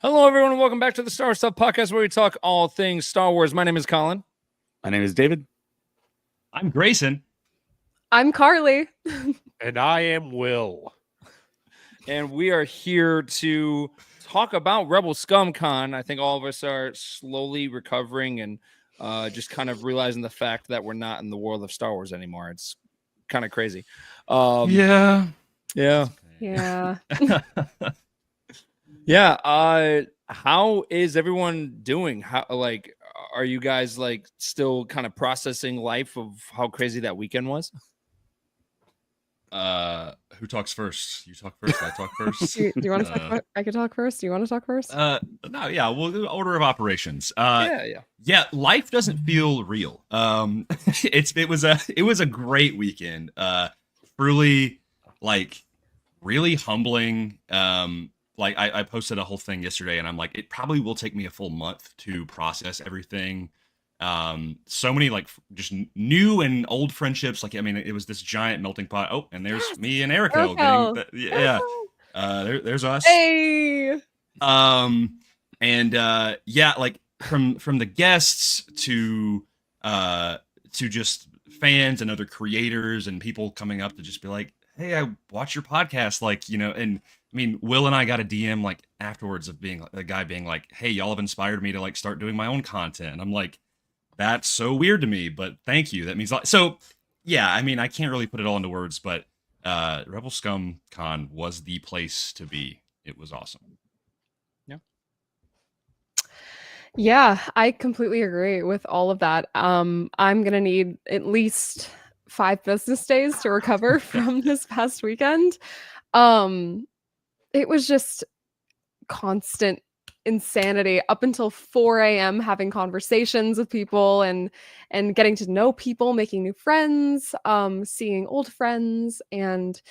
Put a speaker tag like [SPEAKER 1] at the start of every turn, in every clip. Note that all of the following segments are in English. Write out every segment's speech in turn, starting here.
[SPEAKER 1] Hello, everyone, and welcome back to the Star Wars Stuff Podcast, where we talk all things Star Wars. My name is Colin.
[SPEAKER 2] My name is David.
[SPEAKER 3] I'm Grayson.
[SPEAKER 4] I'm Carly.
[SPEAKER 5] And I am Will.
[SPEAKER 1] And we are here to talk about Rebel Scum Con. I think all of us are slowly recovering and just kind of realizing the fact that we're not in the world of Star Wars anymore. It's kind of crazy.
[SPEAKER 3] Yeah.
[SPEAKER 1] How is everyone doing? Are you guys still kind of processing life of how crazy that weekend was?
[SPEAKER 3] Who talks first? You talk first. I talk first.
[SPEAKER 4] Do you want to talk? I could talk first. Do you want to talk first?
[SPEAKER 3] No, yeah. We'll do order of operations.
[SPEAKER 1] Yeah.
[SPEAKER 3] Life doesn't feel real. It was a great weekend. Truly, really humbling. I posted a whole thing yesterday, and I'm like, it probably will take me a full month to process everything. So many just new and old friendships. It was this giant melting pot. Oh, and there's me and Erica. There's us.
[SPEAKER 4] Hey.
[SPEAKER 3] From the guests to just fans and other creators and people coming up to just be like, hey, I watch your podcast, Will and I got a DM afterwards of being a guy being like, hey, y'all have inspired me to start doing my own content. And I'm like, that's so weird to me, but thank you. That means I can't really put it all into words, but Rebel Scum Con was the place to be. It was awesome.
[SPEAKER 4] Yeah, I completely agree with all of that. I'm gonna need at least 5 business days to recover from this past weekend. It was just constant insanity up until 4 a.m. having conversations with people and getting to know people, making new friends, seeing old friends, and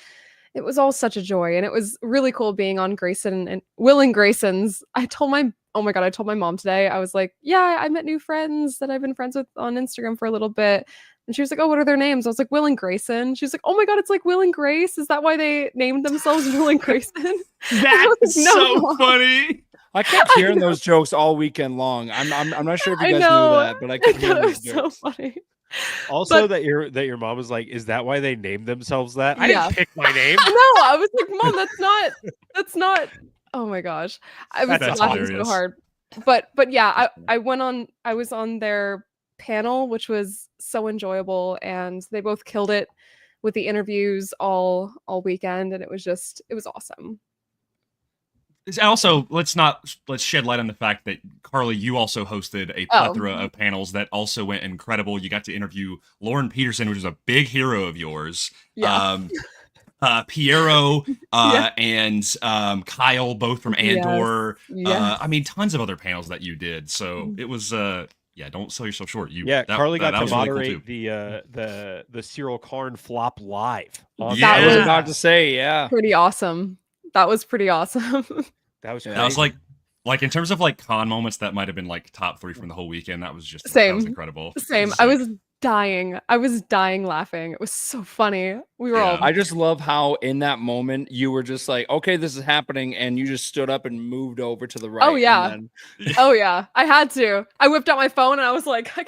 [SPEAKER 4] it was all such a joy. And it was really cool being on Grayson and Will and Grayson's. I told my mom today, I was like, yeah, I met new friends that I've been friends with on Instagram for a little bit. And she was like, oh, what are their names? I was like, Will and Grayson. She was like, oh my God, it's like Will and Grace. Is that why they named themselves Will and Grayson?
[SPEAKER 3] That's so funny.
[SPEAKER 1] I kept hearing those jokes all weekend long. I'm not sure if you guys knew that, but I kept hearing those jokes.
[SPEAKER 4] So funny.
[SPEAKER 5] Also, that your mom was like, is that why they named themselves that? I didn't pick my name.
[SPEAKER 4] No, I was like, Mom, that's not. Oh my gosh, I was laughing so hard. But yeah, I was on their panel, which was so enjoyable, and they both killed it with the interviews all weekend, and it was awesome.
[SPEAKER 3] Also, let's shed light on the fact that Carly, you also hosted a plethora of panels that also went incredible. You got to interview Lauren Peterson, which is a big hero of yours.
[SPEAKER 4] Yeah.
[SPEAKER 3] Piero and Kyle, both from Andor.
[SPEAKER 4] Yes.
[SPEAKER 3] Tons of other panels that you did. So it was don't sell yourself short.
[SPEAKER 5] Carly got to moderate
[SPEAKER 3] really cool
[SPEAKER 5] the Cyril Karn flop live.
[SPEAKER 1] I was about to say,
[SPEAKER 4] pretty awesome. That was pretty awesome.
[SPEAKER 5] That was
[SPEAKER 3] crazy. That was like in terms of con moments, that might have been top 3 from the whole weekend. That was just
[SPEAKER 4] same.
[SPEAKER 3] That was incredible.
[SPEAKER 4] Same. I was dying laughing. It was so funny. We were all.
[SPEAKER 1] I just love how in that moment you were just like, okay, this is happening, and you just stood up and moved over to the right.
[SPEAKER 4] Oh yeah. Oh yeah. I had to. I whipped out my phone and I was like, I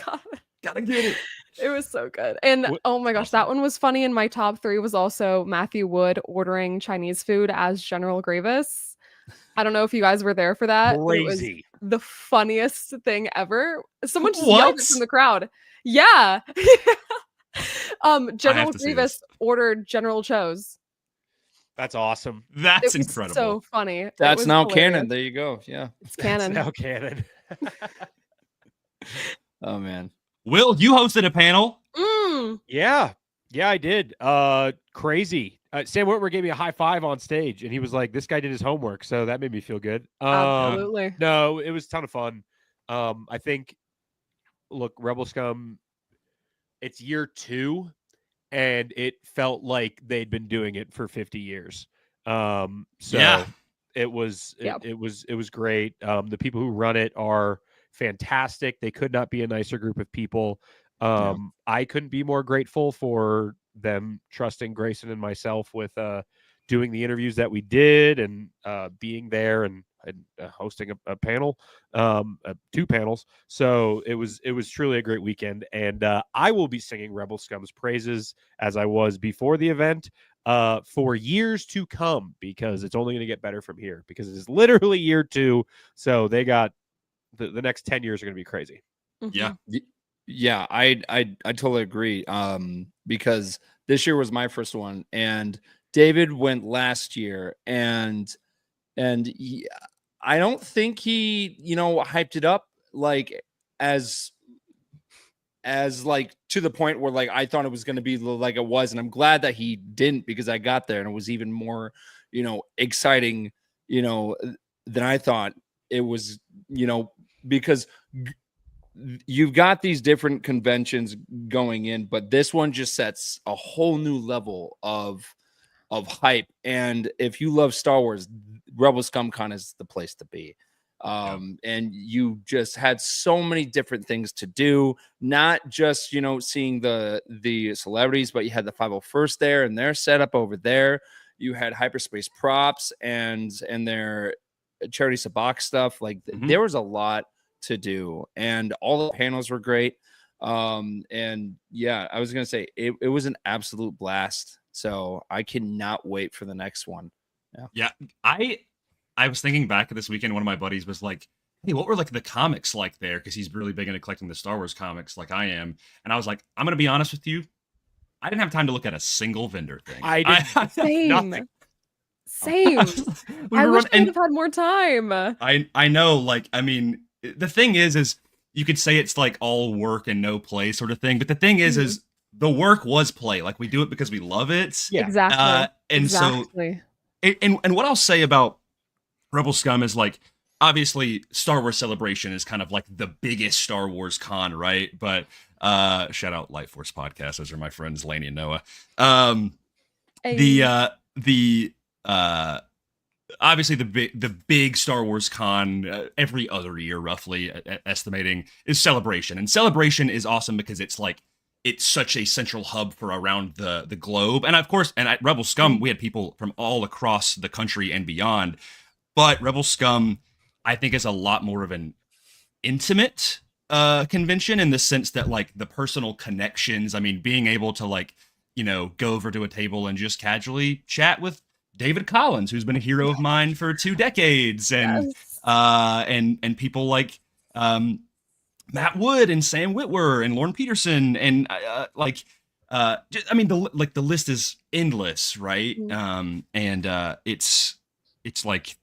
[SPEAKER 4] gotta get it. It was so good. And oh my gosh, that one was funny. And my top 3 was also Matthew Wood ordering Chinese food as General Grievous. I don't know if you guys were there for that.
[SPEAKER 5] Crazy.
[SPEAKER 4] It was the funniest thing ever. Someone just yelled it from the crowd. Yeah. General Grievous ordered General Cho's.
[SPEAKER 5] That's awesome.
[SPEAKER 3] That's incredible.
[SPEAKER 4] So funny.
[SPEAKER 1] That's now canon. There you go. Yeah.
[SPEAKER 4] It's canon.
[SPEAKER 5] Now canon.
[SPEAKER 1] Oh man.
[SPEAKER 3] Will, you hosted a panel.
[SPEAKER 5] Yeah, I did. Crazy. Sam Whitmer gave me a high five on stage, and he was like, "This guy did his homework," so that made me feel good.
[SPEAKER 4] Absolutely.
[SPEAKER 5] No, it was a ton of fun. I think, look, Rebel Scum, it's year 2, and it felt like they'd been doing it for 50 years. It was great. The people who run it are fantastic. They could not be a nicer group of people. I couldn't be more grateful for them trusting Grayson and myself with doing the interviews that we did and being there and and hosting a panel, 2 panels. So it was truly a great weekend, and I will be singing Rebel Scum's praises as I was before the event for years to come, because it's only going to get better from here, because it is literally year 2. So they got the next 10 years are going to be crazy.
[SPEAKER 3] Yeah.
[SPEAKER 1] Yeah, I totally agree. Because this year was my first one, and David went last year, and I don't think he, hyped it up like as like to the point where like I thought it was going to be like it was, and I'm glad that he didn't, because I got there and it was even more, exciting, than I thought it was, because you've got these different conventions going in, but this one just sets a whole new level of hype. And if you love Star Wars, Rebel Scum Con is the place to be. And you just had so many different things to do, not just seeing the celebrities, but you had the 501st there and their setup over there. You had hyperspace props and their charity sabacc stuff. Like there was a lot to do, and all the panels were great. And yeah, I was gonna say it was an absolute blast. So I cannot wait for the next one.
[SPEAKER 3] Yeah. I was thinking back at this weekend, one of my buddies was like, hey, what were like the comics like there? Because he's really big into collecting the Star Wars comics like I am. And I was like, I'm going to be honest with you. I didn't have time to look at a single vendor thing.
[SPEAKER 4] Same. Same. I wish I would have had more time.
[SPEAKER 3] I know, like, I mean, the thing is you could say it's like all work and no play sort of thing. But the thing is the work was play. Like, we do it because we love it.
[SPEAKER 5] Yeah.
[SPEAKER 4] Exactly.
[SPEAKER 3] So, and what I'll say about Rebel Scum is, like, obviously Star Wars Celebration is kind of like the biggest Star Wars con, right? But shout out Light Force Podcast. Those are my friends Laney and Noah. Obviously the big Star Wars con every other year, roughly estimating, is Celebration. And Celebration is awesome because it's like, it's such a central hub for around the globe. And of course, and at Rebel Scum, we had people from all across the country and beyond. But Rebel Scum, I think, is a lot more of an intimate convention, in the sense that, like, the personal connections, I mean, being able to, like, go over to a table and just casually chat with David Collins, who's been a hero of mine for 2 decades, and and people like Matt Wood and Sam Witwer and Lauren Peterson, and I mean, the list is endless, right? It's like,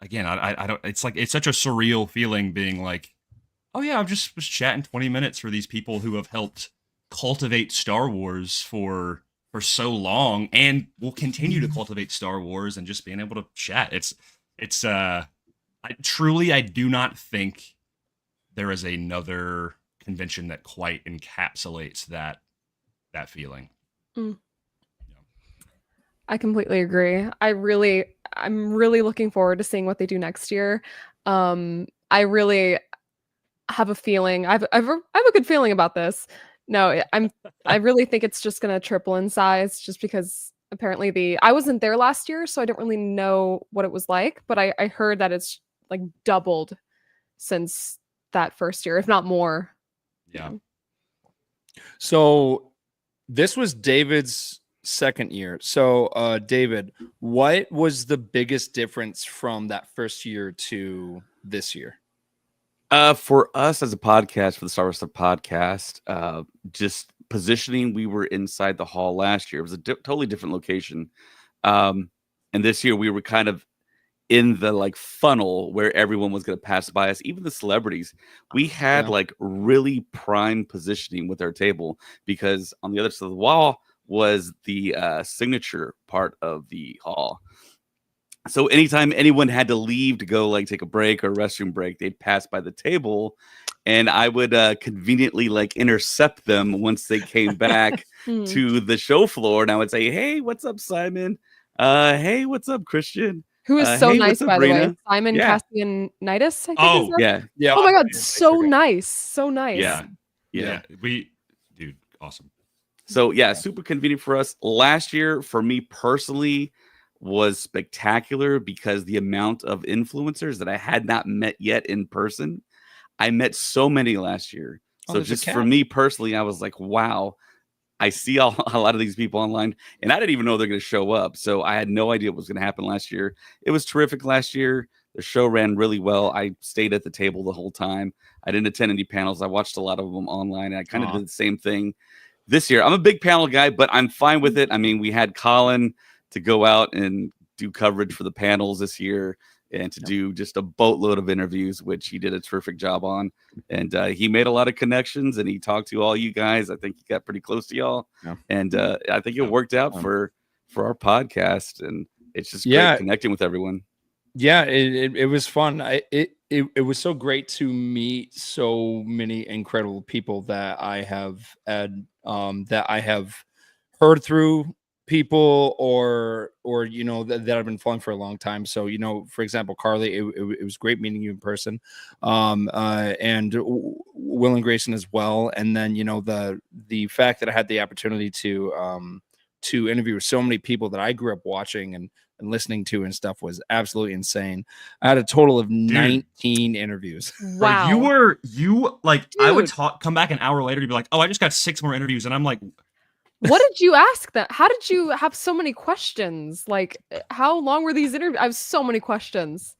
[SPEAKER 3] again, I don't, it's like, it's such a surreal feeling being like, oh yeah, I was chatting 20 minutes for these people who have helped cultivate Star Wars for so long, and will continue to cultivate Star Wars, and just being able to chat. I do not think there is another convention that quite encapsulates that feeling.
[SPEAKER 4] I completely agree. I'm really looking forward to seeing what they do next year. I really have a feeling. I have a good feeling about this. No, I really think it's just going to triple in size, just because apparently I wasn't there last year, so I don't really know what it was like, but I heard that it's like doubled since that first year, if not more.
[SPEAKER 3] Yeah.
[SPEAKER 1] So this was David's second year. So David, what was the biggest difference from that first year to this year?
[SPEAKER 2] For us as a podcast, for the Star Wars podcast, just positioning, we were inside the hall last year. It was a totally different location. And this year we were kind of in the like funnel where everyone was going to pass by us, even the celebrities. We had like really prime positioning with our table, because on the other side of the wall was the signature part of the hall. So anytime anyone had to leave to go like take a break or a restroom break, they'd pass by the table, and I would conveniently like intercept them once they came back to the show floor, and I would say, "Hey, what's up, Simon? Hey, what's up, Christian?"
[SPEAKER 4] Who is so
[SPEAKER 2] hey,
[SPEAKER 4] nice,
[SPEAKER 2] up,
[SPEAKER 4] by the way.
[SPEAKER 2] Rena?
[SPEAKER 4] Simon Cassianitis, I think.
[SPEAKER 3] Oh,
[SPEAKER 2] Yeah.
[SPEAKER 4] Oh my God, so nice. So nice.
[SPEAKER 2] Yeah.
[SPEAKER 3] Dude, awesome.
[SPEAKER 2] So yeah, super convenient for us. Last year, for me personally, was spectacular because the amount of influencers that I had not met yet in person, I met so many last year.
[SPEAKER 1] Oh,
[SPEAKER 2] So
[SPEAKER 1] there's a
[SPEAKER 2] just for
[SPEAKER 1] cat.
[SPEAKER 2] me personally, I was like, wow, I see a lot of these people online, and I didn't even know they're going to show up. So I had no idea what was going to happen last year. It was terrific last year. The show ran really well. I stayed at the table the whole time. I didn't attend any panels. I watched a lot of them online, and I kind of did the same thing this year. I'm a big panel guy, but I'm fine with it. I mean, we had Colin to go out and do coverage for the panels this year and to do just a boatload of interviews, which he did a terrific job on. And he made a lot of connections, and he talked to all you guys. I think he got pretty close to y'all.
[SPEAKER 1] Yeah.
[SPEAKER 2] And I think it worked out for our podcast. And it's just
[SPEAKER 1] Yeah.
[SPEAKER 2] great connecting with everyone.
[SPEAKER 1] Yeah, it was fun. It was so great to meet so many incredible people that I have heard through people or that I've been following for a long time. So for example, Carly, it was great meeting you in person, and Will and Grayson as well. And then the fact that I had the opportunity to interview so many people that I grew up watching and listening to and stuff was absolutely insane. I had a total of 19 interviews.
[SPEAKER 4] Wow.
[SPEAKER 3] Bro, you I would
[SPEAKER 4] Dude.
[SPEAKER 3] come back an hour later to be like, oh, I just got 6 more interviews, and I'm like,
[SPEAKER 4] What did you ask them? How did you have so many questions? Like, how long were these interviews? I have so many questions.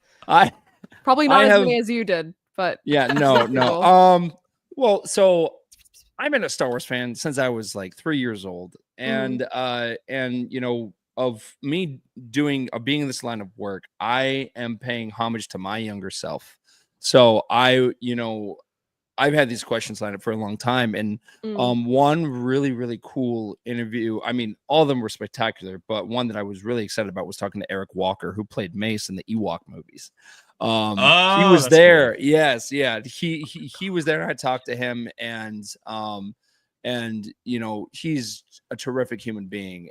[SPEAKER 4] Probably not as many as you did, but
[SPEAKER 1] yeah, no.
[SPEAKER 4] Cool.
[SPEAKER 1] Well, so I've been a Star Wars fan since I was like 3 years old, and of me being in this line of work, I am paying homage to my younger self. So I've had these questions lined up for a long time, and one really, really cool interview. I mean, all of them were spectacular, but one that I was really excited about was talking to Eric Walker, who played Mace in the Ewok movies. He was there.
[SPEAKER 3] Cool.
[SPEAKER 1] Yes, yeah. He was there. I talked to him, and he's a terrific human being,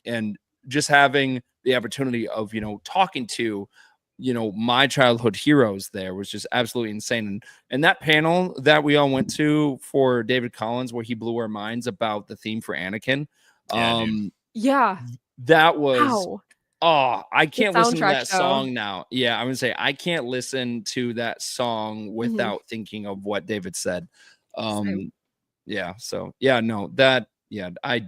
[SPEAKER 1] and just having the opportunity of talking to my childhood heroes there was just absolutely insane. And that panel that we all went to for David Collins, where he blew our minds about the theme for Anakin,
[SPEAKER 4] yeah,
[SPEAKER 1] that was
[SPEAKER 4] wow.
[SPEAKER 1] I can't listen to that
[SPEAKER 4] show.
[SPEAKER 1] song now. Yeah, I'm gonna say I can't listen to that song without thinking of what David said. Yeah, so yeah, no, that I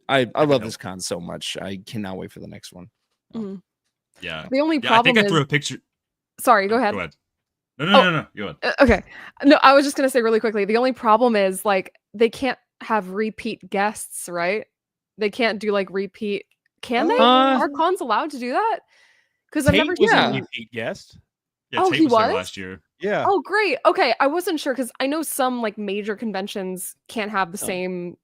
[SPEAKER 1] love this con so much. I cannot wait for the next one.
[SPEAKER 3] Yeah.
[SPEAKER 4] The only
[SPEAKER 3] I
[SPEAKER 4] problem
[SPEAKER 3] think I
[SPEAKER 4] is
[SPEAKER 3] threw a picture.
[SPEAKER 4] Sorry, go ahead.
[SPEAKER 3] Go ahead. No. Go ahead.
[SPEAKER 4] Okay. No, I was just gonna say really quickly. The only problem is like they can't have repeat guests, right? They can't do like repeat. Can they? Are cons allowed to do that? Because I've never
[SPEAKER 5] was
[SPEAKER 4] seen.
[SPEAKER 5] a repeat guest.
[SPEAKER 3] Yeah,
[SPEAKER 4] Oh,
[SPEAKER 3] Tate
[SPEAKER 4] he
[SPEAKER 3] was there
[SPEAKER 4] was?
[SPEAKER 3] last year.
[SPEAKER 5] Yeah.
[SPEAKER 4] Oh, great. Okay, I wasn't sure because I know some like major conventions can't have the same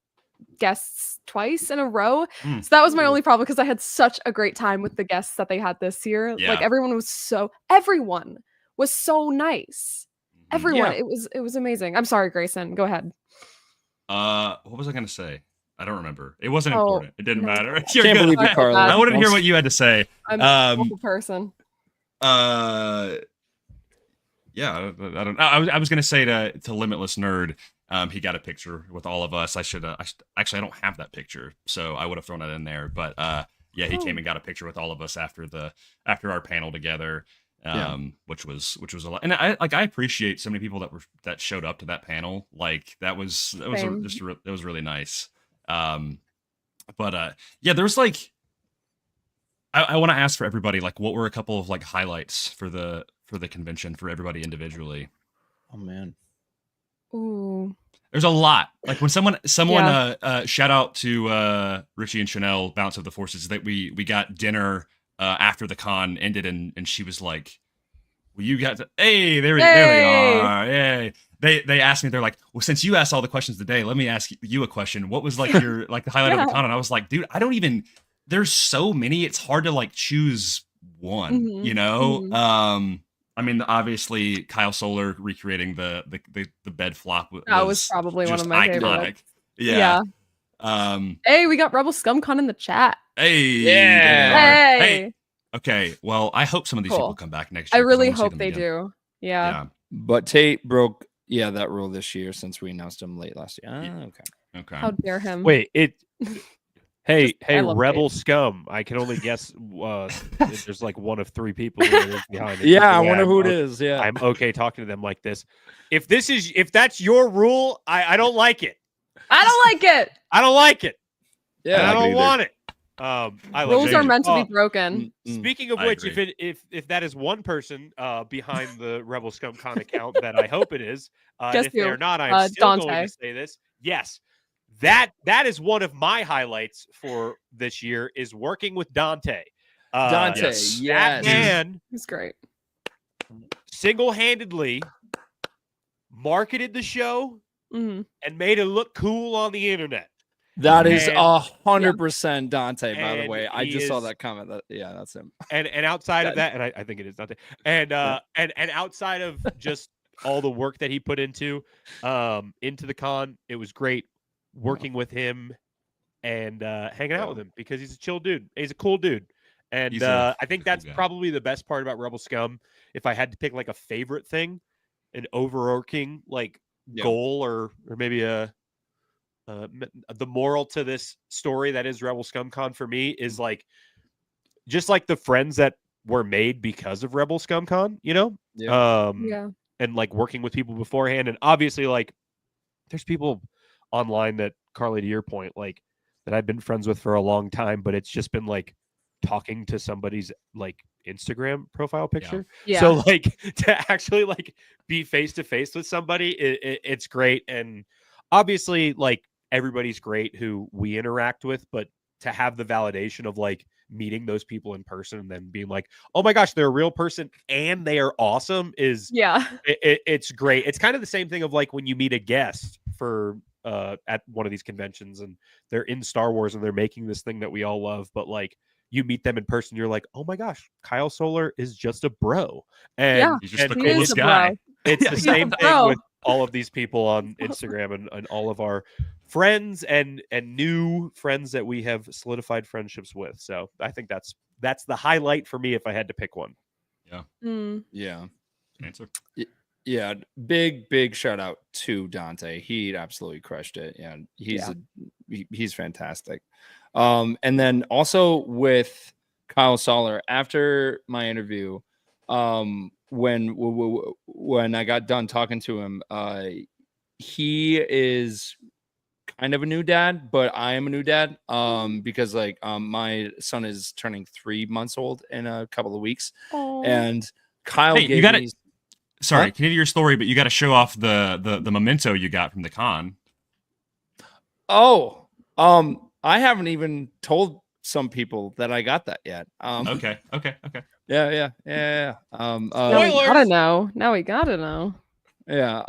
[SPEAKER 4] guests twice in a row. So that was my only problem because I had such a great time with the guests that they had this year.
[SPEAKER 3] Yeah.
[SPEAKER 4] Like everyone was so nice. Everyone. It was amazing. I'm sorry, Grayson. Go ahead.
[SPEAKER 3] What was I gonna say? I don't remember. It wasn't important. It didn't matter. You're
[SPEAKER 1] Can't
[SPEAKER 3] good.
[SPEAKER 1] believe you, Carly.
[SPEAKER 3] I wanted to hear what you had to say.
[SPEAKER 4] I'm a awful person.
[SPEAKER 3] Yeah, I don't know. I was gonna say to Limitless Nerd, he got a picture with all of us. I actually I don't have that picture, so I would have thrown it in there. But yeah, he came and got a picture with all of us after our panel together. Which was a lot. And I appreciate so many people that showed up to that panel. Like that was really nice. But yeah, there's like I want to ask for everybody, like, what were a couple of like highlights for the convention for everybody individually?
[SPEAKER 1] Oh man.
[SPEAKER 4] Ooh.
[SPEAKER 3] There's a lot. Like when someone shout out to Richie and Chanel, Balance of the Forces, that we got dinner after the con ended, and she was like, well, you got to, there we are. Yay. They asked me, they're like, well, since you asked all the questions today, let me ask you a question. What was like your like the highlight of the con? And I was like, dude, there's so many, it's hard to like choose one, you know? I mean, obviously Kyle Solar recreating the bed flop
[SPEAKER 4] was probably one of my favorites.
[SPEAKER 3] Yeah.
[SPEAKER 4] Hey, we got Rebel Scum Con in the chat.
[SPEAKER 3] Hey.
[SPEAKER 1] Yeah.
[SPEAKER 3] Hey. Okay. Well, I hope some of these people come back next year.
[SPEAKER 4] I really hope they do. Yeah.
[SPEAKER 1] But Tate broke that rule this year since we announced him late last year. Okay.
[SPEAKER 3] Okay.
[SPEAKER 4] How dare him?
[SPEAKER 5] Wait, Hey,
[SPEAKER 4] I
[SPEAKER 5] hey,
[SPEAKER 4] love
[SPEAKER 5] Rebel
[SPEAKER 4] Dave.
[SPEAKER 5] Scum. I can only guess there's like one of 3 people who it is behind it.
[SPEAKER 1] Yeah,
[SPEAKER 5] Either
[SPEAKER 1] I
[SPEAKER 5] way,
[SPEAKER 1] wonder who it
[SPEAKER 5] o-
[SPEAKER 1] is. Yeah.
[SPEAKER 5] I'm okay talking to them like this. If that's your rule, I don't like it.
[SPEAKER 4] I don't like it.
[SPEAKER 5] I don't like it. And
[SPEAKER 1] Yeah.
[SPEAKER 5] I
[SPEAKER 2] like it
[SPEAKER 5] don't
[SPEAKER 2] either.
[SPEAKER 5] want it. I love
[SPEAKER 4] Rules are
[SPEAKER 5] it.
[SPEAKER 4] meant to be
[SPEAKER 5] Oh,
[SPEAKER 4] broken.
[SPEAKER 5] Speaking of
[SPEAKER 3] I
[SPEAKER 5] which,
[SPEAKER 3] agree.
[SPEAKER 5] if that is one person behind the Rebel Scum Con account that I hope it is, and
[SPEAKER 4] Guess
[SPEAKER 5] if they
[SPEAKER 4] who?
[SPEAKER 5] are not, I am still going
[SPEAKER 4] Dante.
[SPEAKER 5] to say this. Yes, that is one of my highlights for this year is working with Dante.
[SPEAKER 1] Dante.
[SPEAKER 3] Yes.
[SPEAKER 5] That
[SPEAKER 1] Yes.
[SPEAKER 5] man
[SPEAKER 4] He's great.
[SPEAKER 5] single-handedly marketed the show
[SPEAKER 4] Mhm.
[SPEAKER 5] and made it look cool on the internet.
[SPEAKER 1] That is
[SPEAKER 5] And-
[SPEAKER 1] 100% Dante, by the
[SPEAKER 5] and
[SPEAKER 1] way. I
[SPEAKER 5] he
[SPEAKER 1] just saw
[SPEAKER 5] is-
[SPEAKER 1] that comment. Yeah, that's him.
[SPEAKER 5] And outside of
[SPEAKER 1] That-
[SPEAKER 5] that, and I think it is Dante. And and outside of just all the work that he put into the con, it was great working with him and hanging out with him because he's a chill dude. He's a cool dude. And
[SPEAKER 3] He's a
[SPEAKER 5] I think
[SPEAKER 3] cool
[SPEAKER 5] that's
[SPEAKER 3] guy.
[SPEAKER 5] probably the best part about Rebel Scum. If I had to pick like a favorite thing, an overarching like
[SPEAKER 1] Yeah.
[SPEAKER 5] goal or maybe the moral to this story that is Rebel Scum Con for me is like just like the friends that were made because of Rebel Scum Con, you know?
[SPEAKER 1] Yeah.
[SPEAKER 4] Yeah.
[SPEAKER 5] And like working with people beforehand. And obviously, like, there's people online that, Carly, to your point, like, that I've been friends with for a long time, but it's just been like talking to somebody's like Instagram profile picture.
[SPEAKER 4] Yeah.
[SPEAKER 5] So, like, to actually like be face to face with somebody, it's great. And obviously, like, everybody's great who we interact with, but to have the validation of like meeting those people in person and then being like, oh my gosh, they're a real person and they are awesome is
[SPEAKER 4] Yeah.
[SPEAKER 5] it's great. It's kind of the same thing of like when you meet a guest for at one of these conventions and they're in Star Wars and they're making this thing that we all love, but like you meet them in person, you're like, oh my gosh, Kyle Solar is just a bro. And
[SPEAKER 4] Yeah.
[SPEAKER 3] He's just the
[SPEAKER 5] and
[SPEAKER 4] He is
[SPEAKER 3] coolest
[SPEAKER 4] a
[SPEAKER 3] guy.
[SPEAKER 4] bro.
[SPEAKER 5] it's the
[SPEAKER 4] He's
[SPEAKER 5] same
[SPEAKER 4] a
[SPEAKER 5] thing
[SPEAKER 4] bro.
[SPEAKER 5] with all of these people on Instagram and all of our friends and new friends that we have solidified friendships with. So I think that's the highlight for me if I had to pick one.
[SPEAKER 4] Mm.
[SPEAKER 1] Yeah.
[SPEAKER 3] Answer.
[SPEAKER 1] Yeah. Big shout out to Dante. He absolutely crushed it. Yeah. He's fantastic. And then also with Kyle Soller, after my interview, when I got done talking to him, he is kind of a new dad, but I am a new dad because like my son is turning 3 months old in a couple of weeks,
[SPEAKER 4] Aw.
[SPEAKER 1] and Kyle
[SPEAKER 3] Hey, you
[SPEAKER 1] gave
[SPEAKER 3] gotta-
[SPEAKER 1] me.
[SPEAKER 3] Sorry,
[SPEAKER 1] What?
[SPEAKER 3] continue your story, but you got to show off the memento you got from the con.
[SPEAKER 1] Oh, I haven't even told some people that I got that yet.
[SPEAKER 3] Okay.
[SPEAKER 1] Yeah.
[SPEAKER 4] Now we gotta know. Now we gotta know.
[SPEAKER 1] Yeah.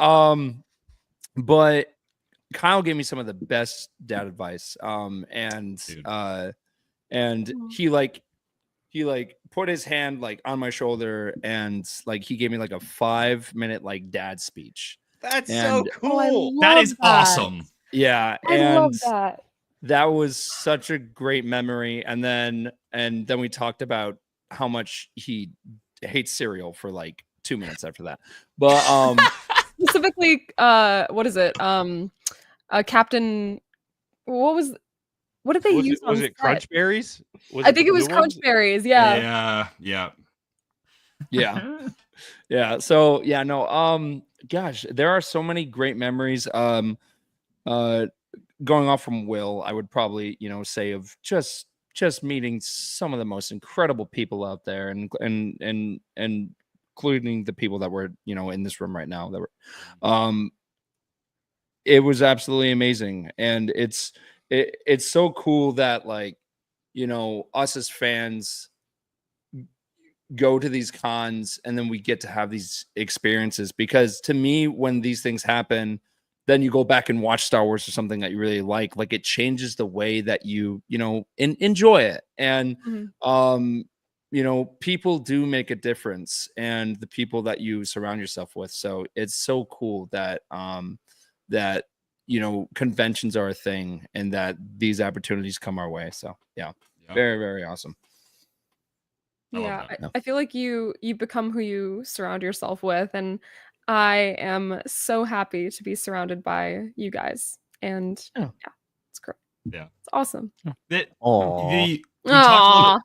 [SPEAKER 1] But Kyle gave me some of the best dad advice. And
[SPEAKER 3] Dude.
[SPEAKER 1] he put his hand like on my shoulder and like he gave me like a 5-minute like dad speech.
[SPEAKER 5] That's
[SPEAKER 1] And-
[SPEAKER 5] so
[SPEAKER 4] Oh, I
[SPEAKER 5] cool.
[SPEAKER 3] That
[SPEAKER 4] love
[SPEAKER 3] is awesome.
[SPEAKER 1] Yeah,
[SPEAKER 4] I
[SPEAKER 1] and
[SPEAKER 4] love that.
[SPEAKER 1] that was such a great memory. And then we talked about how much he hates cereal for like 2 minutes after that. But
[SPEAKER 4] Specifically, what is it? Captain. What did they use?
[SPEAKER 5] Was
[SPEAKER 4] on
[SPEAKER 5] it
[SPEAKER 4] set?
[SPEAKER 5] Crunch Berries?
[SPEAKER 4] I think it was Crunch Berries. Yeah.
[SPEAKER 3] Yeah.
[SPEAKER 1] yeah. So yeah, no. Gosh, there are so many great memories. Going off from Will, I would probably say of just meeting some of the most incredible people out there, and including the people that were in this room right now. That were, it was absolutely amazing, and it's so cool that like us as fans go to these cons and then we get to have these experiences, because to me when these things happen, then you go back and watch Star Wars or something that you really like it changes the way that you enjoy it. And people do make a difference, and the people that you surround yourself with. So it's so cool that that conventions are a thing and that these opportunities come our way. So yeah. Very, very awesome.
[SPEAKER 3] I love
[SPEAKER 4] Yeah,
[SPEAKER 3] that.
[SPEAKER 4] I feel like you become who you surround yourself with, and I am so happy to be surrounded by you guys. And
[SPEAKER 1] Yeah.
[SPEAKER 4] it's great. It's awesome.
[SPEAKER 5] Aw.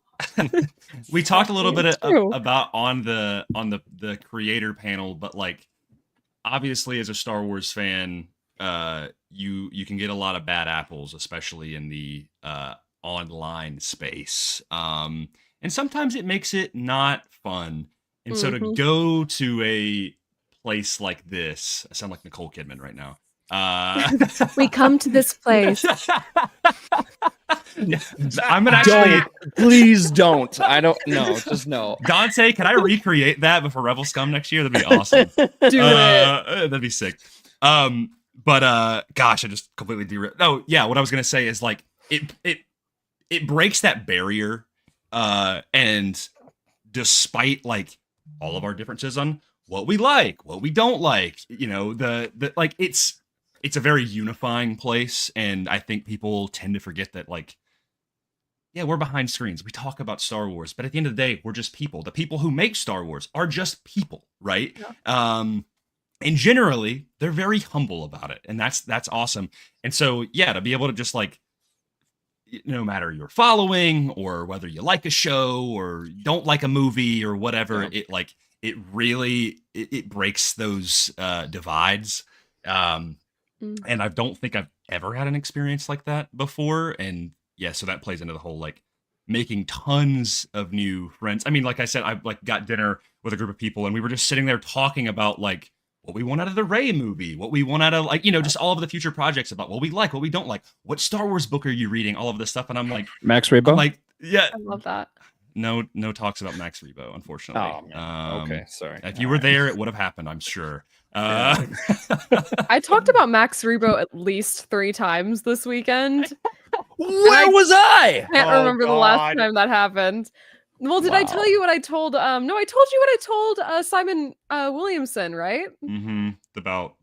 [SPEAKER 3] We talked a little bit
[SPEAKER 4] It's true.
[SPEAKER 3] about on the creator panel, but like obviously as a Star Wars fan, you can get a lot of bad apples, especially in the online space. And sometimes it makes it not fun. And so to go to a place like this, I sound like Nicole Kidman right now.
[SPEAKER 4] We come to this place.
[SPEAKER 3] I'm gonna actually
[SPEAKER 1] Please don't. I don't know. Just no.
[SPEAKER 3] Dante, can I recreate that before Rebel Scum next year? That'd be awesome.
[SPEAKER 4] Do it.
[SPEAKER 3] That'd be sick. But gosh, I just completely derailed. Oh yeah, what I was gonna say is like it breaks that barrier. And despite like all of our differences on what we like, what we don't like, you know, the like it's a very unifying place, and I think people tend to forget that like, yeah, we're behind screens. We talk about Star Wars, but at the end of the day, we're just people. The people who make Star Wars are just people, right? Yeah. And generally, they're very humble about it, and that's awesome. And so, yeah, to be able to just like, no matter your following or whether you like a show or don't like a movie or whatever, it like it really it breaks those divides. And I don't think I've ever had an experience like that before. And yeah, so that plays into the whole like making tons of new friends. I mean, like I said, I like got dinner with a group of people and we were just sitting there talking about like what we want out of the Rey movie, what we want out of like, you know, just all of the future projects about what we like, what we don't like, what Star Wars book are you reading, all of this stuff. And I'm like,
[SPEAKER 1] Max Rebo?
[SPEAKER 3] I'm like, yeah.
[SPEAKER 4] I love that.
[SPEAKER 3] No talks about Max Rebo, unfortunately.
[SPEAKER 1] Oh, man. Okay, sorry.
[SPEAKER 3] If you were there, it would have happened, I'm sure.
[SPEAKER 4] I talked about Max Rebo at least 3 times this weekend.
[SPEAKER 1] Where was I?
[SPEAKER 4] I can't remember the last time that happened. Well, did I tell you what I told? No, I told you what I told Simon Williamson, right?
[SPEAKER 3] Mm-hmm.
[SPEAKER 4] About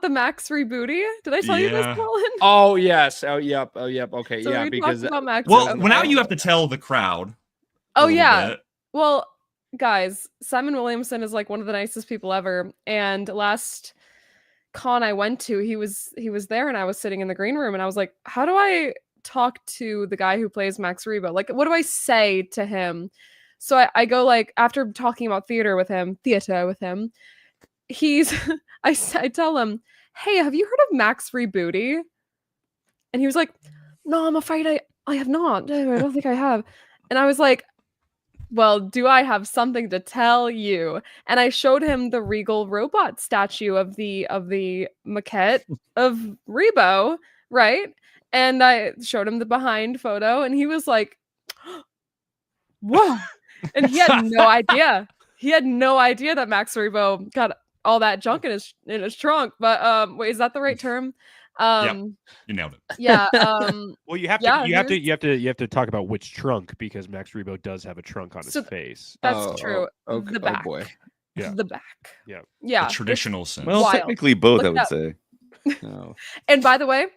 [SPEAKER 4] the Max rebooty. Did I tell you this, Colin?
[SPEAKER 1] Oh yes. Oh yep. Okay.
[SPEAKER 4] So
[SPEAKER 1] yeah,
[SPEAKER 4] we
[SPEAKER 1] because
[SPEAKER 4] talked about Max
[SPEAKER 3] well, now you have to tell the crowd.
[SPEAKER 4] Oh yeah.
[SPEAKER 3] Bit.
[SPEAKER 4] Well, guys, Simon Williamson is like one of the nicest people ever. And last con I went to, he was there, and I was sitting in the green room, and I was like, how do I talk to the guy who plays Max Rebo? Like, what do I say to him? So I go like, after talking about theater with him, he's I tell him, hey, have you heard of Max Rebooty? And he was like, no, I'm afraid I have not. No, I don't think I have. And I was like, well, do I have something to tell you? And I showed him the Regal robot statue of the maquette of Rebo, right? And I showed him the behind photo, and he was like, whoa. And he had no idea. He had no idea that Max Rebo got all that junk in his trunk. But wait, is that the right term?
[SPEAKER 3] Yep. You nailed it.
[SPEAKER 4] Yeah.
[SPEAKER 5] Well, you have to talk about which trunk, because Max Rebo does have a trunk on his face.
[SPEAKER 4] That's true.
[SPEAKER 1] Okay.
[SPEAKER 4] The back.
[SPEAKER 1] Oh boy.
[SPEAKER 5] Yeah.
[SPEAKER 4] The back.
[SPEAKER 5] Yeah.
[SPEAKER 4] Yeah.
[SPEAKER 3] The traditional sense.
[SPEAKER 2] Well,
[SPEAKER 4] Wild.
[SPEAKER 2] technically both,
[SPEAKER 4] Look
[SPEAKER 2] I would
[SPEAKER 4] up.
[SPEAKER 2] say. No.
[SPEAKER 4] And by the way,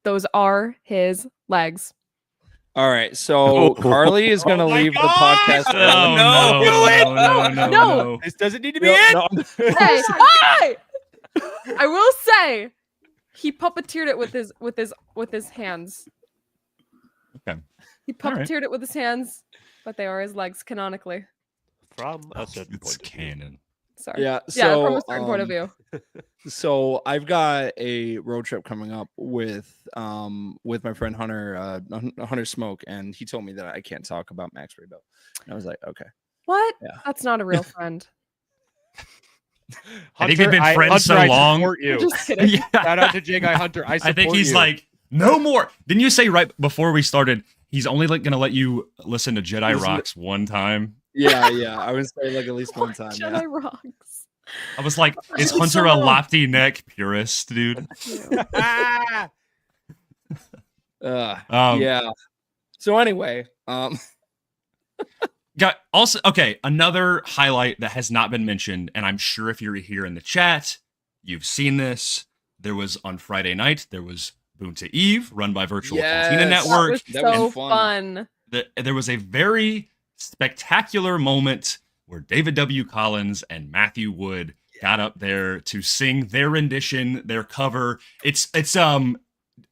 [SPEAKER 4] those are his legs.
[SPEAKER 1] All right. So Carly is going to leave the podcast.
[SPEAKER 4] No.
[SPEAKER 5] This doesn't need to be it.
[SPEAKER 4] Hey, hi! I will say, he puppeteered it with his hands.
[SPEAKER 3] Okay.
[SPEAKER 4] He puppeteered it with his hands, but they are his legs canonically.
[SPEAKER 5] From a certain
[SPEAKER 3] It's
[SPEAKER 5] point of view.
[SPEAKER 3] canon.
[SPEAKER 4] Sorry.
[SPEAKER 1] Yeah.
[SPEAKER 4] Yeah,
[SPEAKER 1] So,
[SPEAKER 4] from a certain point of view.
[SPEAKER 1] So I've got a road trip coming up with my friend Hunter, Hunter Smoke, and he told me that I can't talk about Max Rebo. And I was like, okay.
[SPEAKER 4] What?
[SPEAKER 1] Yeah.
[SPEAKER 4] That's not a real friend.
[SPEAKER 3] I think they've been friends
[SPEAKER 5] Hunter,
[SPEAKER 3] so
[SPEAKER 5] I
[SPEAKER 3] long.
[SPEAKER 5] support you.
[SPEAKER 4] Just kidding.
[SPEAKER 3] Yeah.
[SPEAKER 5] Shout out to J Guy Hunter. I support
[SPEAKER 3] think he's
[SPEAKER 5] you.
[SPEAKER 3] like, no more. Didn't you say right before we started, he's only like gonna let you listen to Jedi
[SPEAKER 1] Listen to-
[SPEAKER 3] Rocks one time?
[SPEAKER 1] Yeah. I would say like at least one time.
[SPEAKER 4] Jedi
[SPEAKER 1] Yeah.
[SPEAKER 4] rocks.
[SPEAKER 3] I was like, is
[SPEAKER 4] He's
[SPEAKER 3] Hunter
[SPEAKER 4] so
[SPEAKER 3] a
[SPEAKER 4] wrong.
[SPEAKER 3] lofty neck purist, dude?
[SPEAKER 1] Yeah. So anyway,
[SPEAKER 3] Got also okay. Another highlight that has not been mentioned, and I'm sure if you're here in the chat, you've seen this. There was on Friday night. There was Boonta Eve, run by Virtual Cantina
[SPEAKER 1] Yes.
[SPEAKER 3] Network.
[SPEAKER 4] That
[SPEAKER 1] That
[SPEAKER 4] was
[SPEAKER 1] was
[SPEAKER 4] so
[SPEAKER 1] fun.
[SPEAKER 4] fun.
[SPEAKER 3] There was a very spectacular moment where David W. Collins and Matthew Wood got up there to sing their rendition, their cover. It's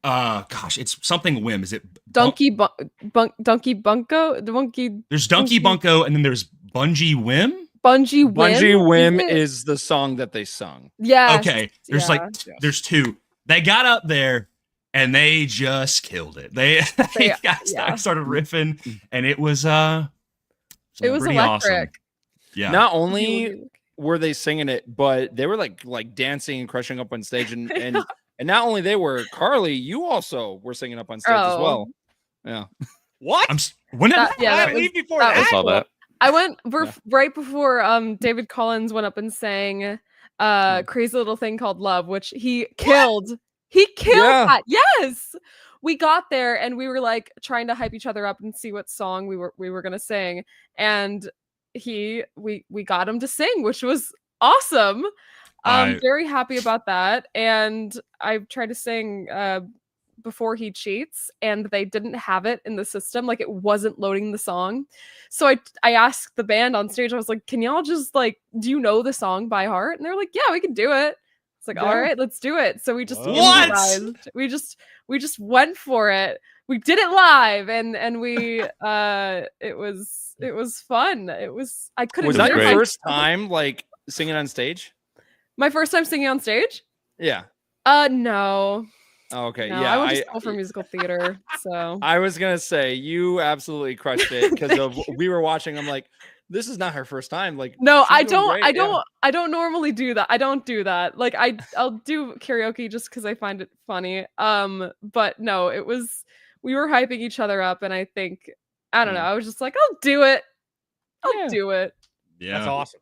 [SPEAKER 3] Gosh, it's something whim. Is it
[SPEAKER 4] Donkey Donkey Bunko? Donkey
[SPEAKER 3] There's Donkey Bunko, and then there's Bungee Whim.
[SPEAKER 4] Bungee Whim?
[SPEAKER 1] Bungee Whim
[SPEAKER 4] it?
[SPEAKER 1] is the song that they sung.
[SPEAKER 4] Yes.
[SPEAKER 3] Okay, there's
[SPEAKER 4] yeah.
[SPEAKER 3] there's two. They got up there and they just killed it. They started riffing, and it was
[SPEAKER 4] it was
[SPEAKER 3] pretty
[SPEAKER 4] electric.
[SPEAKER 3] awesome. Yeah.
[SPEAKER 1] Not only were they singing it, but they were like dancing and crushing up on stage, and not only they were, Carly, you also were singing up on stage as well. Yeah.
[SPEAKER 5] What?
[SPEAKER 3] When did
[SPEAKER 4] that
[SPEAKER 5] leave before
[SPEAKER 4] that
[SPEAKER 5] that?
[SPEAKER 2] I saw that.
[SPEAKER 4] I went right before David Collins went up and sang Crazy Little Thing Called Love, which he killed. He killed that. Yes. We got there and we were like trying to hype each other up and see what song we were gonna sing. And we got him to sing, which was awesome. I'm very happy about that. And I tried to sing Before He Cheats, and they didn't have it in the system. Like, it wasn't loading the song. So I asked the band on stage, I was like, can y'all just like, do you know the song by heart? And they're like, yeah, we can do it. It's like, all right, let's do it. So we just improvised. We just went for it. We did it live, and we it was fun. I couldn't.
[SPEAKER 1] Was that your first time like singing on stage?
[SPEAKER 4] My first time singing on stage?
[SPEAKER 1] Yeah.
[SPEAKER 4] No.
[SPEAKER 1] Oh, okay.
[SPEAKER 4] No,
[SPEAKER 1] yeah.
[SPEAKER 4] I went to school for musical theater, so
[SPEAKER 1] I was gonna say you absolutely crushed it because we were watching. I'm like, this is not her first time. Like,
[SPEAKER 4] no, I don't normally do that. I don't do that. Like, I'll do karaoke just because I find it funny. But no, we were hyping each other up, and I think I don't know. I was just like, I'll do it. I'll do it.
[SPEAKER 3] Yeah,
[SPEAKER 5] that's awesome.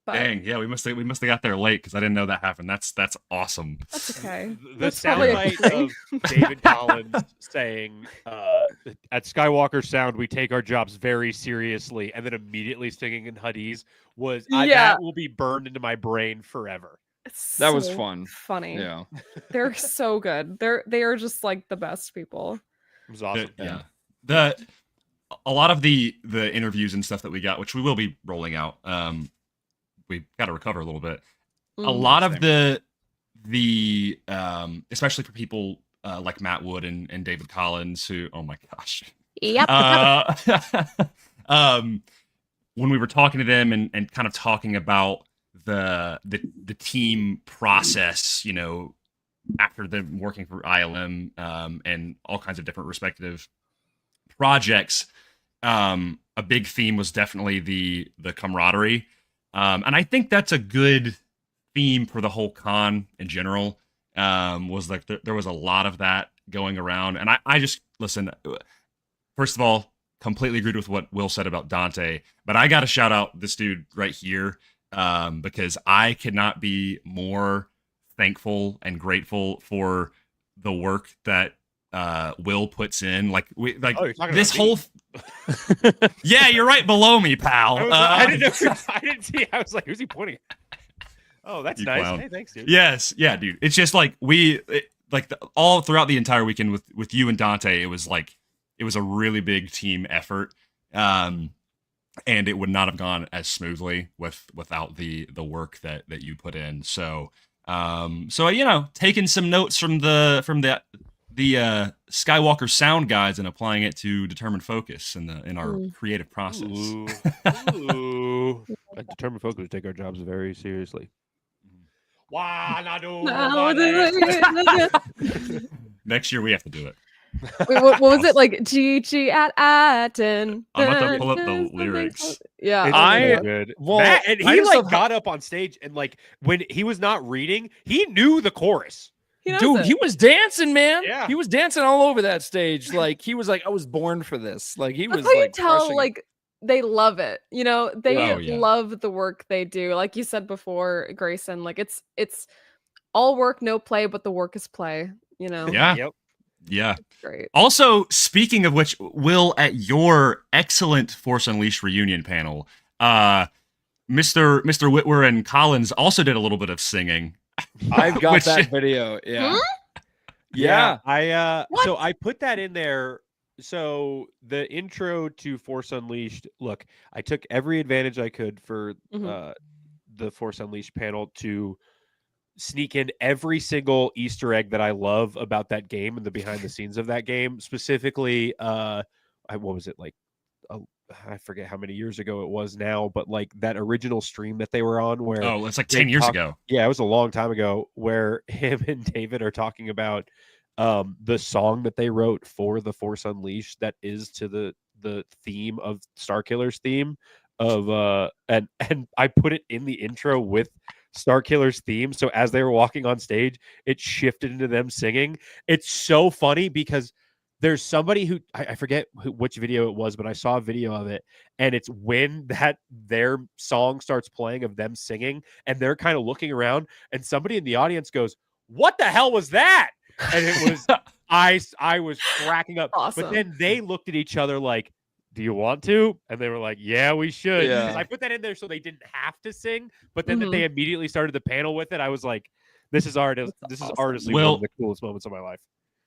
[SPEAKER 4] But
[SPEAKER 3] dang, yeah, we must have got there late because I didn't know that happened. That's awesome.
[SPEAKER 4] That's okay.
[SPEAKER 5] The soundbite of David Collins saying, "At Skywalker Sound, we take our jobs very seriously," and then immediately singing in Hadith was that will be burned into my brain forever.
[SPEAKER 1] That was fun.
[SPEAKER 4] Funny.
[SPEAKER 1] Yeah,
[SPEAKER 4] they're so good. They are just like the best people.
[SPEAKER 5] It was awesome.
[SPEAKER 3] A lot of the interviews and stuff that we got, which we will be rolling out. We got to recover a little bit. A lot of the especially for people like Matt Wood and David Collins, who, oh my gosh.
[SPEAKER 4] Yep.
[SPEAKER 3] When we were talking to them and kind of talking about the team process, you know, after them working for ILM and all kinds of different respective projects, a big theme was definitely the camaraderie. And I think that's a good theme for the whole con in general. Was like there was a lot of that going around. And I just, listen, first of all, completely agreed with what Will said about Dante, but I got to shout out this dude right here because I could not be more thankful and grateful for the work that Will puts in. Like this whole yeah, you're right below me, pal.
[SPEAKER 5] I didn't know. I didn't see. I was like, who's he pointing at? Oh, that's nice.
[SPEAKER 3] Clown.
[SPEAKER 5] Hey, thanks, dude.
[SPEAKER 3] Yes, yeah, dude. It's just like all throughout the entire weekend with you and Dante, it was a really big team effort, and it would not have gone as smoothly without the work that you put in. So you know, taking some notes from the Skywalker Sound guides and applying it to Determined Focus in our creative process.
[SPEAKER 5] Ooh. At Determined Focus, we take our jobs very seriously.
[SPEAKER 3] Next year we have to do it.
[SPEAKER 4] Wait, what was it like? GG at Atten.
[SPEAKER 3] I'm about to pull up the lyrics.
[SPEAKER 4] Yeah,
[SPEAKER 5] It's so good. Matt, and he got up on stage and like when he was not reading, he knew the chorus.
[SPEAKER 1] Dude, he was dancing, man.
[SPEAKER 5] Yeah.
[SPEAKER 1] He was dancing all over that stage. Like he was like, I was born for this. Like he was
[SPEAKER 4] That's how you
[SPEAKER 1] like
[SPEAKER 4] tell
[SPEAKER 1] crushing.
[SPEAKER 4] like they love it. You know, they
[SPEAKER 3] Oh, yeah.
[SPEAKER 4] love the work they do. Like you said before, Grayson, like it's all work, no play, but the work is play. You know.
[SPEAKER 3] Yeah.
[SPEAKER 5] Yep.
[SPEAKER 3] Yeah.
[SPEAKER 4] Great.
[SPEAKER 3] Also, speaking of which, Will, at your excellent Force Unleashed reunion panel, Mr. Whitwer and Collins also did a little bit of singing.
[SPEAKER 1] I've got that video. Yeah. Yeah.
[SPEAKER 5] So I put that in there. So the intro to Force Unleashed, look, I took every advantage I could for the Force Unleashed panel to sneak in every single Easter egg that I love about that game and the behind the scenes of that game. Specifically, what was it like? I forget how many years ago it was now, but like that original stream that they were on where
[SPEAKER 3] it's like 10 years ago.
[SPEAKER 5] Yeah, it was a long time ago where him and David are talking about the song that they wrote for The Force Unleashed that is to the theme of Starkiller's theme of and I put it in the intro with Starkiller's theme. So as they were walking on stage, it shifted into them singing. It's so funny because there's somebody who I forget which video it was, but I saw a video of it, and it's when their song starts playing of them singing, and they're kind of looking around, and somebody in the audience goes, "What the hell was that?" And it was I was cracking up.
[SPEAKER 4] Awesome.
[SPEAKER 5] But then they looked at each other like, "Do you want to?" And they were like, "Yeah, we should."
[SPEAKER 1] Yeah.
[SPEAKER 5] I put that in there so they didn't have to sing, but then that they immediately started the panel with it. I was like, "This is
[SPEAKER 4] awesome.
[SPEAKER 5] artistly one of the coolest moments of my life."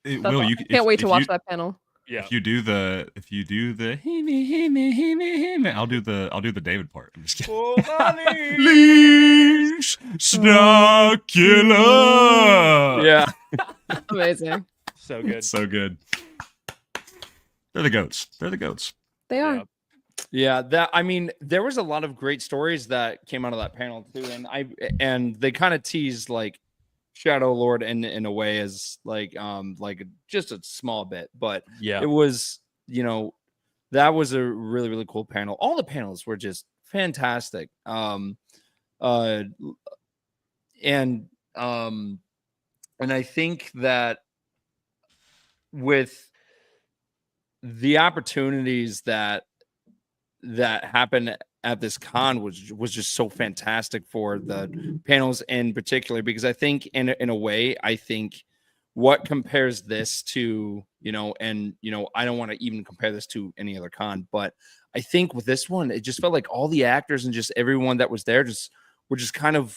[SPEAKER 3] Will, you
[SPEAKER 4] Can't wait to watch that panel.
[SPEAKER 5] Yeah.
[SPEAKER 3] If you do the hey me, I'll do the David part. I'm just kidding. Leash, Starkiller.
[SPEAKER 1] Yeah.
[SPEAKER 4] Amazing.
[SPEAKER 5] So good.
[SPEAKER 3] So good. They're the goats.
[SPEAKER 4] They are.
[SPEAKER 1] Yeah, there was a lot of great stories that came out of that panel too, and they kind of teased like Shadow Lord in a way as like just a small bit, but
[SPEAKER 5] Yeah,
[SPEAKER 1] it was, that was a really, really cool panel. All the panels were just fantastic. And I think that with the opportunities that happen at this con was just so fantastic for the panels in particular, because I think in a way, I think what compares this to, I don't want to even compare this to any other con, but I think with this one, it just felt like all the actors and just everyone that was there were just kind of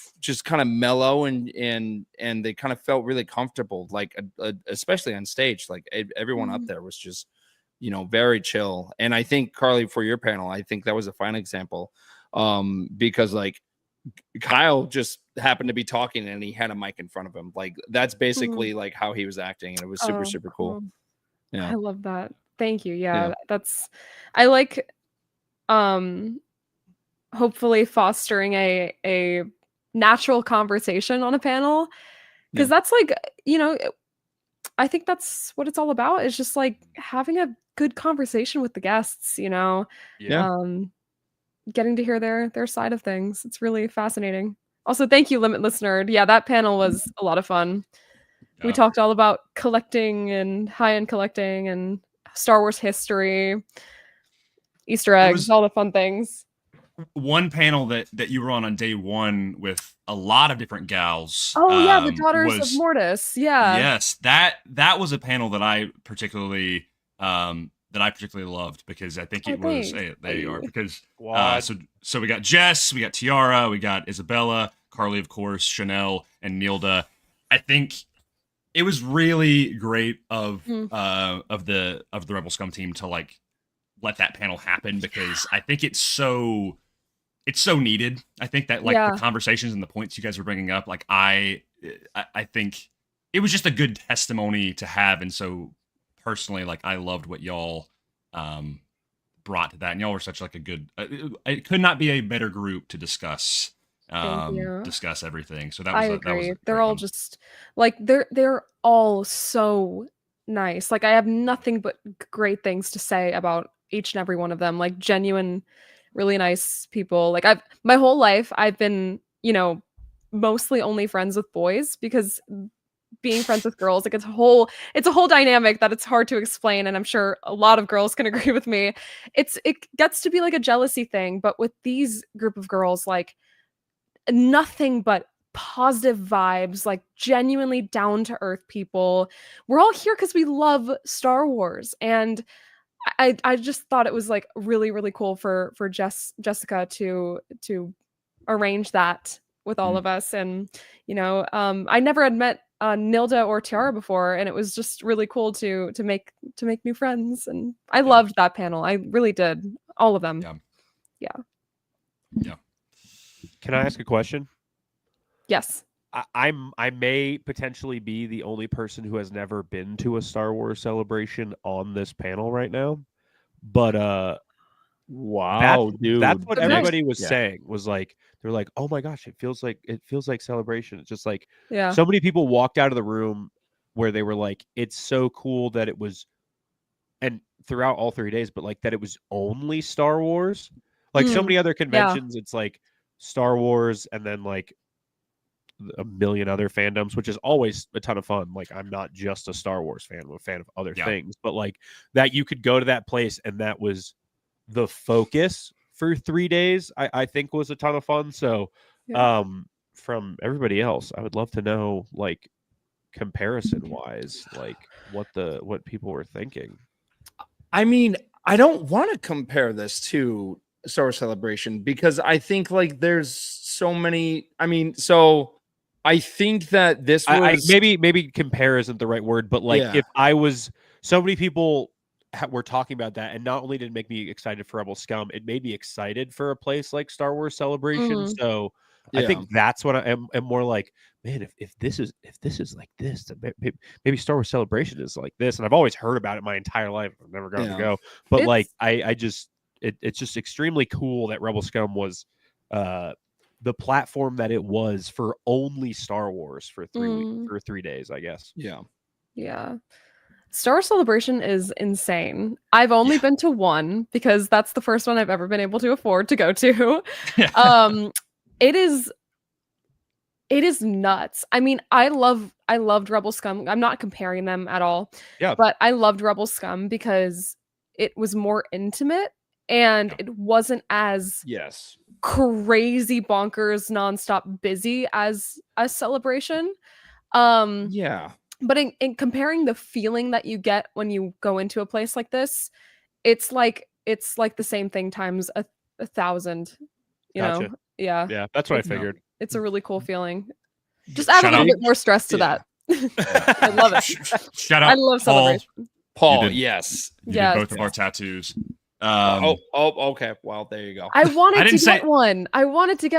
[SPEAKER 1] mellow and they kind of felt really comfortable, like especially on stage, like everyone up there was just, very chill. And I think, Carly, for your panel, I think that was a fine example, because like Kyle just happened to be talking and he had a mic in front of him. Like that's basically like how he was acting, and it was super, super cool. Yeah,
[SPEAKER 4] I love that. Thank you. Yeah, I like hopefully fostering a natural conversation on a panel, because that's like, I think that's what it's all about, is just like having a good conversation with the guests,
[SPEAKER 1] Yeah.
[SPEAKER 4] Getting to hear their side of things. It's really fascinating. Also, thank you, Limitless Nerd. Yeah, that panel was a lot of fun.
[SPEAKER 3] Yeah.
[SPEAKER 4] We talked all about collecting and high-end collecting and Star Wars history, Easter eggs, all the fun things.
[SPEAKER 3] One panel that you were on day one with a lot of different gals.
[SPEAKER 4] Oh yeah, the Daughters of Mortis. Yeah.
[SPEAKER 3] Yes, that was a panel that I particularly loved, because I think it was there you are, because so we got Jess, we got Tiara, we got Isabella, Carly, of course, Chanel, and Nilda. I think it was really great of the Rebel Scum team to like let that panel happen, because I think it's so needed. I think that like the conversations and the points you guys were bringing up, like I think it was just a good testimony to have. And so personally, like I loved what y'all brought to that, and y'all were such like a good, it could not be a better group to discuss everything. So
[SPEAKER 4] I agree. They're all just like, they're all so nice. Like I have nothing but great things to say about each and every one of them. Like genuine, really nice people. Like my whole life I've been, mostly only friends with boys, because being friends with girls, like it's a whole dynamic that it's hard to explain, and I'm sure a lot of girls can agree with me. It gets to be like a jealousy thing, but with these group of girls, like nothing but positive vibes, like genuinely down to earth people. We're all here because we love Star Wars, and I just thought it was like really, really cool for Jessica to arrange that with all of us. And I never had met Nilda or Tiara before, and it was just really cool to make new friends. And I loved that panel. I really did. All of them.
[SPEAKER 3] Yeah.
[SPEAKER 5] Can I ask a question?
[SPEAKER 4] Yes.
[SPEAKER 5] I may potentially be the only person who has never been to a Star Wars celebration on this panel right now, but
[SPEAKER 1] Wow, dude.
[SPEAKER 5] that's what
[SPEAKER 4] But nice.
[SPEAKER 5] everybody was
[SPEAKER 1] Yeah.
[SPEAKER 5] saying, was like, they're like, oh my gosh, it feels like celebration. It's just like
[SPEAKER 4] Yeah.
[SPEAKER 5] so many people walked out of the room where they were like, it's so cool that it was, and throughout all 3 days, but like that it was only Star Wars. Like so many other conventions, it's like Star Wars and then like a million other fandoms, which is always a ton of fun. Like I'm not just a Star Wars fan, I'm a fan of other things, but like that you could go to that place and that was the focus for 3 days, I think was a ton of fun. So from everybody else, I would love to know, like, comparison wise, like what people were thinking.
[SPEAKER 1] I mean, I don't want to compare this to Star Wars Celebration because I think like there's so many. I mean, so I think that this was
[SPEAKER 5] maybe compare isn't the right word, but like
[SPEAKER 1] Yeah.
[SPEAKER 5] if I was, so many people were talking about that, and not only did it make me excited for Rebel Scum, it made me excited for a place like Star Wars Celebration. So I think that's what I am more like, man, if this is like this, then maybe Star Wars Celebration is like this. And I've always heard about it my entire life. I've never gotten to go. But like I just it's just extremely cool that Rebel Scum was the platform that it was for only Star Wars for 3 days, I guess.
[SPEAKER 4] Yeah. Star Wars Celebration is insane. I've only been to one because that's the first one I've ever been able to afford to go to. It is nuts. I mean, I loved Rebel Scum. I'm not comparing them at all.
[SPEAKER 5] Yeah.
[SPEAKER 4] But I loved Rebel Scum because it was more intimate and it wasn't as crazy bonkers nonstop busy as a celebration. But in comparing the feeling that you get when you go into a place like this, it's like the same thing times a 1,000. You know?
[SPEAKER 5] Yeah, that's what I figured.
[SPEAKER 4] It's a really cool feeling. Just add a little bit more stress to that. I love it.
[SPEAKER 3] Shout out,
[SPEAKER 4] I love Celebration.
[SPEAKER 1] Paul,
[SPEAKER 3] you did both of our tattoos.
[SPEAKER 1] Okay. Well, there you go.
[SPEAKER 4] I wanted to get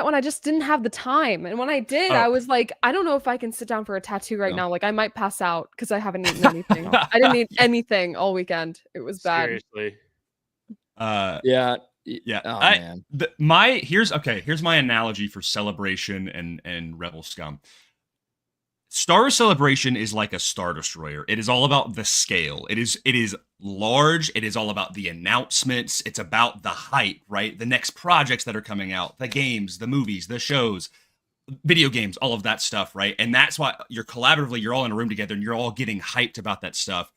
[SPEAKER 4] one. I just didn't have the time. And when I did, I was like, I don't know if I can sit down for a tattoo right now. Like I might pass out because I haven't eaten anything. I didn't eat anything all weekend. It was bad.
[SPEAKER 5] Seriously.
[SPEAKER 1] Yeah.
[SPEAKER 3] Oh,
[SPEAKER 1] man.
[SPEAKER 3] Here's my analogy for Celebration and Rebel Scum. Star Wars Celebration is like a Star Destroyer. It is all about the scale. It is large. It is all about the announcements. It's about the hype, right? The next projects that are coming out, the games, the movies, the shows, video games, all of that stuff, right? And that's why you're all in a room together and you're all getting hyped about that stuff.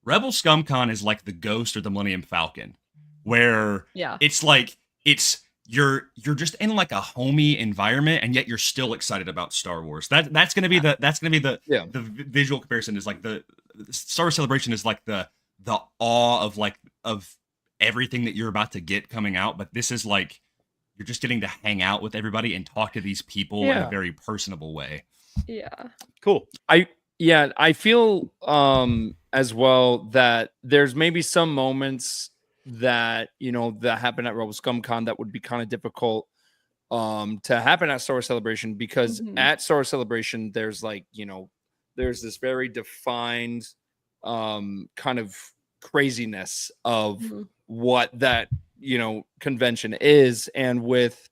[SPEAKER 3] Rebel Scum Con is like the Ghost or the Millennium Falcon, where it's like you're just in like a homey environment, and yet you're still excited about Star Wars. That's gonna be the visual comparison. Is like the Star Wars Celebration is like the awe of everything that you're about to get coming out, but this is like you're just getting to hang out with everybody and talk to these people in a very personable way.
[SPEAKER 4] Yeah,
[SPEAKER 5] cool.
[SPEAKER 1] I feel as well that there's maybe some moments that that happen at Rebel Scum Con that would be kind of difficult to happen at Star Wars Celebration, because at Star Wars Celebration there's like there's this very defined kind of craziness of what that convention is, and with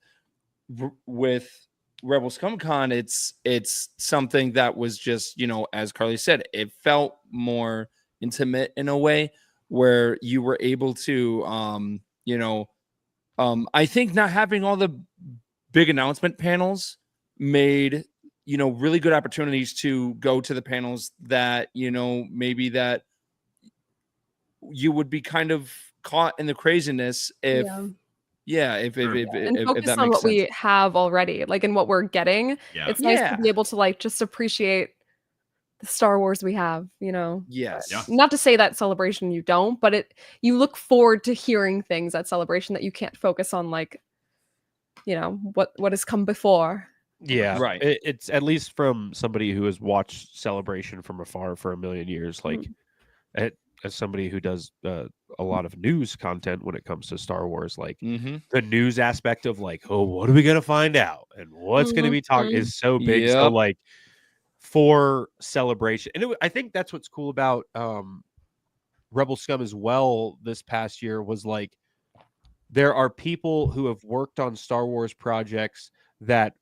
[SPEAKER 1] Rebel Scum Con it's something that was just as Carly said, it felt more intimate in a way, where you were able to, I think not having all the big announcement panels made, really good opportunities to go to the panels that, maybe that you would be kind of caught in the craziness if
[SPEAKER 4] focus
[SPEAKER 1] that
[SPEAKER 4] on
[SPEAKER 1] makes
[SPEAKER 4] what
[SPEAKER 1] sense.
[SPEAKER 4] we have already, like in what we're getting. It's nice to be able to like just appreciate the Star Wars we have, Not to say that Celebration you don't, but you look forward to hearing things at Celebration that you can't focus on, like, what has come before.
[SPEAKER 5] Yeah,
[SPEAKER 1] right.
[SPEAKER 5] It's at least from somebody who has watched Celebration from afar for a million years. Like, as somebody who does a lot of news content when it comes to Star Wars, like
[SPEAKER 1] Mm-hmm.
[SPEAKER 5] the news aspect of like, oh, what are we gonna find out and what's gonna be talked is so big. So
[SPEAKER 1] Yep.
[SPEAKER 5] like for celebration, and I think that's what's cool about Rebel Scum as well this past year was like there are people who have worked on Star Wars projects that,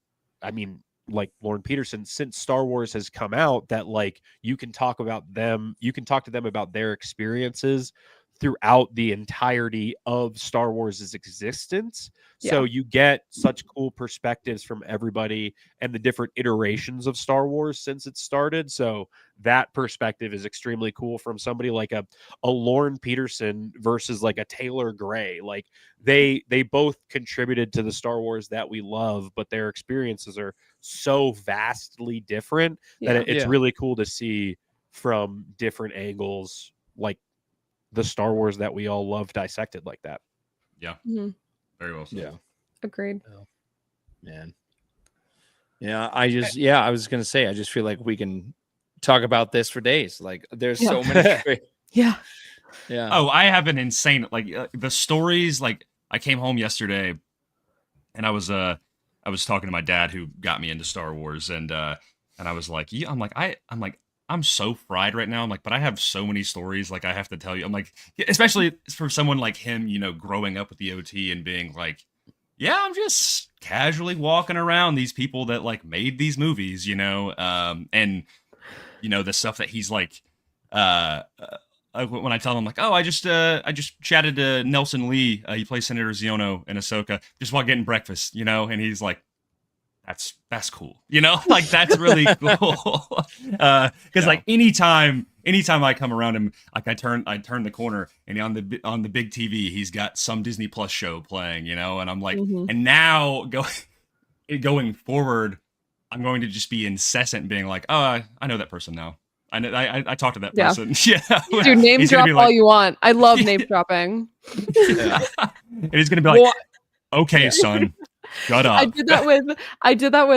[SPEAKER 5] I mean, like Lauren Peterson, since Star Wars has come out, that like you can talk about them, you can talk to them about their experiences throughout the entirety of Star Wars's existence. So you get such cool perspectives from everybody and the different iterations of Star Wars since it started. So that perspective is extremely cool from somebody like a Lauren Peterson versus like a Taylor Gray. Like they both contributed to the Star Wars that we love, but their experiences are so vastly different that it's really cool to see from different angles, like the Star Wars that we all love dissected like that.
[SPEAKER 3] Yeah.
[SPEAKER 4] Mm-hmm.
[SPEAKER 3] Very well said.
[SPEAKER 1] Yeah.
[SPEAKER 4] Agreed.
[SPEAKER 1] Man. Yeah, I was gonna say, I just feel like we can talk about this for days. Like, there's so many great.
[SPEAKER 4] Yeah.
[SPEAKER 1] Yeah.
[SPEAKER 3] Oh, I have an insane the stories. Like, I came home yesterday, and I was talking to my dad who got me into Star Wars, and I was like, yeah, I'm so fried right now. I'm like, but I have so many stories like I have to tell you. I'm like, especially for someone like him, you know, growing up with the OT and being like, yeah, I'm just casually walking around these people that like made these movies, you know, and you know the stuff that he's like, when I tell him like, oh, I just chatted to Nelson Lee, he plays Senator Ziono in Ahsoka, just while getting breakfast, you know, and he's like, that's cool, you know, like that's really cool, because like anytime I come around him, like I turn the corner and on the big TV he's got some Disney Plus show playing, you know, and I'm like, and now going forward, I'm going to just be incessant being like, oh, I know that person now. I know I talked to that person. Yeah,
[SPEAKER 4] dude, name drop all you want. I love name dropping.
[SPEAKER 3] And he's gonna be like, okay, son. Shut up.
[SPEAKER 4] I did that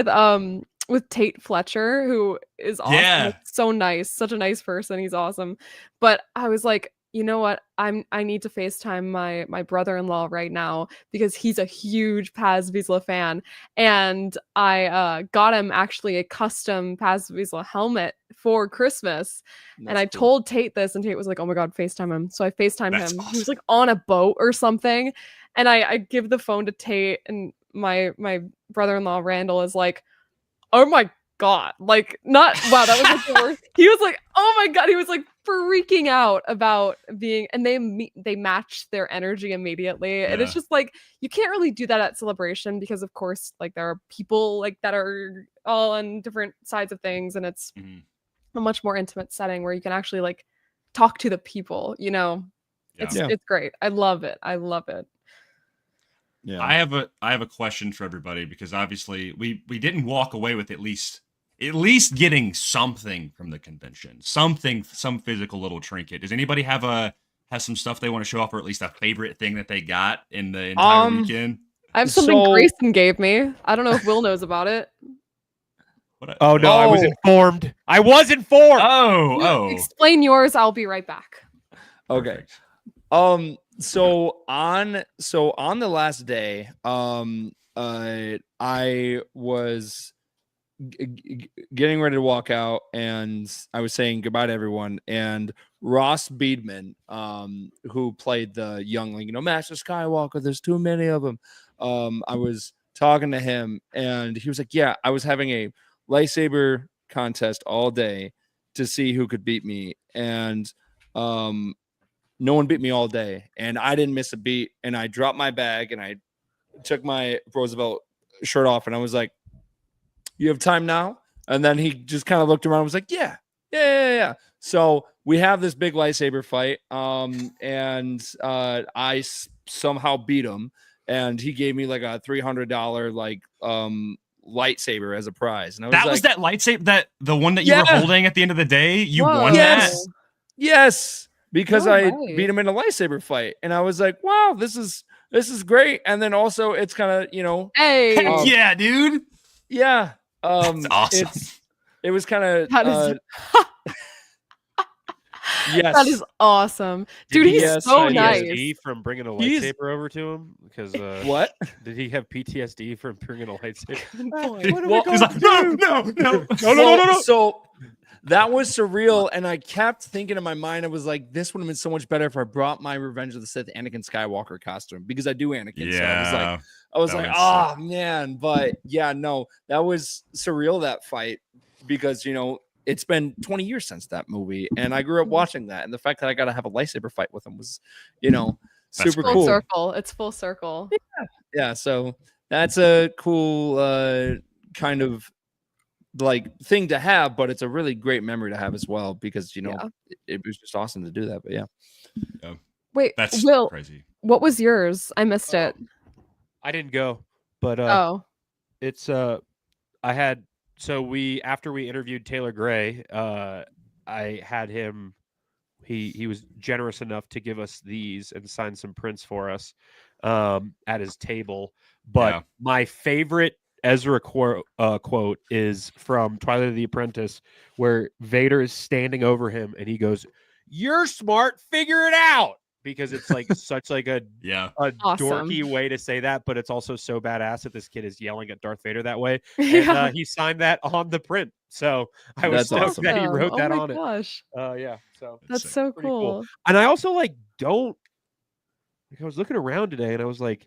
[SPEAKER 4] with Tate Fletcher, who is awesome.
[SPEAKER 3] Yeah.
[SPEAKER 4] Like, so nice, such a nice person. He's awesome. But I was like, you know what? I need to FaceTime my brother-in-law right now because he's a huge Paz Vizsla fan. And I got him actually a custom Paz Vizsla helmet for Christmas. And I told Tate this, and Tate was like, oh my God, FaceTime him. So I FaceTimed him.
[SPEAKER 3] Awesome.
[SPEAKER 4] He was like on a boat or something. And I give the phone to Tate, and my brother-in-law Randall is like, oh my God, like, not wow, that was like the worst. He was like, oh my God, he was like freaking out about being, and they matched their energy immediately. And it's just like, you can't really do that at Celebration because of course like there are people like that are all on different sides of things, and it's a much more intimate setting where you can actually like talk to the people, you know. It's great. I love it.
[SPEAKER 3] Yeah. I have a question for everybody, because obviously we didn't walk away with at least getting something from the convention, some physical little trinket. Does anybody have some stuff they want to show off, or at least a favorite thing that they got in the entire weekend?
[SPEAKER 4] I have something Grayson gave me. I don't know if Will knows about it.
[SPEAKER 5] Oh no, I was informed.
[SPEAKER 3] Oh.
[SPEAKER 4] Explain yours. I'll be right back.
[SPEAKER 1] Okay. So on the last day, I was getting ready to walk out, and I was saying goodbye to everyone. And Ross Beedman, who played the youngling, you know, Master Skywalker, there's too many of them. I was talking to him, and he was like, yeah, I was having a lightsaber contest all day to see who could beat me. And, no one beat me all day, and I didn't miss a beat. And I dropped my bag, and I took my Roosevelt shirt off, and I was like, you have time now? And then he just kind of looked around and was like, yeah. So we have this big lightsaber fight, and I somehow beat him, and he gave me like a $300 like lightsaber as a prize. And I was
[SPEAKER 3] was that lightsaber, the one that you were holding at the end of the day? You won that?
[SPEAKER 1] Yes. Because I beat him in a lightsaber fight, and I was like, "Wow, this is great." And then also, it's kind of, you know,
[SPEAKER 4] hey,
[SPEAKER 3] yeah, dude,
[SPEAKER 1] yeah,
[SPEAKER 3] that's awesome.
[SPEAKER 1] It was kind of Yes.
[SPEAKER 4] That is awesome. Dude,
[SPEAKER 5] Did he
[SPEAKER 4] he's
[SPEAKER 1] have
[SPEAKER 4] so
[SPEAKER 1] PTSD
[SPEAKER 4] nice.
[SPEAKER 5] PTSD from bringing a
[SPEAKER 1] He's-
[SPEAKER 5] lightsaber over to him? Because
[SPEAKER 1] What?
[SPEAKER 5] did he have PTSD from bringing a lightsaber?
[SPEAKER 4] Good
[SPEAKER 5] Ah,
[SPEAKER 4] point.
[SPEAKER 5] what are
[SPEAKER 1] Well,
[SPEAKER 5] we
[SPEAKER 3] He's
[SPEAKER 5] going
[SPEAKER 3] like,
[SPEAKER 5] to
[SPEAKER 3] no,
[SPEAKER 5] do?
[SPEAKER 3] no, no.
[SPEAKER 1] Well, so that was surreal, and I kept thinking in my mind, I was like, this would have been so much better if I brought my Revenge of the Sith Anakin Skywalker costume, because I do Anakin. So
[SPEAKER 3] Yeah.
[SPEAKER 1] I was
[SPEAKER 3] that
[SPEAKER 1] like,
[SPEAKER 3] was
[SPEAKER 1] oh man, but yeah, no, that was surreal, that fight, because it's been 20 years since that movie, and I grew up watching that, and the fact that I got to have a lightsaber fight with him was, super
[SPEAKER 4] Full
[SPEAKER 1] cool.
[SPEAKER 4] circle. It's full circle.
[SPEAKER 1] Yeah, so that's a cool kind of like thing to have, but it's a really great memory to have as well, because it was just awesome to do that. But yeah,
[SPEAKER 4] Wait,
[SPEAKER 3] That's
[SPEAKER 4] Will,
[SPEAKER 3] crazy.
[SPEAKER 4] what was yours? I missed it.
[SPEAKER 5] I didn't go, but
[SPEAKER 4] Oh,
[SPEAKER 5] it's I had after we interviewed Taylor Gray, I had him. He was generous enough to give us these and sign some prints for us at his table. But
[SPEAKER 3] Yeah.
[SPEAKER 5] my favorite Ezra quote is from Twilight of the Apprentice, where Vader is standing over him and he goes, "You're smart, figure it out." Because it's like such like a
[SPEAKER 4] Awesome.
[SPEAKER 5] dorky way to say that, but it's also so badass that this kid is yelling at Darth Vader that way.
[SPEAKER 4] yeah.
[SPEAKER 5] And he signed that on the print, so I was
[SPEAKER 1] That's
[SPEAKER 5] stoked
[SPEAKER 1] awesome.
[SPEAKER 5] that he wrote
[SPEAKER 4] Oh
[SPEAKER 5] that
[SPEAKER 4] my
[SPEAKER 5] on
[SPEAKER 4] gosh.
[SPEAKER 5] it. Yeah, so
[SPEAKER 4] That's
[SPEAKER 3] sick.
[SPEAKER 4] so
[SPEAKER 5] pretty
[SPEAKER 4] cool.
[SPEAKER 5] and I also don't I was looking around today and I was like,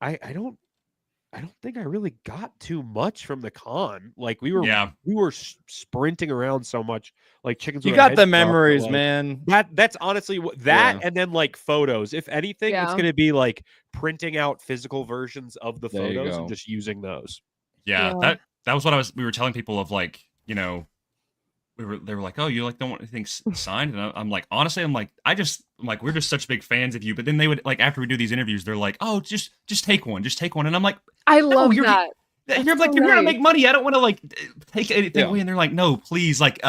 [SPEAKER 5] I don't think I really got too much from the con. Like we were sprinting around so much like chickens.
[SPEAKER 1] you
[SPEAKER 5] with our
[SPEAKER 1] got the
[SPEAKER 5] heads cut off, but,
[SPEAKER 1] memories,
[SPEAKER 5] like,
[SPEAKER 1] man.
[SPEAKER 5] That's honestly that, and then like photos. If anything, it's
[SPEAKER 4] Yeah.
[SPEAKER 5] gonna be like printing out physical versions of the
[SPEAKER 1] There you
[SPEAKER 5] photos
[SPEAKER 1] go.
[SPEAKER 5] and just using those.
[SPEAKER 3] Yeah,
[SPEAKER 4] Yeah.
[SPEAKER 3] that was what we were telling people of, like, they were like, oh, you don't want anything signed, and I'm like, honestly, I'm like we're just such big fans of you. But then they would, like, after we do these interviews, they're like, oh, just take one, and I'm like,
[SPEAKER 4] I love
[SPEAKER 3] you're-
[SPEAKER 4] that.
[SPEAKER 3] you're
[SPEAKER 4] That's
[SPEAKER 3] like,
[SPEAKER 4] so
[SPEAKER 3] you're here to
[SPEAKER 4] nice.
[SPEAKER 3] make money. I don't want to like take anything
[SPEAKER 1] Yeah.
[SPEAKER 3] away. And they're like, no, please, like,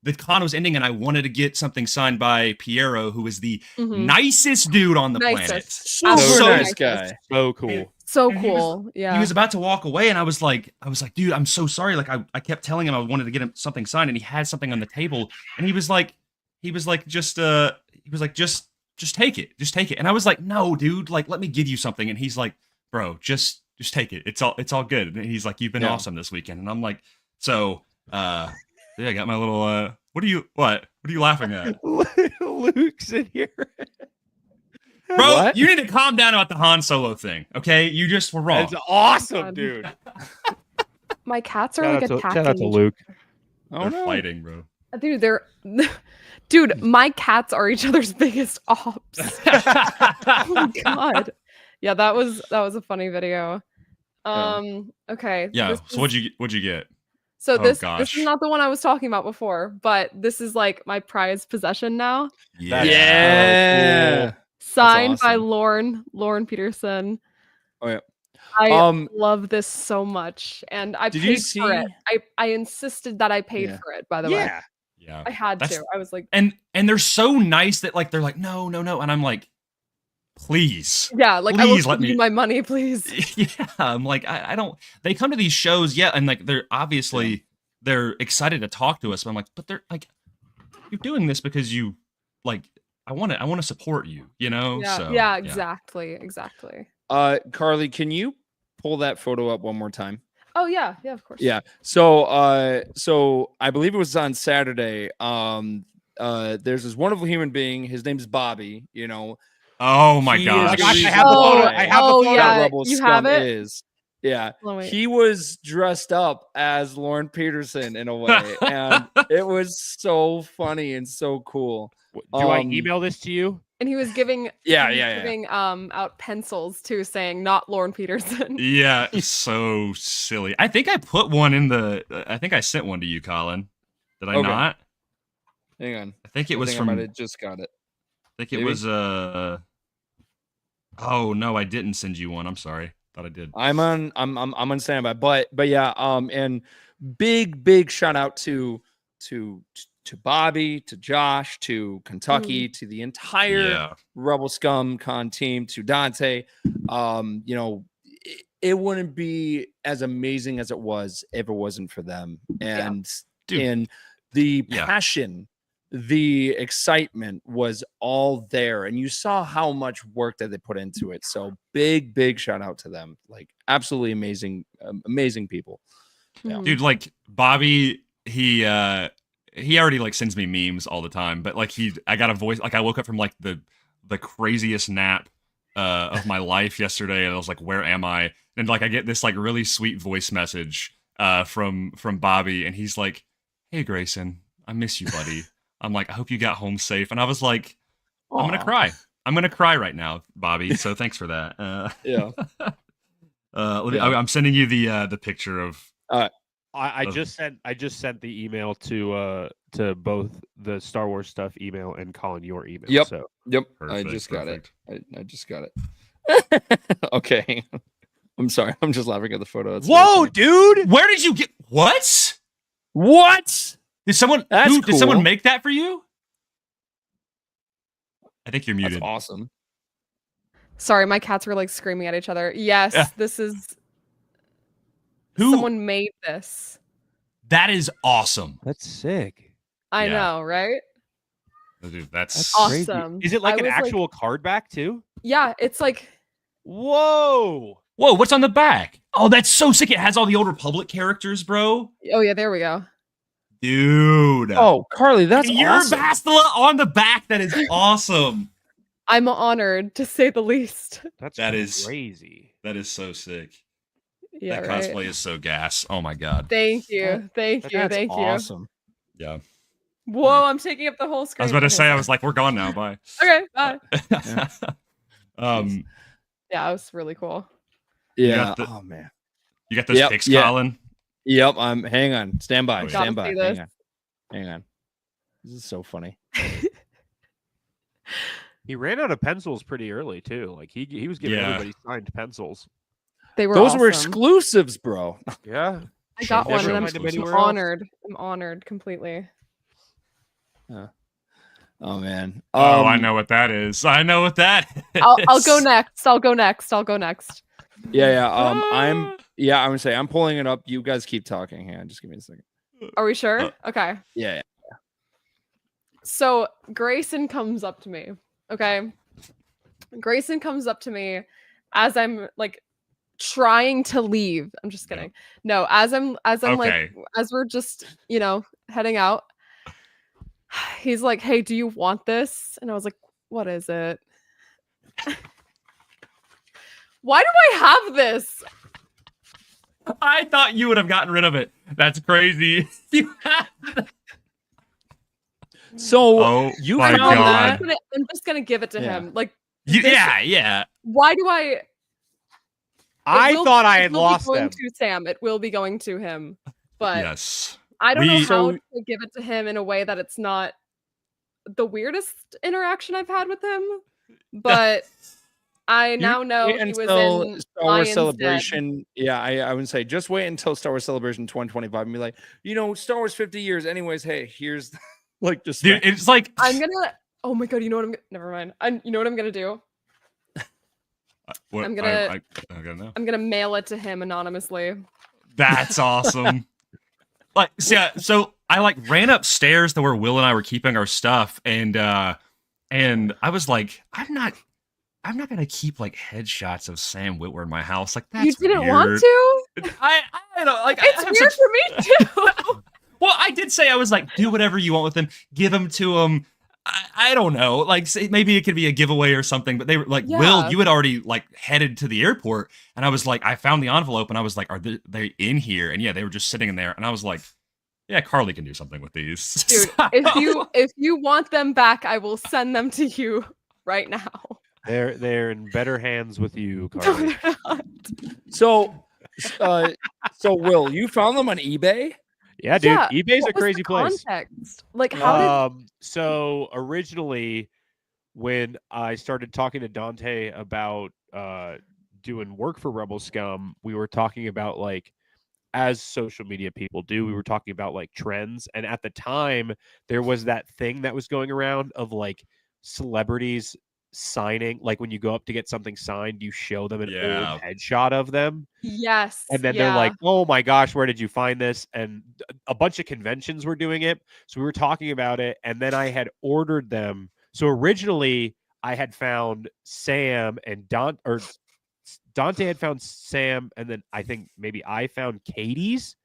[SPEAKER 3] the con was ending, and I wanted to get something signed by Piero, who is the
[SPEAKER 4] Mhm.
[SPEAKER 3] nicest dude on the planet.
[SPEAKER 4] Nicest.
[SPEAKER 1] Super
[SPEAKER 4] Absolutely
[SPEAKER 1] nice
[SPEAKER 4] nicest.
[SPEAKER 1] guy.
[SPEAKER 5] So cool.
[SPEAKER 4] So
[SPEAKER 3] And he was-
[SPEAKER 4] cool. Yeah.
[SPEAKER 3] He was about to walk away, and I was like, dude, I'm so sorry. Like, I kept telling him I wanted to get him something signed, and he had something on the table, and he was like, just take it. And I was like, no, dude, like, let me give you something. And he's like, bro, just take it. It's all good. And he's like, you've been awesome this weekend. And I'm like, so, yeah, I got my little, what are you laughing at?
[SPEAKER 5] Luke's in here.
[SPEAKER 3] Bro,
[SPEAKER 1] What?
[SPEAKER 3] you need to calm down about the Han Solo thing, okay? You just were wrong.
[SPEAKER 5] It's awesome,
[SPEAKER 4] God.
[SPEAKER 5] dude.
[SPEAKER 4] My cats are
[SPEAKER 5] Shout
[SPEAKER 4] like
[SPEAKER 5] out to
[SPEAKER 4] attacking each
[SPEAKER 5] Luke.
[SPEAKER 1] Oh
[SPEAKER 3] They're
[SPEAKER 1] no.
[SPEAKER 3] fighting, bro.
[SPEAKER 4] Dude, dude, my cats are each other's biggest ops. Oh my god. Yeah, that was a funny video. Okay.
[SPEAKER 3] Yeah.
[SPEAKER 4] this
[SPEAKER 3] So
[SPEAKER 4] is-
[SPEAKER 3] what'd you get?
[SPEAKER 4] So
[SPEAKER 3] Oh,
[SPEAKER 4] this
[SPEAKER 3] gosh.
[SPEAKER 4] is not the one I was talking about before, but this is like my prized possession now.
[SPEAKER 5] That's
[SPEAKER 1] Yeah.
[SPEAKER 4] Signed by
[SPEAKER 1] awesome.
[SPEAKER 4] Lauren Peterson.
[SPEAKER 1] Oh yeah.
[SPEAKER 4] I
[SPEAKER 1] Um,
[SPEAKER 4] love this so much, and I
[SPEAKER 1] Did
[SPEAKER 4] paid
[SPEAKER 1] you
[SPEAKER 4] for it.
[SPEAKER 1] see-
[SPEAKER 4] I insisted that I paid
[SPEAKER 1] Yeah.
[SPEAKER 4] for it. By the way,
[SPEAKER 5] Yeah.
[SPEAKER 3] Yeah.
[SPEAKER 4] I had
[SPEAKER 3] That's-
[SPEAKER 4] to. I was like,
[SPEAKER 3] And they're so nice that, like, they're like, no, and I'm like, please.
[SPEAKER 4] yeah, like I will
[SPEAKER 3] Please let
[SPEAKER 4] give you
[SPEAKER 3] me-
[SPEAKER 4] my money, please.
[SPEAKER 3] Yeah, I'm like, I don't. They come to these shows, yeah, and like they're obviously they're excited to talk to us, but I'm like, but they're like, you're doing this because you like, I want to support you,
[SPEAKER 4] Yeah,
[SPEAKER 3] So
[SPEAKER 4] yeah, exactly.
[SPEAKER 1] Carly, can you pull that photo up one more time?
[SPEAKER 4] Oh yeah, of course.
[SPEAKER 1] Yeah. So I believe it was on Saturday. There's this wonderful human being. His name's Bobby.
[SPEAKER 3] Oh my
[SPEAKER 1] He is
[SPEAKER 3] gosh.
[SPEAKER 1] gonna be
[SPEAKER 5] I have the
[SPEAKER 4] Oh,
[SPEAKER 5] photo. I have the
[SPEAKER 4] oh,
[SPEAKER 5] photo.
[SPEAKER 4] yeah.
[SPEAKER 1] Rebel
[SPEAKER 4] you
[SPEAKER 1] Scum
[SPEAKER 4] have it?
[SPEAKER 1] is. Yeah.
[SPEAKER 4] Oh, wait.
[SPEAKER 1] He was dressed up as Lauren Peterson in a way, and it was so funny and so cool.
[SPEAKER 5] Do I email this to you?
[SPEAKER 4] And he was giving
[SPEAKER 1] Yeah,
[SPEAKER 4] he was
[SPEAKER 1] yeah.
[SPEAKER 4] giving out pencils too, saying not Lauren Peterson.
[SPEAKER 3] Yeah, so silly. I think I put one in I think I sent one to you, Colin. Did I
[SPEAKER 1] Okay.
[SPEAKER 3] not?
[SPEAKER 1] Hang on.
[SPEAKER 3] I think it
[SPEAKER 1] I
[SPEAKER 3] was
[SPEAKER 1] think
[SPEAKER 3] from.
[SPEAKER 1] I might
[SPEAKER 3] I
[SPEAKER 1] have just got it.
[SPEAKER 3] think it
[SPEAKER 1] maybe?
[SPEAKER 3] was. Oh no, I didn't send you one. I'm sorry. Thought I did.
[SPEAKER 1] I'm on standby, but yeah, and big shout out to Bobby, to Josh, to Kentucky, to the entire
[SPEAKER 3] Yeah.
[SPEAKER 1] Rebel Scum Con team, to Dante. It wouldn't be as amazing as it was if it wasn't for them, and
[SPEAKER 3] Dude.
[SPEAKER 1] and the
[SPEAKER 3] Yeah.
[SPEAKER 1] passion the excitement was all there, and you saw how much work that they put into it. So big shout out to them. Like absolutely amazing people. Yeah.
[SPEAKER 4] Mhm.
[SPEAKER 3] Dude, like Bobby, he already like sends me memes all the time, but like I got a voice, like I woke up from like the craziest nap of my life yesterday, and I was like, where am I? And like I get this like really sweet voice message from Bobby, and he's like, hey Grayson, I miss you, buddy. I'm like, I hope you got home safe. And I was like, I'm gonna
[SPEAKER 1] Aw.
[SPEAKER 3] cry. I'm gonna cry right now, Bobby. So thanks for that.
[SPEAKER 1] Yeah.
[SPEAKER 3] I'm sending you the picture of.
[SPEAKER 5] I just sent the email to both the Star Wars stuff email and Colin your email.
[SPEAKER 1] Yep.
[SPEAKER 5] So
[SPEAKER 1] Yep.
[SPEAKER 3] Perfect,
[SPEAKER 1] I just got it.
[SPEAKER 3] perfect.
[SPEAKER 1] I just got it. Okay. I'm sorry. I'm just laughing at the photo. That's very
[SPEAKER 5] whoa,
[SPEAKER 1] funny.
[SPEAKER 5] dude!
[SPEAKER 3] Where did you get what?
[SPEAKER 1] What?
[SPEAKER 3] Did someone
[SPEAKER 1] That's
[SPEAKER 3] did someone
[SPEAKER 1] cool.
[SPEAKER 3] make that for you? I think you're
[SPEAKER 1] That's
[SPEAKER 3] muted.
[SPEAKER 1] awesome.
[SPEAKER 4] Sorry, my cats were like screaming at each other. Yes,
[SPEAKER 3] Yeah.
[SPEAKER 4] this is
[SPEAKER 3] Who?
[SPEAKER 4] someone made this.
[SPEAKER 3] That is awesome.
[SPEAKER 5] That's sick.
[SPEAKER 4] I
[SPEAKER 3] Yeah.
[SPEAKER 4] know, right?
[SPEAKER 3] Oh, dude,
[SPEAKER 5] That's
[SPEAKER 3] that's
[SPEAKER 5] crazy.
[SPEAKER 4] Awesome.
[SPEAKER 5] Is it like
[SPEAKER 4] I
[SPEAKER 5] an
[SPEAKER 4] was, like-
[SPEAKER 5] actual card back too?
[SPEAKER 4] Yeah, it's like
[SPEAKER 5] Whoa!
[SPEAKER 3] Whoa, what's on the back? Oh, that's so sick. It has all the Old Republic characters, bro.
[SPEAKER 4] oh yeah, there we go.
[SPEAKER 3] Dude.
[SPEAKER 1] Oh, Carly, that's
[SPEAKER 3] you're
[SPEAKER 1] awesome.
[SPEAKER 3] Bastila on the back. That is awesome.
[SPEAKER 4] I'm honored to say the least.
[SPEAKER 3] That is-
[SPEAKER 5] crazy.
[SPEAKER 3] That is so sick.
[SPEAKER 4] Yeah,
[SPEAKER 3] that
[SPEAKER 4] right.
[SPEAKER 3] cosplay is so gas. Oh my god.
[SPEAKER 4] Thank you. Thank you.
[SPEAKER 1] That's
[SPEAKER 4] Thank
[SPEAKER 1] awesome.
[SPEAKER 3] Yeah.
[SPEAKER 4] you. Whoa, I'm taking up the whole screen.
[SPEAKER 3] I was about to
[SPEAKER 4] Okay,
[SPEAKER 3] say, I
[SPEAKER 4] sorry.
[SPEAKER 3] was like, we're gone now. Bye.
[SPEAKER 4] Okay, bye.
[SPEAKER 3] um,
[SPEAKER 4] Yeah, it was really cool.
[SPEAKER 1] Yeah.
[SPEAKER 3] got the-
[SPEAKER 1] Oh man.
[SPEAKER 3] you got those
[SPEAKER 1] Yep,
[SPEAKER 3] pics,
[SPEAKER 1] yeah.
[SPEAKER 3] Colin?
[SPEAKER 1] Yep. I'm. Hang on. Stand by.
[SPEAKER 3] Oh, yeah.
[SPEAKER 1] Stand by.
[SPEAKER 4] Gotta see
[SPEAKER 1] Hang
[SPEAKER 4] this.
[SPEAKER 1] on. Hang on. This is so funny.
[SPEAKER 5] He ran out of pencils pretty early too. Like he was giving
[SPEAKER 3] Yeah.
[SPEAKER 5] everybody signed pencils.
[SPEAKER 4] They were
[SPEAKER 1] Those were
[SPEAKER 4] awesome.
[SPEAKER 1] exclusives, bro.
[SPEAKER 5] Yeah.
[SPEAKER 4] I got
[SPEAKER 3] Never
[SPEAKER 4] one and I'm
[SPEAKER 3] find them anywhere
[SPEAKER 5] else.
[SPEAKER 4] honored. I'm honored completely.
[SPEAKER 1] Oh man.
[SPEAKER 3] I know what that is. I know what that is.
[SPEAKER 4] I'll go next. I'll go next.
[SPEAKER 1] Yeah. Yeah. I'm. Yeah. I'm gonna say I'm pulling it up. You guys keep talking. Hang on. Just give me a second.
[SPEAKER 4] Are we sure? Okay.
[SPEAKER 1] Yeah.
[SPEAKER 4] So Grayson comes up to me. Okay. Grayson comes up to me as I'm like trying to leave. I'm just kidding. No, as I'm
[SPEAKER 3] Okay.
[SPEAKER 4] like as we're just, heading out. He's like, "Hey, do you want this?" And I was like, "What is it?" Why do I have this?
[SPEAKER 3] I thought you would have gotten rid of it. That's crazy. You have
[SPEAKER 1] So
[SPEAKER 3] Oh
[SPEAKER 1] you
[SPEAKER 3] my
[SPEAKER 1] found
[SPEAKER 4] I'm
[SPEAKER 3] God.
[SPEAKER 1] that.
[SPEAKER 4] I'm just gonna give it to
[SPEAKER 1] Yeah.
[SPEAKER 4] him. Like,
[SPEAKER 3] yeah.
[SPEAKER 4] why do I?
[SPEAKER 5] I thought I
[SPEAKER 4] it
[SPEAKER 5] had
[SPEAKER 4] will be
[SPEAKER 5] lost
[SPEAKER 4] going
[SPEAKER 5] them.
[SPEAKER 4] to Sam. It will be going to him, but
[SPEAKER 3] Yes.
[SPEAKER 4] I don't know
[SPEAKER 3] We-
[SPEAKER 4] how
[SPEAKER 1] So-
[SPEAKER 4] to give it to him in a way that it's not the weirdest interaction I've had with him. But I now know
[SPEAKER 1] Wait
[SPEAKER 4] he was
[SPEAKER 1] until
[SPEAKER 4] in
[SPEAKER 1] Star Wars
[SPEAKER 4] Lion's Den.
[SPEAKER 1] Celebration. Yeah, I would say just wait until Star Wars Celebration 2025 and be like, Star Wars 50 years. Anyways, hey, here's like just
[SPEAKER 3] Dude, it's like
[SPEAKER 4] I'm gonna. Oh my god! You know what Never mind. You know what I'm gonna do?
[SPEAKER 3] What-
[SPEAKER 4] I'm gonna-
[SPEAKER 3] I don't know.
[SPEAKER 4] I'm gonna mail it to him anonymously.
[SPEAKER 3] That's awesome. So I like ran upstairs to where Will and I were keeping our stuff, and I was like, I'm not gonna keep like headshots of Sam Witwer in my house. Like that's
[SPEAKER 4] You didn't
[SPEAKER 3] weird.
[SPEAKER 4] want to?
[SPEAKER 3] I don't like.
[SPEAKER 4] It's
[SPEAKER 3] I have
[SPEAKER 4] weird
[SPEAKER 3] such-
[SPEAKER 4] for me too.
[SPEAKER 3] Well, I did say I was like, do whatever you want with them, give them to them. I don't know, like say, maybe it could be a giveaway or something. But they were like,
[SPEAKER 4] Yeah.
[SPEAKER 3] Will, you had already like headed to the airport, and I was like, I found the envelope, and I was like, are they in here? And yeah, they were just sitting in there, and I was like, yeah, Carly can do something with these.
[SPEAKER 4] Dude, if you want them back, I will send them to you right now.
[SPEAKER 5] They're in better hands with you,
[SPEAKER 4] No,
[SPEAKER 5] Carly.
[SPEAKER 4] they're not.
[SPEAKER 1] so Will, you found them on eBay?
[SPEAKER 5] Yeah, dude.
[SPEAKER 4] Yeah,
[SPEAKER 5] eBay's
[SPEAKER 4] What
[SPEAKER 5] a
[SPEAKER 4] was
[SPEAKER 5] crazy
[SPEAKER 4] the
[SPEAKER 5] place.
[SPEAKER 4] context? Like, how did?
[SPEAKER 5] So originally, when I started talking to Dante about doing work for Rebel Scum, we were talking about like, as social media people do, we were talking about like trends, and at the time there was that thing that was going around of like celebrities signing, like when you go up to get something signed, you show them an
[SPEAKER 3] Yeah.
[SPEAKER 5] old headshot of them.
[SPEAKER 4] Yes.
[SPEAKER 5] And then they're like, oh my gosh, where did you find this? And a bunch of conventions were doing it. So we were talking about it. And then I had ordered them. So originally I had found Sam and Dante had found Sam. And then I think maybe I found Katie's,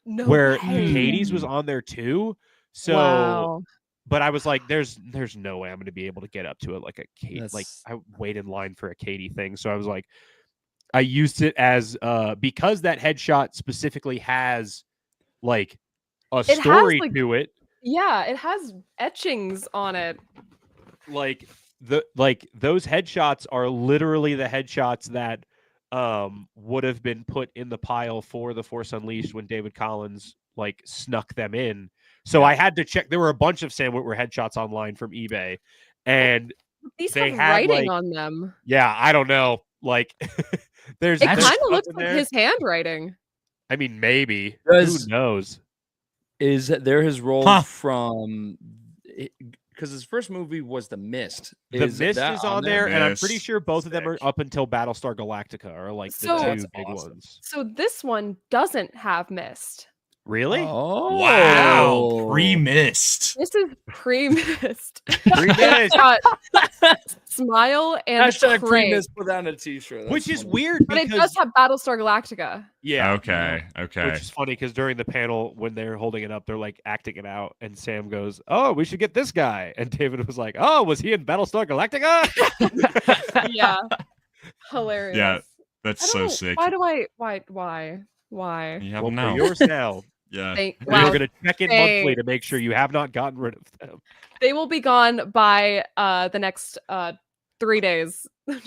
[SPEAKER 4] no
[SPEAKER 5] where
[SPEAKER 4] way.
[SPEAKER 5] Katie's was on there too. So,
[SPEAKER 4] Wow.
[SPEAKER 5] but I was like, there's no way I'm going to be able to get up to it like a Katie. Like
[SPEAKER 1] That's-
[SPEAKER 5] I wait in line for a Katie thing. So I was like, I used it as because that headshot specifically has like a
[SPEAKER 4] has,
[SPEAKER 5] story
[SPEAKER 4] like-
[SPEAKER 5] to it.
[SPEAKER 4] Yeah, it has etchings on it.
[SPEAKER 5] Like those headshots are literally the headshots that would have been put in the pile for the Force Unleashed when David Collins like snuck them in. So I had to check. There were a bunch of Sam Witwer headshots online from eBay, and
[SPEAKER 4] These
[SPEAKER 5] they
[SPEAKER 4] have
[SPEAKER 5] had,
[SPEAKER 4] writing
[SPEAKER 5] like-
[SPEAKER 4] on them.
[SPEAKER 5] yeah, I don't know. Like there's
[SPEAKER 4] It
[SPEAKER 5] there's
[SPEAKER 4] kind of
[SPEAKER 5] stuff
[SPEAKER 4] looks
[SPEAKER 5] in
[SPEAKER 4] like
[SPEAKER 5] there.
[SPEAKER 4] his handwriting.
[SPEAKER 5] I mean, maybe.
[SPEAKER 1] Does-
[SPEAKER 5] Who knows?
[SPEAKER 1] Is there his role
[SPEAKER 3] Huh.
[SPEAKER 1] from? Because his first movie was The Mist.
[SPEAKER 5] The
[SPEAKER 1] Is
[SPEAKER 5] Mist
[SPEAKER 1] that
[SPEAKER 5] is on there, and I'm pretty
[SPEAKER 3] Mist.
[SPEAKER 5] sure both of them are
[SPEAKER 3] Sick.
[SPEAKER 5] up until Battlestar Galactica are like the
[SPEAKER 4] So-
[SPEAKER 5] two
[SPEAKER 1] That's
[SPEAKER 5] big
[SPEAKER 1] awesome.
[SPEAKER 5] ones.
[SPEAKER 4] So this one doesn't have mist.
[SPEAKER 5] Really?
[SPEAKER 1] Oh
[SPEAKER 3] Wow. Pre-missed.
[SPEAKER 4] This is pre-mist.
[SPEAKER 5] Pre-mist.
[SPEAKER 4] It's got Smile and
[SPEAKER 1] Hashtag
[SPEAKER 4] Pray.
[SPEAKER 1] pre-miss, put on a t-shirt.
[SPEAKER 5] Which
[SPEAKER 1] That's
[SPEAKER 5] is
[SPEAKER 1] funny.
[SPEAKER 5] weird
[SPEAKER 4] But it
[SPEAKER 5] because
[SPEAKER 4] does have Battlestar Galactica.
[SPEAKER 5] yeah,
[SPEAKER 3] Okay. Okay.
[SPEAKER 5] which is funny because during the panel when they're holding it up, they're like acting it out, and Sam goes, "Oh, we should get this guy," and David was like, "Oh, was he in Battlestar Galactica?"
[SPEAKER 4] Yeah. Hilarious.
[SPEAKER 3] Yeah, That's
[SPEAKER 4] I
[SPEAKER 3] so
[SPEAKER 4] don't-
[SPEAKER 3] sick.
[SPEAKER 4] Why?
[SPEAKER 3] You have
[SPEAKER 5] Well,
[SPEAKER 3] them
[SPEAKER 5] for
[SPEAKER 3] now.
[SPEAKER 5] yours now.
[SPEAKER 3] Yeah.
[SPEAKER 5] We're
[SPEAKER 4] Wow.
[SPEAKER 5] going to check in
[SPEAKER 4] Thanks.
[SPEAKER 5] monthly to make sure you have not gotten rid of them.
[SPEAKER 4] They will be gone by the next 3 days.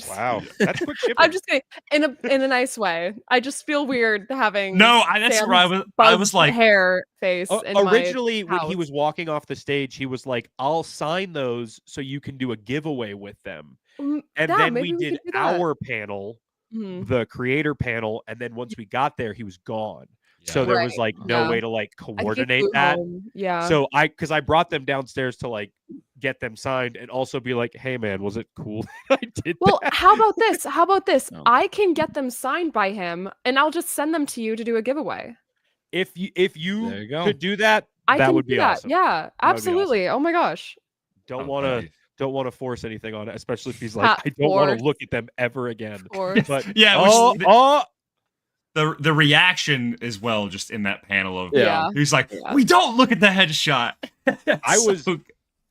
[SPEAKER 5] Wow, that's quick shipping.
[SPEAKER 4] I'm just kidding. In a nice way. I just feel weird having
[SPEAKER 3] No, that's where I
[SPEAKER 4] Sam's
[SPEAKER 3] was. I was
[SPEAKER 4] buzzed
[SPEAKER 3] like,
[SPEAKER 4] hair face. in my
[SPEAKER 5] Originally, when he
[SPEAKER 4] house.
[SPEAKER 5] was walking off the stage, he was like, "I'll sign those so you can do a giveaway with them."
[SPEAKER 4] Mm,
[SPEAKER 5] And
[SPEAKER 4] yeah,
[SPEAKER 5] then
[SPEAKER 4] maybe
[SPEAKER 5] we did
[SPEAKER 4] could do that.
[SPEAKER 5] our panel,
[SPEAKER 4] Mhm.
[SPEAKER 5] the creator panel, and then once we got there, he was gone. So
[SPEAKER 3] Yeah.
[SPEAKER 5] there was
[SPEAKER 4] Right,
[SPEAKER 5] like no
[SPEAKER 4] yeah.
[SPEAKER 5] way to like
[SPEAKER 4] I think he
[SPEAKER 5] coordinate
[SPEAKER 4] flew
[SPEAKER 5] that.
[SPEAKER 4] home. Yeah.
[SPEAKER 5] So because I brought them downstairs to like get them signed and also be like, "Hey man, was it cool that I did
[SPEAKER 4] well,
[SPEAKER 5] that?"
[SPEAKER 4] how about this? How about this?
[SPEAKER 1] No.
[SPEAKER 4] I can get them signed by him, and I'll just send them to you to do a giveaway.
[SPEAKER 5] If
[SPEAKER 1] There
[SPEAKER 5] you
[SPEAKER 1] you go.
[SPEAKER 5] could do that,
[SPEAKER 4] I
[SPEAKER 5] that
[SPEAKER 4] can
[SPEAKER 5] would
[SPEAKER 4] do
[SPEAKER 5] be
[SPEAKER 4] that.
[SPEAKER 5] awesome.
[SPEAKER 4] Yeah,
[SPEAKER 5] That would be awesome.
[SPEAKER 4] absolutely. Oh my gosh.
[SPEAKER 5] Don't
[SPEAKER 3] Okay.
[SPEAKER 5] want to force anything on it, especially if he's like,
[SPEAKER 4] Not
[SPEAKER 5] "I don't want
[SPEAKER 4] force.
[SPEAKER 5] to look at them ever again."
[SPEAKER 4] Or
[SPEAKER 5] But
[SPEAKER 3] Yeah,
[SPEAKER 5] oh,
[SPEAKER 3] which
[SPEAKER 5] oh,
[SPEAKER 3] the reaction as well, just in that panel of
[SPEAKER 4] yeah.
[SPEAKER 3] he's like,
[SPEAKER 4] Yeah.
[SPEAKER 3] we don't look at the headshot.
[SPEAKER 5] I was-
[SPEAKER 3] So-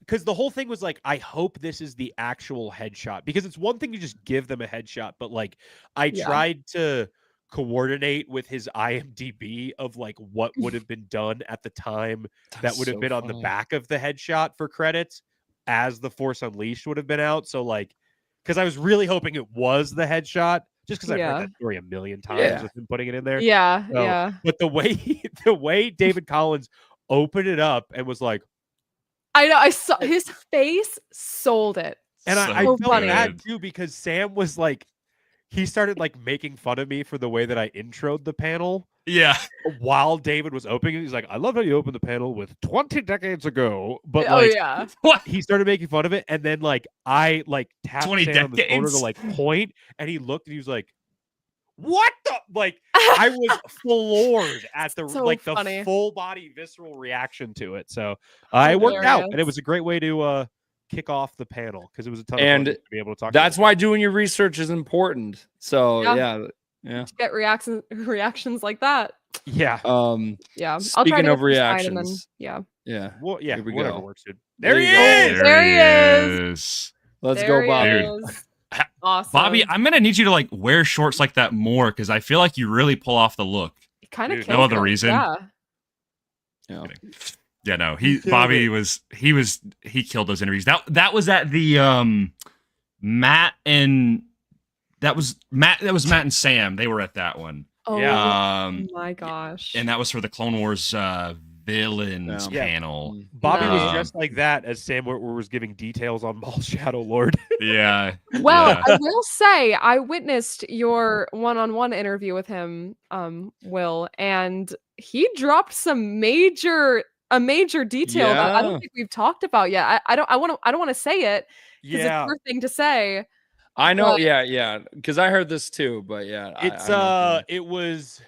[SPEAKER 5] because the whole thing was like, I hope this is the actual headshot, because it's one thing to just give them a headshot, but like I
[SPEAKER 4] Yeah.
[SPEAKER 5] tried to coordinate with his IMDb of like what would have been done at the time that would have been on the back of the headshot for credits as the Force Unleashed would have been out. So like, because I was really hoping it was the headshot, just because I've
[SPEAKER 4] Yeah.
[SPEAKER 5] heard that story a million times
[SPEAKER 1] Yeah.
[SPEAKER 5] with him putting it in there.
[SPEAKER 4] Yeah,
[SPEAKER 5] No.
[SPEAKER 4] yeah.
[SPEAKER 5] But the way David Collins opened it up and was like,
[SPEAKER 4] I know. I saw his face sold it.
[SPEAKER 5] and I
[SPEAKER 4] So
[SPEAKER 5] felt
[SPEAKER 4] funny.
[SPEAKER 5] bad too because Sam was like, he started like making fun of me for the way that I introed the panel
[SPEAKER 3] yeah.
[SPEAKER 5] while David was opening it. He's like, "I love how you opened the panel with 20 decades ago," but
[SPEAKER 4] Oh
[SPEAKER 5] like
[SPEAKER 4] yeah.
[SPEAKER 3] What?
[SPEAKER 5] he started making fun of it, and then like I like tapped
[SPEAKER 3] 20
[SPEAKER 5] Sam on the shoulder to
[SPEAKER 3] decades?
[SPEAKER 5] like point, and he looked and he was like, "What the?" Like I was floored at the
[SPEAKER 4] So
[SPEAKER 5] like the
[SPEAKER 4] funny.
[SPEAKER 5] full body visceral reaction to it. So it worked out, and it
[SPEAKER 4] Hilarious.
[SPEAKER 5] was a great way to kick off the panel because it was a ton of
[SPEAKER 1] And
[SPEAKER 5] fun to be able to talk.
[SPEAKER 1] That's why doing your research is important. So
[SPEAKER 4] Yeah.
[SPEAKER 1] yeah.
[SPEAKER 4] Get reactions like that.
[SPEAKER 5] yeah.
[SPEAKER 4] Yeah. I'll try
[SPEAKER 1] Speaking
[SPEAKER 4] to
[SPEAKER 1] of
[SPEAKER 4] get them signed and then-
[SPEAKER 1] reactions.
[SPEAKER 4] yeah.
[SPEAKER 1] Yeah.
[SPEAKER 5] Well, yeah,
[SPEAKER 1] Here we
[SPEAKER 5] whatever
[SPEAKER 1] go.
[SPEAKER 5] works, dude.
[SPEAKER 1] There
[SPEAKER 5] There,
[SPEAKER 1] you
[SPEAKER 5] he
[SPEAKER 1] go.
[SPEAKER 5] is.
[SPEAKER 4] There he
[SPEAKER 3] is.
[SPEAKER 1] Let's
[SPEAKER 4] There
[SPEAKER 1] go,
[SPEAKER 4] he
[SPEAKER 1] Bobby.
[SPEAKER 4] is. Awesome.
[SPEAKER 3] Bobby, I'm gonna need you to like wear shorts like that more because I feel like you really pull off the look.
[SPEAKER 4] Kind of
[SPEAKER 5] Dude,
[SPEAKER 3] no other reason.
[SPEAKER 4] Yeah.
[SPEAKER 1] Yeah.
[SPEAKER 3] Yeah, no,
[SPEAKER 5] He killed
[SPEAKER 3] Bobby
[SPEAKER 5] it.
[SPEAKER 3] he killed those interviews. That was at the Matt and that was Matt and Sam. They were at that one.
[SPEAKER 4] Oh
[SPEAKER 5] Yeah.
[SPEAKER 4] my gosh.
[SPEAKER 3] And that was for the Clone Wars villains
[SPEAKER 5] Yeah.
[SPEAKER 3] panel.
[SPEAKER 5] Bobby was
[SPEAKER 3] No.
[SPEAKER 5] dressed like that as Sam Witwer was giving details on Maul Shadow Lord.
[SPEAKER 3] Yeah.
[SPEAKER 4] Well,
[SPEAKER 3] yeah.
[SPEAKER 4] I will say I witnessed your one-on-one interview with him, Will, and he dropped some major a major detail that I don't
[SPEAKER 1] Yeah.
[SPEAKER 4] think we've talked about yet. I don't want to say it because
[SPEAKER 5] Yeah,
[SPEAKER 4] it's your thing to say.
[SPEAKER 1] I know.
[SPEAKER 4] But-
[SPEAKER 1] Yeah. Because I heard this too, but yeah,
[SPEAKER 5] it's
[SPEAKER 1] I don't know.
[SPEAKER 5] it was.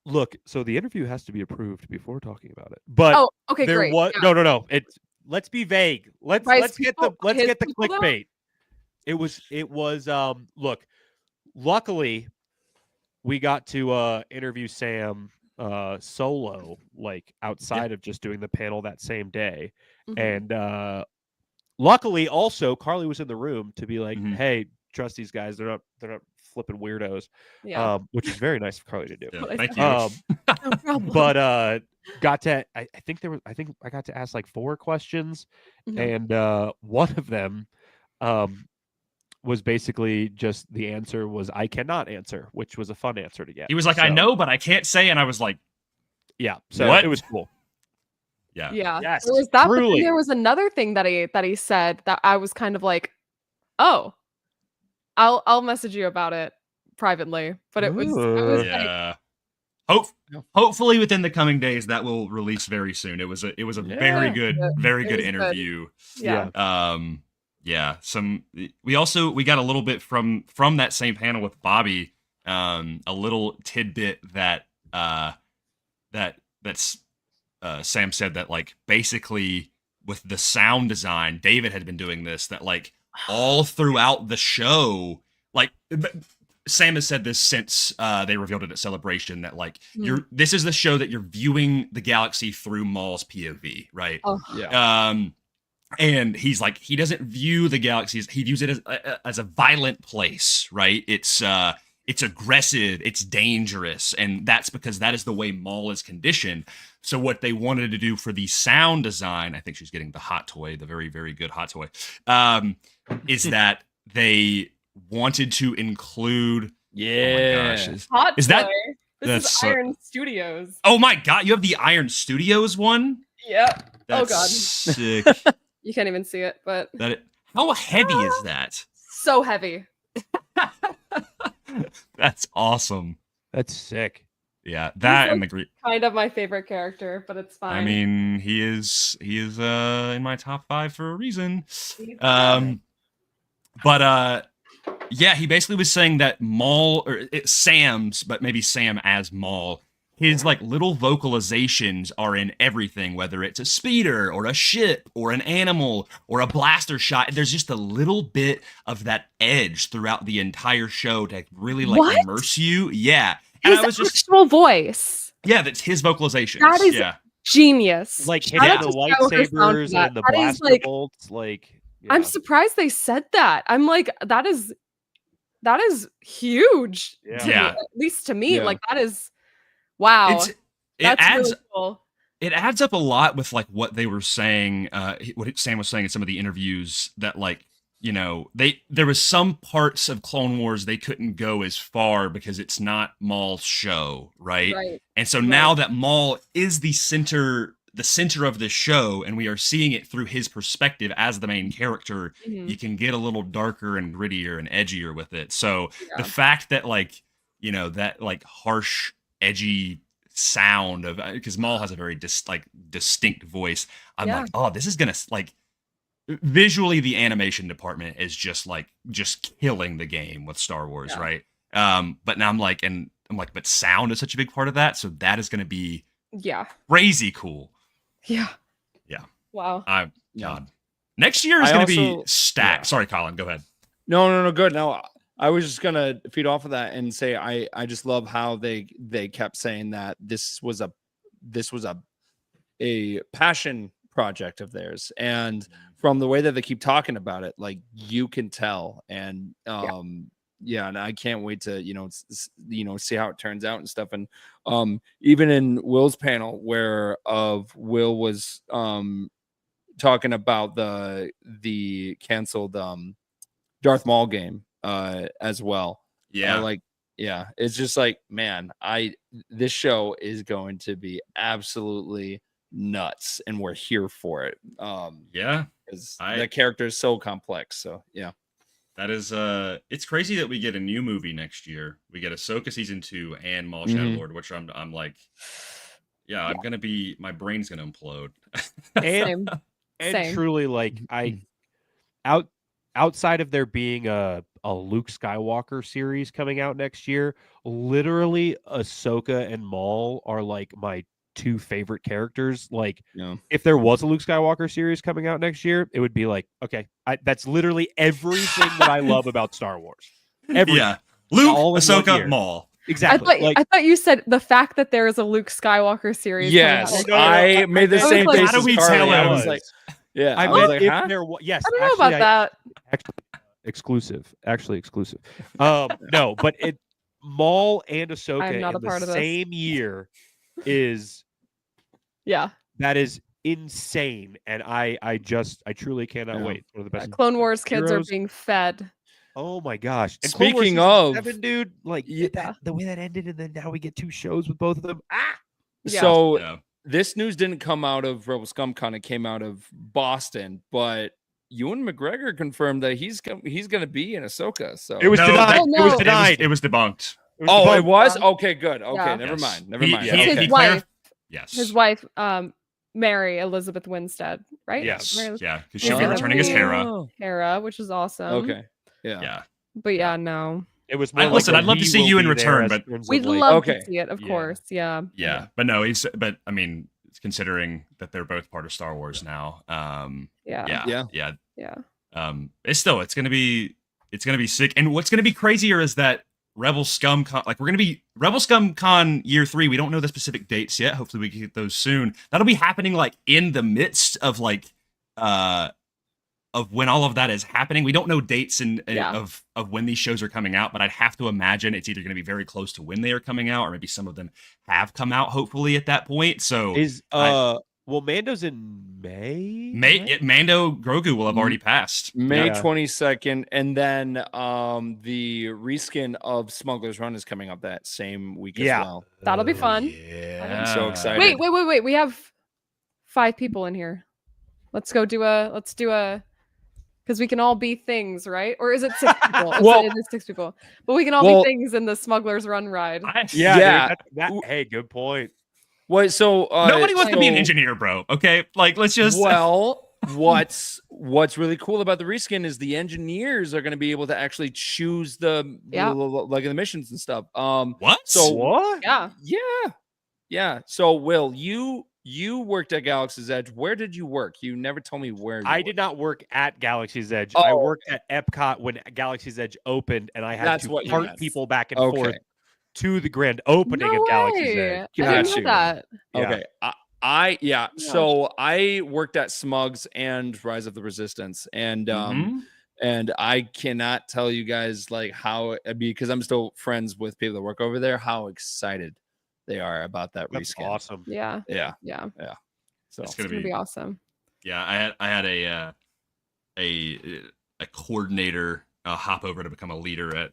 [SPEAKER 5] Look, so the interview has to be approved before talking about it. But
[SPEAKER 4] Oh, okay,
[SPEAKER 5] there
[SPEAKER 4] great.
[SPEAKER 5] was
[SPEAKER 4] Yeah.
[SPEAKER 5] no. It's let's be vague. Let's
[SPEAKER 4] By his
[SPEAKER 5] let's get the
[SPEAKER 4] people-
[SPEAKER 5] let's
[SPEAKER 4] his
[SPEAKER 5] get the
[SPEAKER 4] people, though?
[SPEAKER 5] clickbait. It was look, luckily we got to interview Sam solo, like outside of just doing the panel that same day.
[SPEAKER 4] Mhm.
[SPEAKER 5] And luckily also Carly was in the room to be like,
[SPEAKER 3] Mhm.
[SPEAKER 5] hey, trust these guys, they're not flipping weirdos.
[SPEAKER 4] Yeah.
[SPEAKER 5] Which is very nice of Carly to do.
[SPEAKER 3] Yeah,
[SPEAKER 4] What I
[SPEAKER 3] thank
[SPEAKER 4] said.
[SPEAKER 3] you.
[SPEAKER 4] No problem.
[SPEAKER 5] But got to I think I got to ask like 4 questions,
[SPEAKER 4] Mhm.
[SPEAKER 5] and one of them was basically just the answer was I cannot answer, which was a fun answer to get.
[SPEAKER 3] He was like, I
[SPEAKER 5] So,
[SPEAKER 3] know, but I can't say. And I was like,
[SPEAKER 5] yeah, so
[SPEAKER 3] What?
[SPEAKER 5] it was cool.
[SPEAKER 3] yeah.
[SPEAKER 4] Yeah.
[SPEAKER 5] Yes,
[SPEAKER 4] There was that, but then
[SPEAKER 5] truly.
[SPEAKER 4] there was another thing that he said that I was kind of like, oh, I'll message you about it privately. But it was like,
[SPEAKER 3] Yeah.
[SPEAKER 1] Yeah.
[SPEAKER 3] Hopefully within the coming days that will release very soon. It was a very
[SPEAKER 1] Yeah.
[SPEAKER 3] good
[SPEAKER 4] It
[SPEAKER 3] very
[SPEAKER 4] was
[SPEAKER 3] good
[SPEAKER 4] good.
[SPEAKER 3] interview.
[SPEAKER 4] yeah.
[SPEAKER 3] Yeah, we got a little bit from that same panel with Bobby, a little tidbit that Sam said that, like, basically with the sound design, David had been doing this, that like all throughout the show, like Sam has said this since they revealed it at Celebration, that like this is the show that you're viewing the galaxy through Maul's POV, right?
[SPEAKER 4] Oh,
[SPEAKER 1] Yeah.
[SPEAKER 3] And he's like, he doesn't view the galaxy he views it as a violent place, right? It's aggressive, it's dangerous, and that's because that is the way Maul is conditioned. So what they wanted to do for the sound design, I think she's getting the hot toy, the very, very good hot toy, is that they wanted to include.
[SPEAKER 1] Yeah.
[SPEAKER 3] Oh my gosh!
[SPEAKER 4] Hot
[SPEAKER 3] Is that-
[SPEAKER 4] toy. This
[SPEAKER 3] that's
[SPEAKER 4] is
[SPEAKER 3] so-
[SPEAKER 4] Iron Studios.
[SPEAKER 3] Oh my god! You have the Iron Studios one.
[SPEAKER 4] Yep.
[SPEAKER 3] That's
[SPEAKER 4] God.
[SPEAKER 3] sick.
[SPEAKER 4] You can't even see it, but
[SPEAKER 3] How heavy is that?
[SPEAKER 4] so heavy.
[SPEAKER 3] That's awesome.
[SPEAKER 5] That's sick.
[SPEAKER 3] Yeah, that
[SPEAKER 4] He's
[SPEAKER 3] and the green.
[SPEAKER 4] Kind of my favorite character, but it's fine.
[SPEAKER 3] I mean, he is in my top 5 for a reason.
[SPEAKER 4] He's
[SPEAKER 3] But yeah, he basically was saying that Maul, or Sam's, but maybe Sam as Maul, his like little vocalizations are in everything, whether it's a speeder or a ship or an animal or a blaster shot. There's just a little bit of that edge throughout the entire show to really like
[SPEAKER 4] What?
[SPEAKER 3] immerse you. Yeah. And
[SPEAKER 4] his
[SPEAKER 3] I was just,
[SPEAKER 4] actual voice.
[SPEAKER 3] yeah, that's his vocalizations.
[SPEAKER 4] That is-
[SPEAKER 3] yeah.
[SPEAKER 4] Genius.
[SPEAKER 5] Like
[SPEAKER 4] Shout
[SPEAKER 5] hitting
[SPEAKER 4] out
[SPEAKER 5] the
[SPEAKER 4] to Skywalker sound for
[SPEAKER 5] lightsabers
[SPEAKER 4] that.
[SPEAKER 5] and the
[SPEAKER 4] That is,
[SPEAKER 5] blaster
[SPEAKER 4] like-
[SPEAKER 5] bolts, like
[SPEAKER 4] I'm
[SPEAKER 5] yeah.
[SPEAKER 4] surprised they said that. I'm like, that is huge.
[SPEAKER 5] Yeah.
[SPEAKER 4] to me,
[SPEAKER 3] Yeah.
[SPEAKER 4] at least to me.
[SPEAKER 1] Yeah.
[SPEAKER 4] Like that is wow.
[SPEAKER 3] It
[SPEAKER 4] That's
[SPEAKER 3] adds
[SPEAKER 4] really cool.
[SPEAKER 3] it adds up a lot with like what they were saying, what Sam was saying in some of the interviews, that like, you know, there was some parts of Clone Wars they couldn't go as far because it's not Maul's show, right?
[SPEAKER 4] Right.
[SPEAKER 3] And so now that Maul is the center of the show, and we are seeing it through his perspective as the main character,
[SPEAKER 4] Mhm.
[SPEAKER 3] you can get a little darker and grittier and edgier with it. So
[SPEAKER 4] Yeah.
[SPEAKER 3] the fact that like, you know, that like harsh, edgy sound of, because Maul has a very distinct voice. I'm
[SPEAKER 4] Yeah.
[SPEAKER 3] like, oh, this is gonna like visually, the animation department is just killing the game with Star Wars,
[SPEAKER 4] Yeah.
[SPEAKER 3] right? But now I'm like, but sound is such a big part of that, so that is gonna be
[SPEAKER 4] Yeah.
[SPEAKER 3] crazy cool.
[SPEAKER 4] Yeah.
[SPEAKER 3] Yeah.
[SPEAKER 4] Wow.
[SPEAKER 3] God.
[SPEAKER 1] Yeah.
[SPEAKER 3] Next year is
[SPEAKER 1] I
[SPEAKER 3] going to be
[SPEAKER 1] also-
[SPEAKER 3] stacked.
[SPEAKER 1] yeah.
[SPEAKER 3] Sorry, Colin. Go ahead.
[SPEAKER 1] No, good. No, I was just gonna feed off of that and say I just love how they kept saying that this was a passion project of theirs, and from the way that they keep talking about it, like you can tell, and yeah, and I can't wait to see how it turns out and stuff. And even in Will's panel, where Will was talking about the canceled Darth Maul game as well.
[SPEAKER 3] Yeah.
[SPEAKER 1] It's just like, man, this show is going to be absolutely nuts, and we're here for it.
[SPEAKER 3] Yeah.
[SPEAKER 1] Because
[SPEAKER 3] I-
[SPEAKER 1] the character is so complex. So yeah.
[SPEAKER 3] That is it's crazy that we get a new movie next year. We get Ahsoka season 2 and Maul Shadow
[SPEAKER 1] Mhm.
[SPEAKER 3] Lord, which I'm like, Yeah, I'm gonna be. My brain's gonna implode.
[SPEAKER 5] And,
[SPEAKER 4] Same.
[SPEAKER 5] and
[SPEAKER 4] Same.
[SPEAKER 5] truly, like outside of there being a Luke Skywalker series coming out next year, literally Ahsoka and Maul are like my two favorite characters. Like,
[SPEAKER 1] Yeah.
[SPEAKER 5] if there was a Luke Skywalker series coming out next year, it would be like, okay, that's literally everything that I love about Star Wars. Everything.
[SPEAKER 3] Yeah, Luke,
[SPEAKER 5] All in one
[SPEAKER 3] Ahsoka,
[SPEAKER 5] year.
[SPEAKER 3] Maul.
[SPEAKER 5] Exactly.
[SPEAKER 4] I thought you said the fact that there is a Luke Skywalker series.
[SPEAKER 1] Yes,
[SPEAKER 4] coming out.
[SPEAKER 1] I made the
[SPEAKER 4] I was
[SPEAKER 1] same
[SPEAKER 4] like-
[SPEAKER 1] face.
[SPEAKER 3] How do
[SPEAKER 1] as
[SPEAKER 3] we
[SPEAKER 1] Carly.
[SPEAKER 3] tell
[SPEAKER 1] I
[SPEAKER 3] him?
[SPEAKER 1] was like, yeah,
[SPEAKER 5] I
[SPEAKER 1] I was
[SPEAKER 5] meant
[SPEAKER 1] like,
[SPEAKER 5] if
[SPEAKER 1] huh?
[SPEAKER 5] there was, yes,
[SPEAKER 4] I don't know
[SPEAKER 5] actually,
[SPEAKER 4] about that.
[SPEAKER 5] Actually, exclusive. No, but Maul and Ahsoka
[SPEAKER 4] I'm not
[SPEAKER 5] in
[SPEAKER 4] a part
[SPEAKER 5] the
[SPEAKER 4] of this.
[SPEAKER 5] same year is
[SPEAKER 4] Yeah.
[SPEAKER 5] that is insane, and I truly cannot
[SPEAKER 1] Yeah.
[SPEAKER 5] wait. One of the best.
[SPEAKER 4] Clone Wars kids are
[SPEAKER 5] heroes.
[SPEAKER 4] being fed.
[SPEAKER 5] Oh my gosh! And Clone Wars
[SPEAKER 1] Speaking
[SPEAKER 5] Season
[SPEAKER 1] of-
[SPEAKER 5] 7, dude, like
[SPEAKER 1] Yeah.
[SPEAKER 5] the way that ended, and then now we get 2 shows with both of them.
[SPEAKER 4] Yeah.
[SPEAKER 1] So
[SPEAKER 3] Yeah.
[SPEAKER 1] this news didn't come out of Rebel Scum Con. It came out of Boston, but Ewan McGregor confirmed that he's going to be in Ahsoka. So
[SPEAKER 5] It was
[SPEAKER 3] No,
[SPEAKER 5] denied.
[SPEAKER 3] that-
[SPEAKER 4] Oh,
[SPEAKER 5] It was
[SPEAKER 4] no.
[SPEAKER 5] denied.
[SPEAKER 3] It was debunked.
[SPEAKER 1] oh,
[SPEAKER 5] debunked.
[SPEAKER 1] it was
[SPEAKER 4] Yeah.
[SPEAKER 1] okay. Good. Okay,
[SPEAKER 4] Yeah.
[SPEAKER 1] never
[SPEAKER 3] Yes.
[SPEAKER 1] mind. Never
[SPEAKER 3] He-
[SPEAKER 1] mind.
[SPEAKER 3] he-
[SPEAKER 1] Yeah,
[SPEAKER 4] His
[SPEAKER 1] okay.
[SPEAKER 3] he
[SPEAKER 4] wife.
[SPEAKER 3] clarif- Yes.
[SPEAKER 4] His wife, Mary Elizabeth Winstead, right?
[SPEAKER 5] Yes.
[SPEAKER 4] Mary
[SPEAKER 3] Yeah, because
[SPEAKER 4] Yeah.
[SPEAKER 3] she'll be returning as Hera.
[SPEAKER 1] Oh,
[SPEAKER 4] Hera, which is awesome.
[SPEAKER 1] Okay. Yeah.
[SPEAKER 3] Yeah.
[SPEAKER 4] But yeah, no.
[SPEAKER 5] It was more
[SPEAKER 3] Listen,
[SPEAKER 5] like
[SPEAKER 3] I'd love to
[SPEAKER 5] we
[SPEAKER 3] see
[SPEAKER 5] will
[SPEAKER 3] you in
[SPEAKER 5] be there
[SPEAKER 3] return,
[SPEAKER 5] as
[SPEAKER 3] but-
[SPEAKER 5] terms
[SPEAKER 4] We'd
[SPEAKER 5] of, like,
[SPEAKER 4] love
[SPEAKER 1] Okay.
[SPEAKER 4] to see it, of
[SPEAKER 5] Yeah.
[SPEAKER 4] course. Yeah.
[SPEAKER 3] Yeah, but no, but I mean, considering that they're both part of Star Wars now,
[SPEAKER 4] Yeah.
[SPEAKER 1] Yeah.
[SPEAKER 3] it's gonna be sick. And what's gonna be crazier is that Rebel Scum Con, like we're gonna be Rebel Scum Con year 3. We don't know the specific dates yet. Hopefully we can get those soon. That'll be happening like in the midst of like of when all of that is happening. We don't know dates of when these shows are coming out, but I'd have to imagine it's either going to be very close to when they are coming out, or maybe some of them have come out. Hopefully at that point. So
[SPEAKER 5] Is Mando's in May?
[SPEAKER 3] Mando Grogu will have already passed.
[SPEAKER 1] May
[SPEAKER 5] Yeah.
[SPEAKER 1] 22nd, and then the reskin of Smuggler's Run is coming up that same week
[SPEAKER 5] Yeah.
[SPEAKER 1] as well.
[SPEAKER 4] That'll be fun.
[SPEAKER 3] Yeah,
[SPEAKER 1] I'm so excited.
[SPEAKER 4] Wait. We have 5 people in here. Let's do a because we can all be things, right? Or is it 6 people?
[SPEAKER 1] Well-
[SPEAKER 4] It is 6 people. But we can all
[SPEAKER 1] Well-
[SPEAKER 4] be things in the Smuggler's Run ride.
[SPEAKER 1] Yeah.
[SPEAKER 5] Dude, hey, good point.
[SPEAKER 1] Wait, so
[SPEAKER 3] Nobody wants to be an
[SPEAKER 1] so-
[SPEAKER 3] engineer, bro. Okay, like let's just.
[SPEAKER 1] Well, what's really cool about the reskin is the engineers are going to be able to actually choose the the missions and stuff.
[SPEAKER 3] What?
[SPEAKER 1] So
[SPEAKER 5] What?
[SPEAKER 4] Yeah.
[SPEAKER 1] yeah. So Will, you worked at Galaxy's Edge. Where did you work? You never told me where.
[SPEAKER 5] I
[SPEAKER 1] worked.
[SPEAKER 5] did not work at Galaxy's Edge.
[SPEAKER 1] Oh,
[SPEAKER 5] I worked at Epcot when Galaxy's Edge opened, and I had
[SPEAKER 1] That's
[SPEAKER 5] to
[SPEAKER 1] what you
[SPEAKER 5] cart
[SPEAKER 1] meant.
[SPEAKER 5] people back and
[SPEAKER 1] Okay.
[SPEAKER 5] forth to the grand opening
[SPEAKER 4] No
[SPEAKER 5] of Galaxy's
[SPEAKER 4] way.
[SPEAKER 5] Edge.
[SPEAKER 4] I didn't
[SPEAKER 1] Got
[SPEAKER 4] know
[SPEAKER 1] you.
[SPEAKER 4] that.
[SPEAKER 5] Yeah.
[SPEAKER 1] Okay. So I worked at Smugs and Rise of the Resistance, and
[SPEAKER 3] Mhm.
[SPEAKER 1] and I cannot tell you guys like how, because I'm still friends with people that work over there, how excited they are about that
[SPEAKER 5] That's
[SPEAKER 1] reskin.
[SPEAKER 5] awesome.
[SPEAKER 4] Yeah.
[SPEAKER 1] Yeah.
[SPEAKER 4] Yeah.
[SPEAKER 1] So
[SPEAKER 3] It's
[SPEAKER 4] It's
[SPEAKER 3] gonna
[SPEAKER 4] gonna
[SPEAKER 3] be.
[SPEAKER 4] be awesome.
[SPEAKER 3] Yeah, I had a coordinator hop over to become a leader at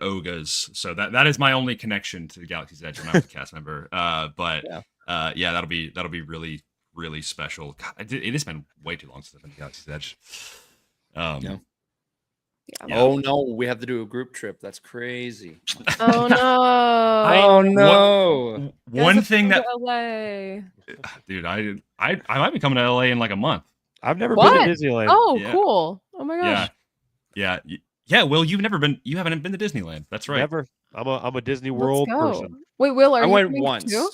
[SPEAKER 3] Oga's. So that is my only connection to the Galaxy's Edge. I'm not a cast member. But that'll be really, really special. God, it has been way too long since I've been to Galaxy's Edge.
[SPEAKER 1] Yeah.
[SPEAKER 3] Yeah.
[SPEAKER 1] Oh no, we have to do a group trip. That's crazy.
[SPEAKER 4] Oh no.
[SPEAKER 1] Oh no.
[SPEAKER 3] One
[SPEAKER 4] Guys,
[SPEAKER 3] thing
[SPEAKER 4] let's
[SPEAKER 3] that,
[SPEAKER 4] go to LA.
[SPEAKER 3] dude, I might be coming to LA in like a month.
[SPEAKER 5] I've never
[SPEAKER 4] What?
[SPEAKER 5] been to Disneyland.
[SPEAKER 4] Oh,
[SPEAKER 3] Yeah.
[SPEAKER 4] cool. Oh my gosh.
[SPEAKER 3] Yeah. Will, you haven't been to Disneyland. That's right.
[SPEAKER 5] Never. I'm a Disney
[SPEAKER 4] Let's
[SPEAKER 5] World
[SPEAKER 4] go.
[SPEAKER 5] person.
[SPEAKER 4] Wait, Will, are
[SPEAKER 1] I
[SPEAKER 4] you
[SPEAKER 1] went
[SPEAKER 4] coming
[SPEAKER 1] once.
[SPEAKER 4] too?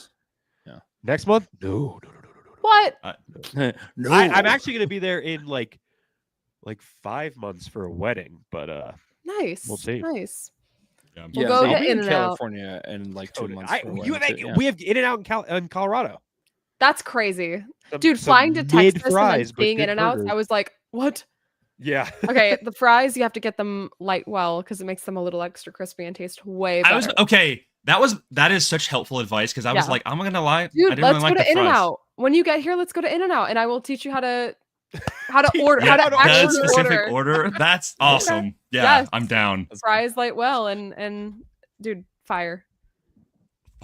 [SPEAKER 5] Next month? No.
[SPEAKER 4] What?
[SPEAKER 1] No.
[SPEAKER 5] I'm actually going to be there in like 5 months for a wedding, but
[SPEAKER 4] Nice.
[SPEAKER 5] We'll see.
[SPEAKER 4] Nice.
[SPEAKER 3] Yeah.
[SPEAKER 4] We'll go
[SPEAKER 1] I'll
[SPEAKER 4] to
[SPEAKER 1] be in
[SPEAKER 4] In-N-Out.
[SPEAKER 1] California in like 2 months. for a
[SPEAKER 5] we
[SPEAKER 1] wedding, too,
[SPEAKER 5] have In-N-Out in Colorado.
[SPEAKER 4] That's crazy.
[SPEAKER 5] Some-
[SPEAKER 4] Dude,
[SPEAKER 5] some
[SPEAKER 4] flying to Texas and
[SPEAKER 5] mid-fries,
[SPEAKER 4] then
[SPEAKER 5] but
[SPEAKER 4] being
[SPEAKER 5] good
[SPEAKER 4] in and out,
[SPEAKER 5] burgers.
[SPEAKER 4] I was like, what?
[SPEAKER 5] Yeah.
[SPEAKER 4] Okay, the fries, you have to get them light well because it makes them a little extra crispy and taste way better.
[SPEAKER 3] I was okay. That is such helpful advice because I was
[SPEAKER 4] Yeah.
[SPEAKER 3] like, I'm not gonna lie, I
[SPEAKER 4] Dude,
[SPEAKER 3] didn't
[SPEAKER 4] let's
[SPEAKER 3] really like
[SPEAKER 4] go
[SPEAKER 3] the
[SPEAKER 4] to In and
[SPEAKER 3] fries.
[SPEAKER 4] Out. When you get here, let's go to In and Out, and I will teach you how to order,
[SPEAKER 3] Yeah,
[SPEAKER 4] how to
[SPEAKER 3] that
[SPEAKER 4] actually
[SPEAKER 3] specific
[SPEAKER 4] order
[SPEAKER 3] order. That's awesome. Yeah,
[SPEAKER 4] Yes.
[SPEAKER 3] I'm down.
[SPEAKER 4] fries light well, and dude, fire.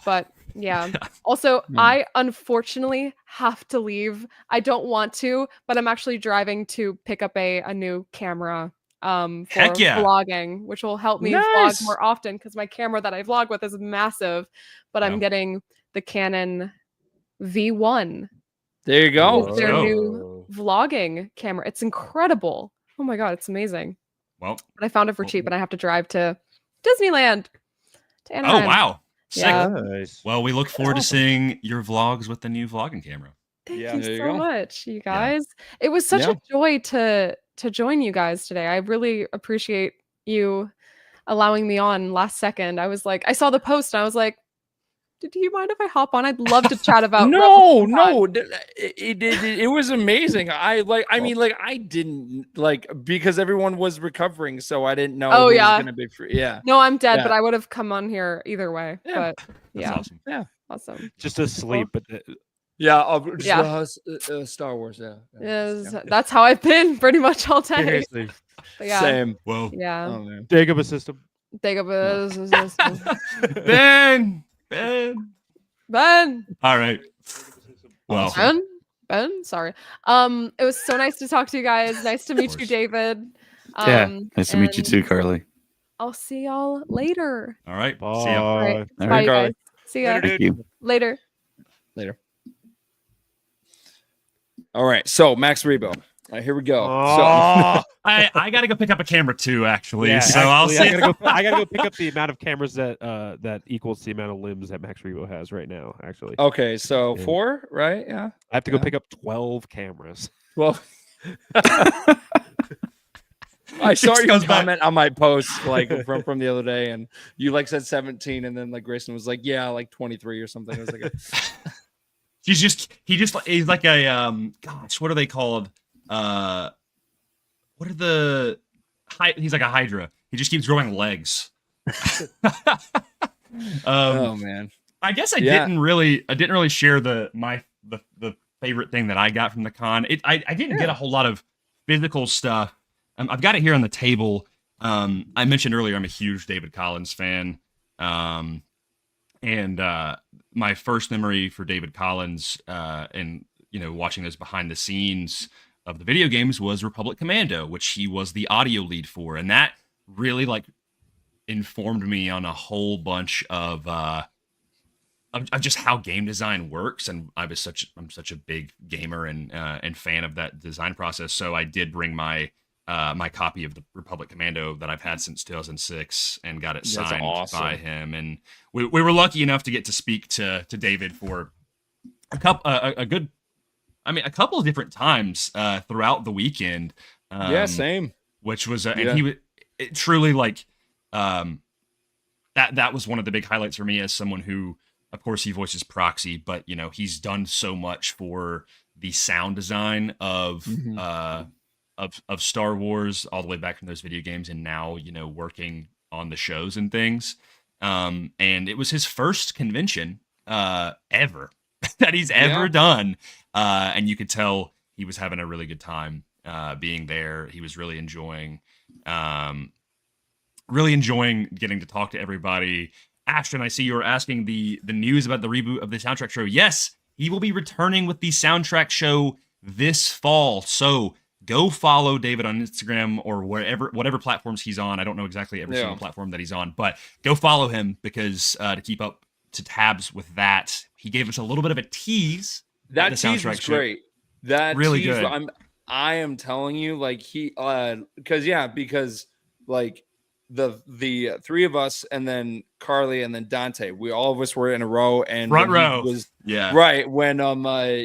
[SPEAKER 4] But yeah. Also, I unfortunately have to leave. I don't want to, but I'm actually driving to pick up a new camera for
[SPEAKER 3] Heck yeah.
[SPEAKER 4] vlogging, which will help me
[SPEAKER 1] Nice.
[SPEAKER 4] vlog more often because my camera that I vlog with is massive. But
[SPEAKER 3] Yeah.
[SPEAKER 4] I'm getting the Canon V1.
[SPEAKER 1] There you go.
[SPEAKER 4] It's their
[SPEAKER 3] Whoa.
[SPEAKER 4] new vlogging camera. It's incredible. Oh my god, it's amazing.
[SPEAKER 3] Well,
[SPEAKER 4] But I found it for cheap, and I have to drive to Disneyland. To
[SPEAKER 3] oh
[SPEAKER 4] Anaheim.
[SPEAKER 3] wow, sick.
[SPEAKER 4] Yeah.
[SPEAKER 5] Nice.
[SPEAKER 3] Well, we look forward to
[SPEAKER 1] awesome.
[SPEAKER 3] seeing your vlogs with the new vlogging camera.
[SPEAKER 4] Thank
[SPEAKER 5] Yeah,
[SPEAKER 4] you
[SPEAKER 1] there you
[SPEAKER 4] so
[SPEAKER 1] go.
[SPEAKER 4] much, you guys. It was such
[SPEAKER 1] Yeah.
[SPEAKER 4] a joy to join you guys today. I really appreciate you allowing me on last second. I was like, I saw the post and I was like, do you mind if I hop on? I'd love to chat about
[SPEAKER 1] No,
[SPEAKER 4] Rebel Scum
[SPEAKER 1] no, it was amazing. I mean, like, I didn't like because everyone was recovering, so I didn't know.
[SPEAKER 4] Oh,
[SPEAKER 1] who was
[SPEAKER 4] yeah.
[SPEAKER 1] gonna be free. Yeah,
[SPEAKER 4] No, I'm dead,
[SPEAKER 1] Yeah.
[SPEAKER 4] but I would have come on here either way.
[SPEAKER 1] Yeah.
[SPEAKER 4] But
[SPEAKER 3] That's
[SPEAKER 4] yeah,
[SPEAKER 3] awesome.
[SPEAKER 4] awesome.
[SPEAKER 5] Just asleep, but
[SPEAKER 1] yeah,
[SPEAKER 4] Yeah.
[SPEAKER 1] Star Wars. Yeah,
[SPEAKER 4] Yes, that's how I've been pretty much all day.
[SPEAKER 5] seriously,
[SPEAKER 4] But yeah,
[SPEAKER 1] Same.
[SPEAKER 3] Whoa.
[SPEAKER 4] yeah.
[SPEAKER 1] Oh man.
[SPEAKER 5] Dagobah system.
[SPEAKER 4] Think of it.
[SPEAKER 3] Ben.
[SPEAKER 4] Ben.
[SPEAKER 3] All right. Well,
[SPEAKER 4] Ben. Sorry. It was so nice to talk to you guys. Nice to meet you,
[SPEAKER 3] course.
[SPEAKER 4] David.
[SPEAKER 2] Yeah, nice to meet you
[SPEAKER 4] and
[SPEAKER 2] too, Carly.
[SPEAKER 4] I'll see y'all later.
[SPEAKER 3] all right.
[SPEAKER 5] Bye.
[SPEAKER 3] See ya.
[SPEAKER 4] All right.
[SPEAKER 2] All
[SPEAKER 4] Bye,
[SPEAKER 2] right,
[SPEAKER 4] you
[SPEAKER 1] Carly.
[SPEAKER 4] guys. See ya
[SPEAKER 5] Later,
[SPEAKER 2] Thank you.
[SPEAKER 4] later.
[SPEAKER 1] Later. All right. So Max Rebo. All right, here we go.
[SPEAKER 5] Oh,
[SPEAKER 3] I got to go pick up a camera too, actually.
[SPEAKER 5] yeah,
[SPEAKER 3] So I'll
[SPEAKER 5] actually,
[SPEAKER 3] see.
[SPEAKER 5] I gotta go pick up the amount of cameras that that equals the amount of limbs that Max Rebo has right now. Actually,
[SPEAKER 1] Okay. So
[SPEAKER 5] Yeah.
[SPEAKER 1] 4, right? Yeah.
[SPEAKER 5] I have to go
[SPEAKER 1] yeah.
[SPEAKER 5] pick up 12 cameras.
[SPEAKER 1] Well, I saw
[SPEAKER 3] Just
[SPEAKER 1] your
[SPEAKER 3] goes back.
[SPEAKER 1] comment on my post like from the other day, and you like said 17, and then like Grayson was like, yeah, like 23 or something. I was like,
[SPEAKER 3] He's like a gosh, what are they called? What are the he's like a hydra. He just keeps growing legs.
[SPEAKER 1] oh man.
[SPEAKER 3] I guess I
[SPEAKER 1] Yeah.
[SPEAKER 3] didn't really share the favorite thing that I got from the con. I didn't get a whole lot of physical stuff. I've got it here on the table. I mentioned earlier I'm a huge David Collins fan. And my first memory for David Collins and watching those behind the scenes of the video games was Republic Commando, which he was the audio lead for, and that really like informed me on a whole bunch of just how game design works. And I'm such a big gamer and fan of that design process. So I did bring my my copy of the Republic Commando that I've had since 2006 and got it
[SPEAKER 1] That's
[SPEAKER 3] signed
[SPEAKER 1] awesome.
[SPEAKER 3] by him. And we were lucky enough to get to speak to David for a couple of different times throughout the weekend.
[SPEAKER 1] Yeah, same.
[SPEAKER 3] Which was
[SPEAKER 1] Yeah.
[SPEAKER 3] and he was truly like that was one of the big highlights for me as someone who, of course, he voices Proxy, but he's done so much for the sound design of of Star Wars all the way back from those video games, and now working on the shows and things. And it was his first convention ever that he's ever done, and you could tell he was having a really good time being there. He was really enjoying getting to talk to everybody. Ashton, I see you were asking the news about the reboot of the soundtrack show. Yes, he will be returning with the soundtrack show this fall. So go follow David on Instagram or whatever platforms he's on. I don't know exactly every single platform that he's on, but go follow him because to keep up to tabs with that. He gave us a little bit of a tease.
[SPEAKER 1] That
[SPEAKER 3] the
[SPEAKER 1] tease
[SPEAKER 3] soundtrack
[SPEAKER 1] was
[SPEAKER 3] show.
[SPEAKER 1] great. That
[SPEAKER 3] Really
[SPEAKER 1] tease,
[SPEAKER 3] good.
[SPEAKER 1] I am telling you, like because like the three of us and then Carly and then Dante, all of us were in a row and
[SPEAKER 3] Front
[SPEAKER 1] when he
[SPEAKER 3] row.
[SPEAKER 1] was
[SPEAKER 3] Yeah.
[SPEAKER 1] right when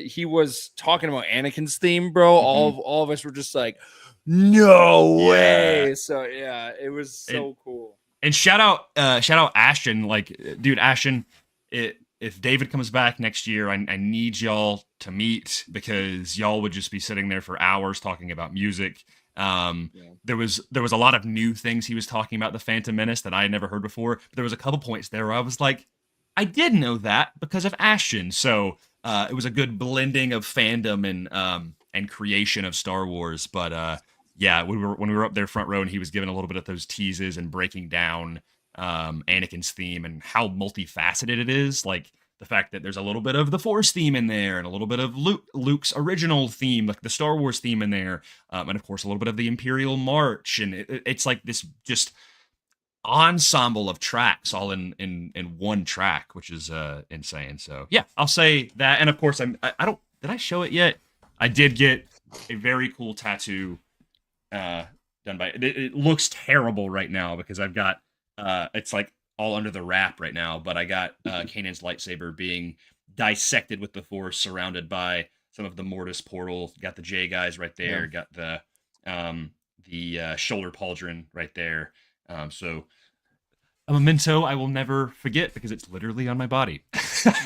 [SPEAKER 1] he was talking about Anakin's theme, bro. All of us were just like, no way. So yeah, it was so cool.
[SPEAKER 3] And shout out Ashton, like, dude, Ashton, if David comes back next year, I need y'all to meet because y'all would just be sitting there for hours talking about music. There was a lot of new things he was talking about the Phantom Menace that I had never heard before. But there was a couple points there where I was like, I did know that because of Ashton. So it was a good blending of fandom and creation of Star Wars. But when we were up there front row and he was giving a little bit of those teases and breaking down Anakin's theme and how multifaceted it is, like the fact that there's a little bit of the Force theme in there and a little bit of Luke's original theme, like the Star Wars theme in there, and of course a little bit of the Imperial March, and it's like this just ensemble of tracks all in one track, which is insane. So yeah, I'll say that. And of course, I don't, did I show it yet? I did get a very cool tattoo done by it looks terrible right now because I've got it's like all under the wrap right now, but I got Kanan's lightsaber being dissected with the Force, surrounded by some of the Mortis portal. Got the J guys right there. Got the shoulder pauldron right there. So a memento I will never forget because it's literally on my body.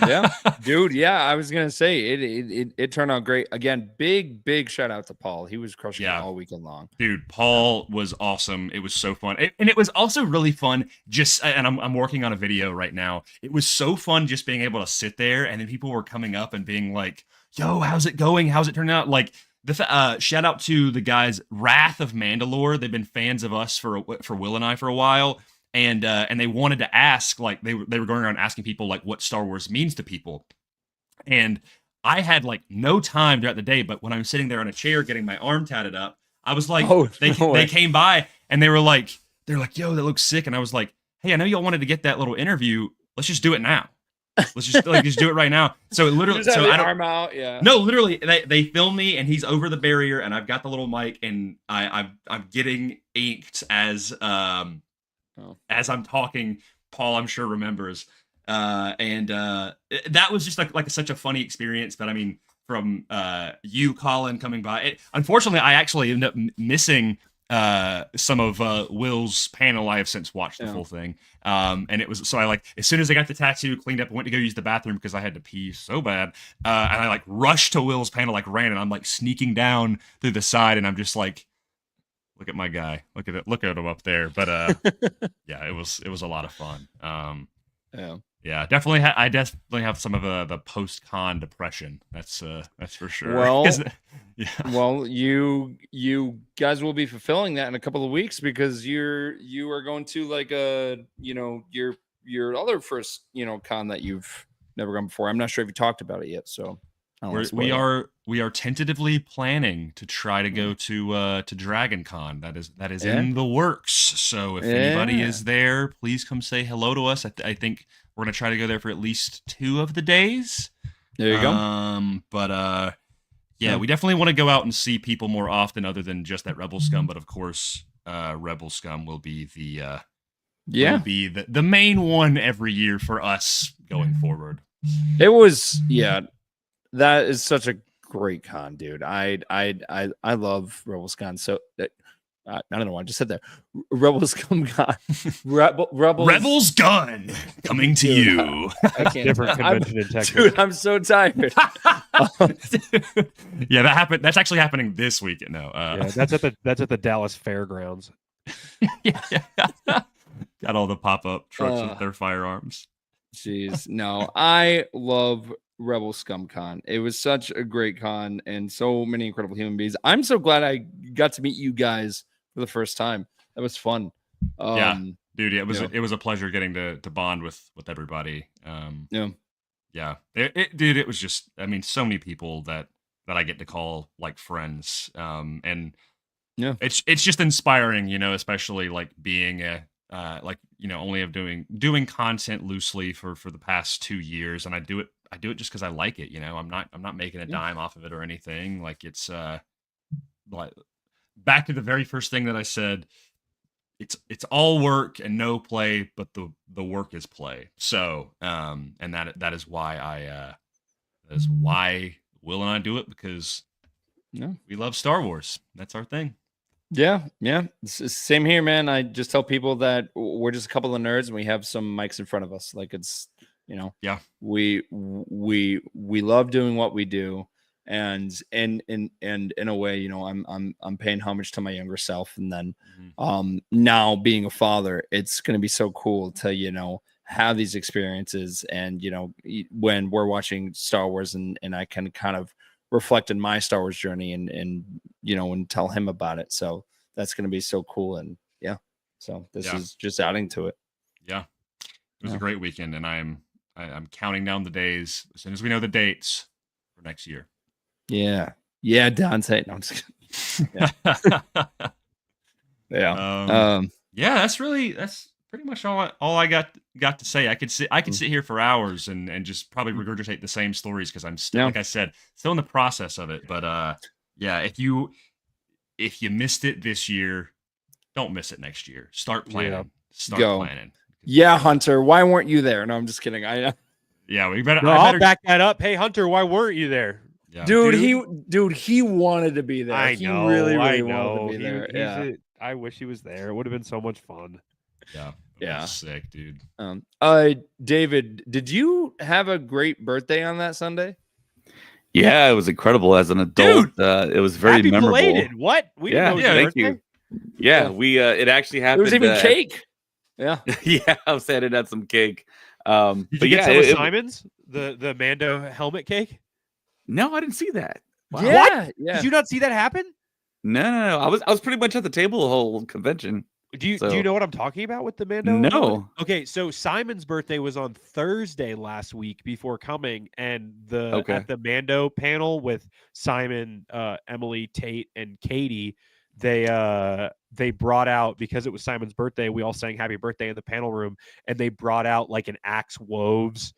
[SPEAKER 1] Yeah, dude. Yeah, I was gonna say it turned out great. Again, big shout out to Paul. He was crushing it all weekend long.
[SPEAKER 3] Dude, Paul was awesome. It was so fun, and it was also really fun. And I'm working on a video right now. It was so fun just being able to sit there, and then people were coming up and being like, "Yo, how's it going? How's it turning out?" Like the shout out to the guys Wrath of Mandalore. They've been fans of us for Will and I for a while. And they wanted to ask, like they were going around asking people like what Star Wars means to people. And I had like no time throughout the day, but when I'm sitting there on a chair getting my arm tatted up, I was like, they came by and they're like, yo, that looks sick. And I was like, hey, I know y'all wanted to get that little interview. Let's just do it now. Let's just just do it right now. So it literally,
[SPEAKER 1] so
[SPEAKER 3] I don't,
[SPEAKER 1] arm out, yeah.
[SPEAKER 3] No, literally, they film me and he's over the barrier and I've got the little mic and I'm getting inked as I'm talking. Paul, I'm sure remembers, and that was just like such a funny experience. But I mean, from you, Colin, coming by. Unfortunately, I actually ended up missing some of Will's panel. I have since watched the full thing, and it was so I as soon as I got the tattoo cleaned up, I went to go use the bathroom because I had to pee so bad, and I rushed to Will's panel, ran, and I'm sneaking down through the side, and I'm just like, look at my guy. Look at it. Look at him up there. But yeah, it was a lot of fun. Yeah, definitely. I definitely have some of the post-con depression. That's for sure.
[SPEAKER 1] Well,
[SPEAKER 3] yeah.
[SPEAKER 1] Well, you guys will be fulfilling that in a couple of weeks because you are going to like your other first con that you've never gone before. I'm not sure if you talked about it yet, so.
[SPEAKER 3] We are tentatively planning to try to go to Dragon Con. That is in the works. So if anybody is there, please come say hello to us. I think we're gonna try to go there for at least 2 of the days.
[SPEAKER 1] There you go.
[SPEAKER 3] But we definitely want to go out and see people more often, other than just at Rebel Scum. But of course, Rebel Scum will be the main one every year for us going forward.
[SPEAKER 1] It was that is such a great con, dude. I love Rebel Scum. So I don't know. I just said that Rebel Scum Con.
[SPEAKER 3] Rebel's Gun coming to you.
[SPEAKER 1] I can't.
[SPEAKER 5] Different convention in Texas.
[SPEAKER 1] Dude, I'm so tired.
[SPEAKER 3] Yeah, that happened. That's actually happening this weekend. No,
[SPEAKER 5] that's at the Dallas Fairgrounds.
[SPEAKER 3] Yeah. Got all the pop-up trucks with their firearms.
[SPEAKER 1] Jeez, no, I love Rebel Scum Con. It was such a great con and so many incredible human beings. I'm so glad I got to meet you guys for the first time. That was fun.
[SPEAKER 3] Dude, it was a pleasure getting to bond with everybody. It was just, I mean, so many people that I get to call like friends. And it's just inspiring, especially like being only of doing content loosely for the past 2 years, and I do it just because I like it. I'm not making a dime off of it or anything. Like it's like back to the very first thing that I said. It's all work and no play, but the work is play. So and that is why why Will and I do it, because we love Star Wars. That's our thing.
[SPEAKER 1] Yeah. It's same here, man. I just tell people that we're just a couple of nerds and we have some mics in front of us. Like it's, we love doing what we do, and in a way, I'm paying homage to my younger self, and then now being a father, it's going to be so cool to have these experiences, and when we're watching Star Wars and I can kind of reflect in my Star Wars journey and tell him about it. So that's going to be so cool. And so this is just adding to it.
[SPEAKER 3] Yeah. It was a great weekend, and I'm counting down the days as soon as we know the dates for next year.
[SPEAKER 1] Yeah. Dante. No, I'm just kidding. Yeah.
[SPEAKER 3] That's pretty much all I got to say. I could sit here for hours and just probably regurgitate the same stories because I'm still, like I said, still in the process of it. But yeah, if you missed it this year, don't miss it next year. Start planning.
[SPEAKER 5] Yeah.
[SPEAKER 3] Start planning.
[SPEAKER 1] Yeah, Hunter, why weren't you there? No, I'm just kidding.
[SPEAKER 3] Yeah, we better.
[SPEAKER 5] No,
[SPEAKER 3] I
[SPEAKER 5] I'll
[SPEAKER 3] better
[SPEAKER 5] back that up. Hey, Hunter, why weren't you there?
[SPEAKER 3] yeah.
[SPEAKER 1] Dude, he wanted to be there.
[SPEAKER 5] I
[SPEAKER 1] He
[SPEAKER 5] know,
[SPEAKER 1] really
[SPEAKER 5] I
[SPEAKER 1] wanted
[SPEAKER 5] know.
[SPEAKER 1] to be there.
[SPEAKER 5] I wish he was there. It would have been so much fun.
[SPEAKER 3] Yeah.
[SPEAKER 1] Yeah.
[SPEAKER 3] Sick, dude.
[SPEAKER 1] David, did you have a great birthday on that Sunday?
[SPEAKER 2] Yeah, it was incredible as an adult. It was very
[SPEAKER 5] Happy
[SPEAKER 2] memorable.
[SPEAKER 5] belated. What? We didn't know it was your
[SPEAKER 2] thank
[SPEAKER 5] birthday?
[SPEAKER 2] you. Yeah, we it actually
[SPEAKER 1] There
[SPEAKER 2] happened.
[SPEAKER 1] was even cake. Yeah.
[SPEAKER 2] Yeah, I was saying it had some cake.
[SPEAKER 5] Did
[SPEAKER 2] But
[SPEAKER 5] you get
[SPEAKER 2] yeah,
[SPEAKER 5] some of
[SPEAKER 2] it-
[SPEAKER 5] Simon's? The Mando helmet cake?
[SPEAKER 2] no, I didn't see that. Wow.
[SPEAKER 1] Yeah. Yeah.
[SPEAKER 5] Did you not see that happen?
[SPEAKER 2] No. I was pretty much at the table the whole convention.
[SPEAKER 5] Do you
[SPEAKER 2] So-
[SPEAKER 5] know what I'm talking about with the Mando? helmet?
[SPEAKER 2] No.
[SPEAKER 5] Okay, so Simon's birthday was on Thursday last week before coming, and at the Mando panel with Simon, Emily, Tate, and Katie, they brought out, because it was Simon's birthday, we all sang happy birthday in the panel room, and they brought out like an Axe Woves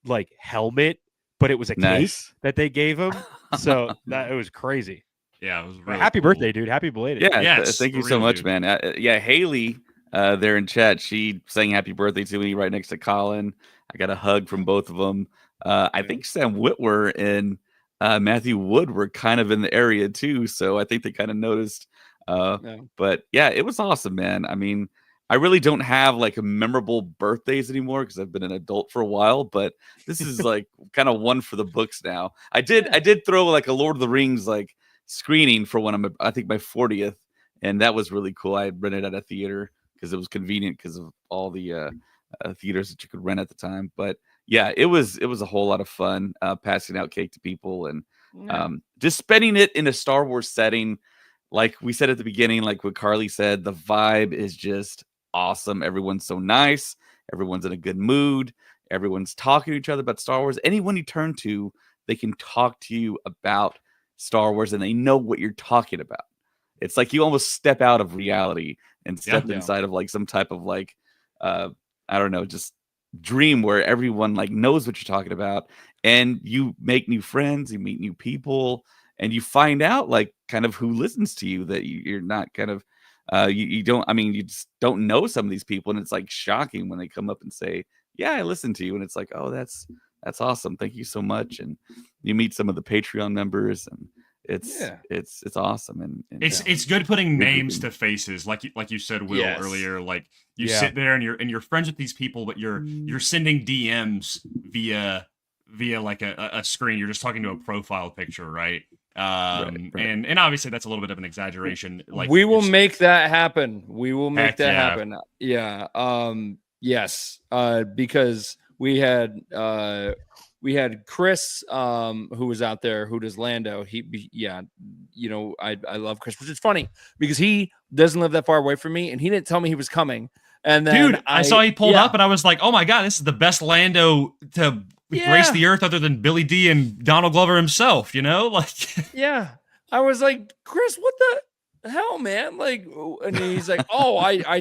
[SPEAKER 5] like helmet, but it was a cake
[SPEAKER 2] Nice.
[SPEAKER 5] that they gave him. So it was crazy.
[SPEAKER 3] Yeah, it was really
[SPEAKER 5] Happy
[SPEAKER 3] cool.
[SPEAKER 5] birthday, dude. Happy belated.
[SPEAKER 2] Yeah,
[SPEAKER 3] Yes,
[SPEAKER 2] thank you
[SPEAKER 3] for
[SPEAKER 2] so
[SPEAKER 3] real,
[SPEAKER 2] much,
[SPEAKER 3] dude.
[SPEAKER 2] man. Yeah, Haley, there in chat, she sang happy birthday to me right next to Colin. I got a hug from both of them. I think Sam Whitwer and Matthew Wood were kind of in the area too, so I think they kind of noticed. But yeah, it was awesome, man. I mean, I really don't have like a memorable birthdays anymore because I've been an adult for a while, but this is like kind of one for the books now. I did throw like a Lord of the Rings like screening for I think my 40th, and that was really cool. I rented at a theater because it was convenient because of all the theaters that you could rent at the time. But yeah, it was a whole lot of fun passing out cake to people and just spending it in a Star Wars setting. Like we said at the beginning, like what Carly said, the vibe is just awesome. Everyone's so nice. Everyone's in a good mood. Everyone's talking to each other about Star Wars. Anyone you turn to, they can talk to you about Star Wars and they know what you're talking about. It's like you almost step out of reality and step inside of like some type of like, I don't know, just dream where everyone like knows what you're talking about and you make new friends, you meet new people, and you find out like kind of who listens to you that you're not kind of, you don't, I mean, you just don't know some of these people. And it's like shocking when they come up and say, yeah, I listen to you. And it's like, oh, that's awesome. Thank you so much. And you meet some of the Patreon members and it's awesome. And
[SPEAKER 3] it's good putting names to faces. Like you said, Will, earlier, like you sit there and you're friends with these people, but you're sending DMs via like a screen. You're just talking to a profile picture, right? Right. And obviously that's a little bit of an exaggeration. Like
[SPEAKER 1] we will make that happen. We will make that
[SPEAKER 3] yeah.
[SPEAKER 1] happen. Yeah. Yes. Because we had Chris, who was out there, who does Lando. I love Chris, which is funny because he doesn't live that far away from me, and he didn't tell me he was coming. And then
[SPEAKER 3] dude, I saw he pulled up, and I was like, oh my god, this is the best Lando to grace the earth other than Billy D and Donald Glover himself, you know? Like
[SPEAKER 1] yeah. I was like, Chris, what the hell, man? Like, and he's like, oh, I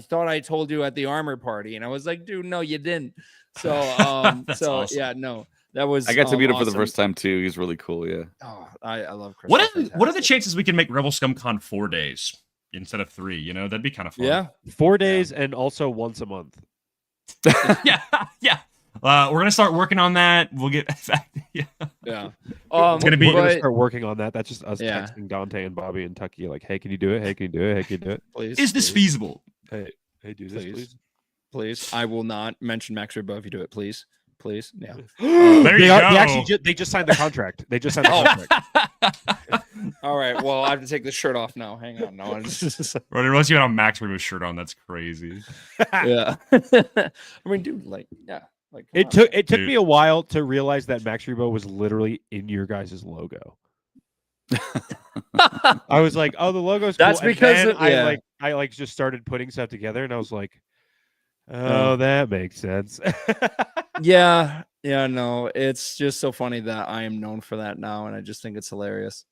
[SPEAKER 1] thought I told you at the armor party. And I was like, dude, no, you didn't. So
[SPEAKER 3] awesome.
[SPEAKER 1] Yeah, no, that was
[SPEAKER 2] I got to meet him for the
[SPEAKER 1] awesome.
[SPEAKER 2] first time too. He's really cool. Yeah.
[SPEAKER 1] Oh, I love Chris.
[SPEAKER 3] What are the chances we can make Rebel Scum Con 4 days instead of 3? You know, that'd be kind of fun.
[SPEAKER 1] Yeah.
[SPEAKER 5] 4 days and also once a month.
[SPEAKER 3] yeah. We're gonna start working on that. We'll get back.
[SPEAKER 1] Yeah.
[SPEAKER 5] It's gonna be. We're gonna start working on that. That's just us
[SPEAKER 1] Yeah.
[SPEAKER 5] texting Dante and Bobby and Tucky, like, "Hey, can you do it? Hey, can you do it? Hey, can you do it?
[SPEAKER 1] Please.
[SPEAKER 3] Is this feasible?
[SPEAKER 5] Hey, do this, please.
[SPEAKER 1] Please. I will not mention Max Rebo if you do it. Please. Yeah.
[SPEAKER 3] There you go.
[SPEAKER 5] They actually they just signed the contract. They just signed the contract.
[SPEAKER 1] All right. Well, I have to take this shirt off now. Hang on. No.
[SPEAKER 3] Bro, unless you had a Max Rebo shirt on, that's crazy.
[SPEAKER 1] Yeah. I mean, dude, like, yeah. Like,
[SPEAKER 5] It took me a while to realize that Max Rebo was literally in your guys' logo. I was like, oh, the logo's cool.
[SPEAKER 1] That's
[SPEAKER 5] And
[SPEAKER 1] because
[SPEAKER 5] then I just started putting stuff together, and I was like, oh, that makes sense.
[SPEAKER 1] Yeah. No, it's just so funny that I am known for that now, and I just think it's hilarious.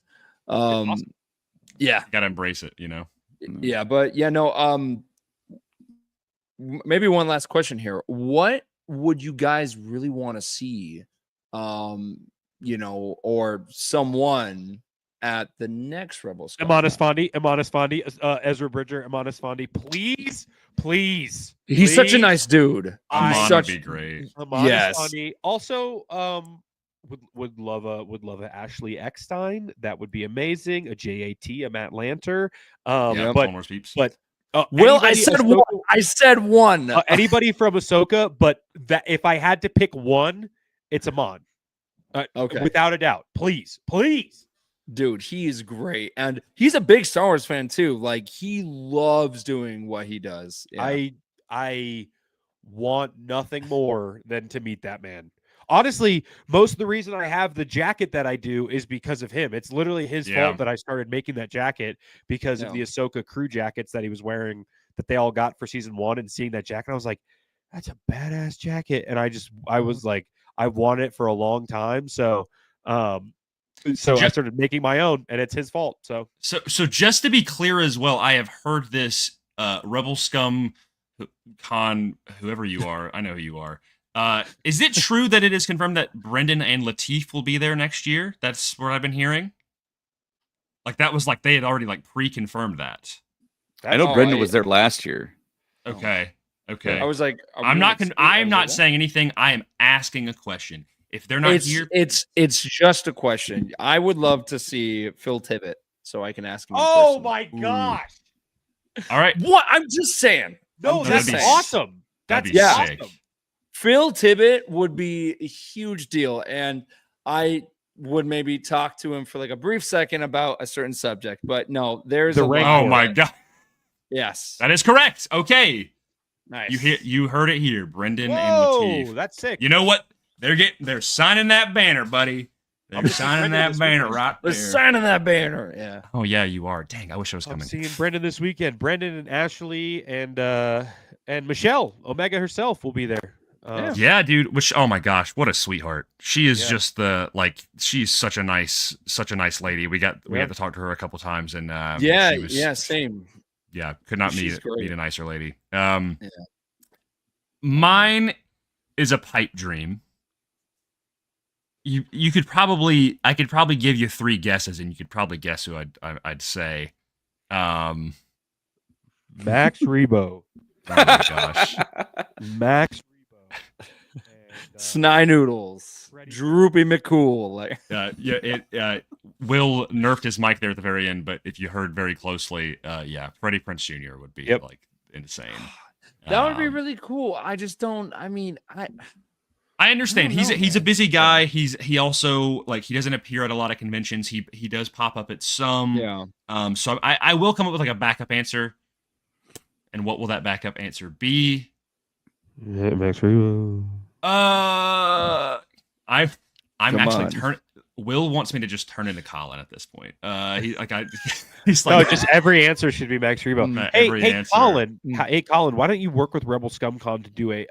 [SPEAKER 3] Awesome.
[SPEAKER 1] Yeah,
[SPEAKER 3] Gotta embrace it, you know.
[SPEAKER 1] yeah, but yeah, no, maybe one last question here. What would you guys really want to see, or someone at the next Rebel Scum
[SPEAKER 5] Imanis
[SPEAKER 1] Con?
[SPEAKER 5] Fondi, Ezra Bridger, Imanis Fondi, please.
[SPEAKER 1] He's such a nice dude.
[SPEAKER 5] I-
[SPEAKER 1] He's
[SPEAKER 3] Amon
[SPEAKER 1] such
[SPEAKER 3] would be great.
[SPEAKER 5] Imanis
[SPEAKER 1] Yes.
[SPEAKER 5] Fondi. Also, would love a Ashley Eckstein. That would be amazing. A JAT, a Matt Lanter.
[SPEAKER 3] Yeah,
[SPEAKER 5] But
[SPEAKER 3] Palmer's peeps.
[SPEAKER 1] Will. I
[SPEAKER 5] anybody
[SPEAKER 1] said
[SPEAKER 5] Ahsoka-
[SPEAKER 1] one. I said one.
[SPEAKER 5] anybody from Ahsoka, but that if I had to pick one, it's Amon.
[SPEAKER 1] Okay.
[SPEAKER 5] Without a doubt. Please.
[SPEAKER 1] Dude, he is great, and he's a big Star Wars fan too. Like, he loves doing what he does. Yeah.
[SPEAKER 5] I want nothing more than to meet that man. Honestly, most of the reason I have the jacket that I do is because of him. It's literally his fault that I started making that jacket because of the Ahsoka crew jackets that he was wearing that they all got for season 1, and seeing that jacket, I was like, that's a badass jacket. And I was like, I wanted it for a long time. So I started making my own, and it's his fault. So
[SPEAKER 3] just to be clear as well, I have heard this Rebel Scum Con, whoever you are, I know who you are. Is it true that it is confirmed that Brendan and Lateef will be there next year? That's what I've been hearing. Like, that was like they had already like pre-confirmed that.
[SPEAKER 2] I know Brendan was there last year.
[SPEAKER 3] Okay.
[SPEAKER 1] I was like,
[SPEAKER 3] I'm not saying anything. I am asking a question. If they're not here,
[SPEAKER 1] it's just a question. I would love to see Phil Tippett so I can ask him.
[SPEAKER 5] Oh my gosh!
[SPEAKER 3] All right.
[SPEAKER 1] What? I'm just saying.
[SPEAKER 5] No, that's
[SPEAKER 3] that'd be
[SPEAKER 5] awesome.
[SPEAKER 3] That'd
[SPEAKER 5] That's
[SPEAKER 3] be
[SPEAKER 5] awesome.
[SPEAKER 3] sick.
[SPEAKER 1] Phil Tippett would be a huge deal, and I would maybe talk to him for like a brief second about a certain subject. But no, there's
[SPEAKER 5] The
[SPEAKER 1] a
[SPEAKER 5] rank
[SPEAKER 1] lot
[SPEAKER 3] Oh
[SPEAKER 1] of
[SPEAKER 3] my
[SPEAKER 1] it.
[SPEAKER 3] god.
[SPEAKER 1] Yes.
[SPEAKER 3] That is correct. Okay.
[SPEAKER 1] Nice.
[SPEAKER 3] You heard it here, Brendan and
[SPEAKER 5] Whoa,
[SPEAKER 3] Lateef.
[SPEAKER 5] that's sick.
[SPEAKER 3] You know what? They're signing that banner, buddy. They're signing that banner right
[SPEAKER 1] They're
[SPEAKER 3] there.
[SPEAKER 1] signing that banner. Yeah.
[SPEAKER 3] Oh yeah, you are. Dang, I wish I was
[SPEAKER 5] I'm
[SPEAKER 3] coming.
[SPEAKER 5] seeing Brendan this weekend. Brendan and Ashley and Michelle Omega herself will be there.
[SPEAKER 3] Yeah, dude. Which, oh my gosh, what a sweetheart. She is
[SPEAKER 5] Yeah.
[SPEAKER 3] just she's such a nice lady. We got to talk to her a couple times, and
[SPEAKER 1] Same.
[SPEAKER 3] yeah, could not
[SPEAKER 1] She's
[SPEAKER 3] meet
[SPEAKER 1] great.
[SPEAKER 3] a nicer lady. Mine is a pipe dream. I could probably give you 3 guesses, and you could probably guess who I'd say.
[SPEAKER 5] Max Rebo.
[SPEAKER 3] Oh my gosh.
[SPEAKER 5] Max Rebo. And,
[SPEAKER 1] Sny Noodles.
[SPEAKER 5] Freddie-
[SPEAKER 1] Droopy McCool. Like,
[SPEAKER 3] Will nerfed his mic there at the very end, but if you heard very closely, Freddie Prinze Jr. would be like insane.
[SPEAKER 1] that would be really cool. I just don't. I mean,
[SPEAKER 3] I understand.
[SPEAKER 1] I don't know,
[SPEAKER 3] He's a
[SPEAKER 1] man.
[SPEAKER 3] busy guy. He also he doesn't appear at a lot of conventions. He does pop up at some.
[SPEAKER 1] Yeah.
[SPEAKER 3] So I will come up with like a backup answer. And what will that backup answer be?
[SPEAKER 5] Max Rebo.
[SPEAKER 3] I'm
[SPEAKER 1] Come
[SPEAKER 3] actually
[SPEAKER 1] on.
[SPEAKER 3] Will wants me to just turn into Colin at this point. He's
[SPEAKER 5] No,
[SPEAKER 3] like
[SPEAKER 5] just every answer should be Max Rebo.
[SPEAKER 3] every
[SPEAKER 5] Hey,
[SPEAKER 3] answer.
[SPEAKER 5] Colin.
[SPEAKER 1] Mm.
[SPEAKER 5] Hey, Colin. Why don't you work with Rebel Scum Con to do a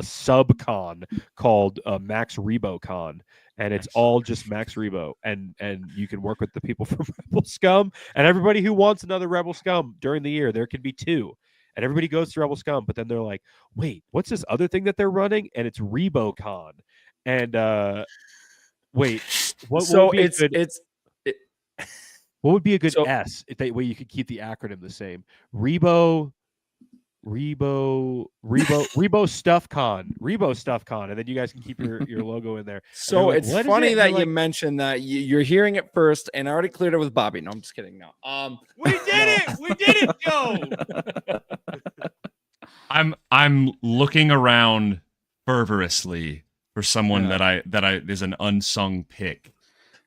[SPEAKER 5] sub con called Max Rebo Con, and it's all just Max Rebo, and you can work with the people from Rebel Scum and everybody who wants another Rebel Scum during the year. There could be 2, and everybody goes to Rebel Scum, but then they're like, wait, what's this other thing that they're running? And it's Rebo Con, and wait, what would be what would be a good
[SPEAKER 1] So-
[SPEAKER 5] S if that way you could keep the acronym the same? Rebo Stuff Con, and then you guys can keep your logo in there.
[SPEAKER 1] So
[SPEAKER 5] like,
[SPEAKER 1] it's
[SPEAKER 5] "What is
[SPEAKER 1] funny
[SPEAKER 5] it?"
[SPEAKER 1] that
[SPEAKER 5] They're
[SPEAKER 1] you
[SPEAKER 5] like-
[SPEAKER 1] mentioned that you're hearing it first, and I already cleared it with Bobby. No, I'm just kidding. No.
[SPEAKER 5] We did it! We did it, Joe!
[SPEAKER 3] I'm looking around fervorously for someone
[SPEAKER 1] Yeah.
[SPEAKER 3] that I is an unsung pick.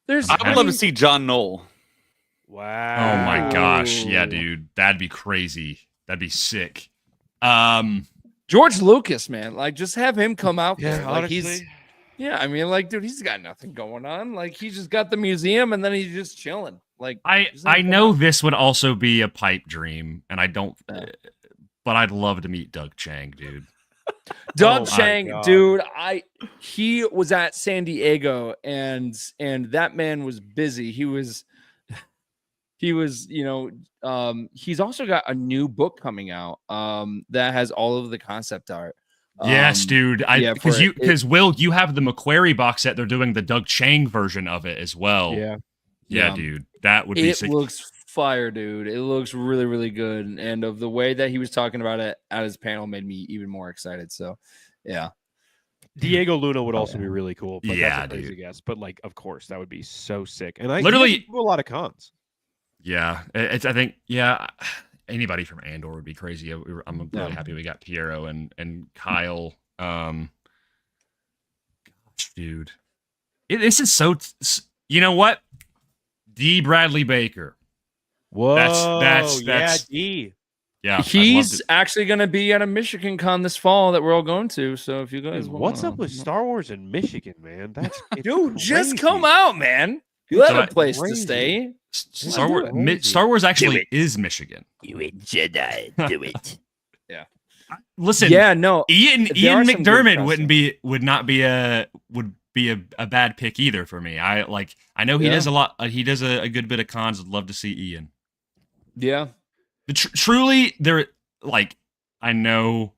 [SPEAKER 1] There's.
[SPEAKER 2] I would love to see John Knoll.
[SPEAKER 5] Wow.
[SPEAKER 3] Oh my gosh, yeah,
[SPEAKER 1] Ooh.
[SPEAKER 3] dude, that'd be crazy. That'd be sick.
[SPEAKER 1] George Lucas, man. Like, just have him come out
[SPEAKER 5] Yeah,
[SPEAKER 1] there. Like,
[SPEAKER 5] honestly.
[SPEAKER 1] I mean, like, dude, he's got nothing going on. Like, he just got the museum, and then he's just chilling. Like, just let
[SPEAKER 3] I
[SPEAKER 1] him come
[SPEAKER 3] know
[SPEAKER 1] out.
[SPEAKER 3] this would also be a pipe dream, and I don't,
[SPEAKER 1] Yeah.
[SPEAKER 3] but I'd love to meet Doug Chang, dude.
[SPEAKER 1] Doug
[SPEAKER 5] Oh my
[SPEAKER 1] Chang,
[SPEAKER 5] God.
[SPEAKER 1] dude, he was at San Diego, and that man was busy. He was he was, he's also got a new book coming out that has all of the concept art.
[SPEAKER 3] Yes, dude.
[SPEAKER 1] for
[SPEAKER 3] Because Will, you have the Macquarie box set. They're doing the Doug Chang version of it as well.
[SPEAKER 5] Yeah.
[SPEAKER 3] Yeah,
[SPEAKER 1] Yeah.
[SPEAKER 3] dude. That would be
[SPEAKER 1] It
[SPEAKER 3] sick.
[SPEAKER 1] looks fire, dude. It looks really, really good. And of the way that he was talking about it at his panel made me even more excited. So, yeah.
[SPEAKER 5] Diego Luna would also be really cool. But
[SPEAKER 3] Yeah,
[SPEAKER 5] that's a crazy
[SPEAKER 3] dude.
[SPEAKER 5] guess. But like, of course, that would be so sick. And I
[SPEAKER 3] Literally-
[SPEAKER 5] he doesn't do a lot of cons.
[SPEAKER 3] Yeah, I think anybody from Andor would be crazy. I'm really happy we got Piero and Kyle. Gosh, dude, this is so. You know what? D. Bradley Baker.
[SPEAKER 5] Whoa,
[SPEAKER 3] that's
[SPEAKER 5] D.
[SPEAKER 3] Yeah,
[SPEAKER 1] He's actually going to be at a Michigan Con this fall that we're all going to. So if you guys,
[SPEAKER 5] Dude, what's up with Star Wars in Michigan, man? That's
[SPEAKER 1] dude, just
[SPEAKER 5] crazy.
[SPEAKER 1] come out, man. You have
[SPEAKER 3] So
[SPEAKER 1] a place to
[SPEAKER 5] crazy.
[SPEAKER 1] stay.
[SPEAKER 3] Star
[SPEAKER 5] do
[SPEAKER 3] Wars.
[SPEAKER 5] it.
[SPEAKER 3] Star Wars actually is Michigan.
[SPEAKER 6] You a Jedi. Do it.
[SPEAKER 3] Listen,
[SPEAKER 1] Yeah, no.
[SPEAKER 3] Ian
[SPEAKER 1] There are some good
[SPEAKER 3] McDermott
[SPEAKER 1] stuff,
[SPEAKER 3] would be a bad pick either for me. I know he
[SPEAKER 1] Yeah.
[SPEAKER 3] does a lot. He does a good bit of cons. I'd love to see Ian.
[SPEAKER 1] Yeah.
[SPEAKER 3] But truly, I know,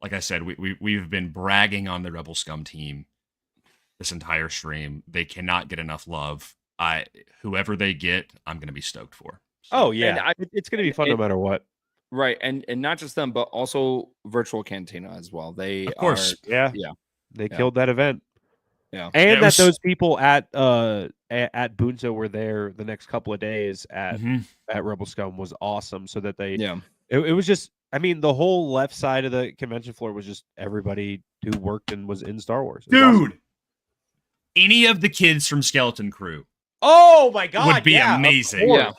[SPEAKER 3] like I said, we've been bragging on the Rebel Scum team this entire stream. They cannot get enough love. Whoever they get, I'm gonna be stoked for.
[SPEAKER 5] Oh yeah,
[SPEAKER 1] And
[SPEAKER 5] it's gonna be fun no matter what.
[SPEAKER 1] Right. And not just them, but also Virtual Cantina as well. They
[SPEAKER 3] Of course.
[SPEAKER 5] Yeah,
[SPEAKER 1] Yeah.
[SPEAKER 5] they
[SPEAKER 1] Yeah.
[SPEAKER 5] killed that event.
[SPEAKER 1] Yeah.
[SPEAKER 5] And
[SPEAKER 3] Yeah, it
[SPEAKER 5] that
[SPEAKER 3] was-
[SPEAKER 5] those people at Bunzo were there the next couple of days at Rebel Scum was awesome. So that they
[SPEAKER 1] Yeah.
[SPEAKER 5] it was just, I mean, the whole left side of the convention floor was just everybody who worked and was in Star Wars. It was awesome.
[SPEAKER 3] Dude, any of the kids from Skeleton Crew
[SPEAKER 5] Oh my god,
[SPEAKER 3] would be
[SPEAKER 5] yeah, of
[SPEAKER 3] amazing.
[SPEAKER 5] course.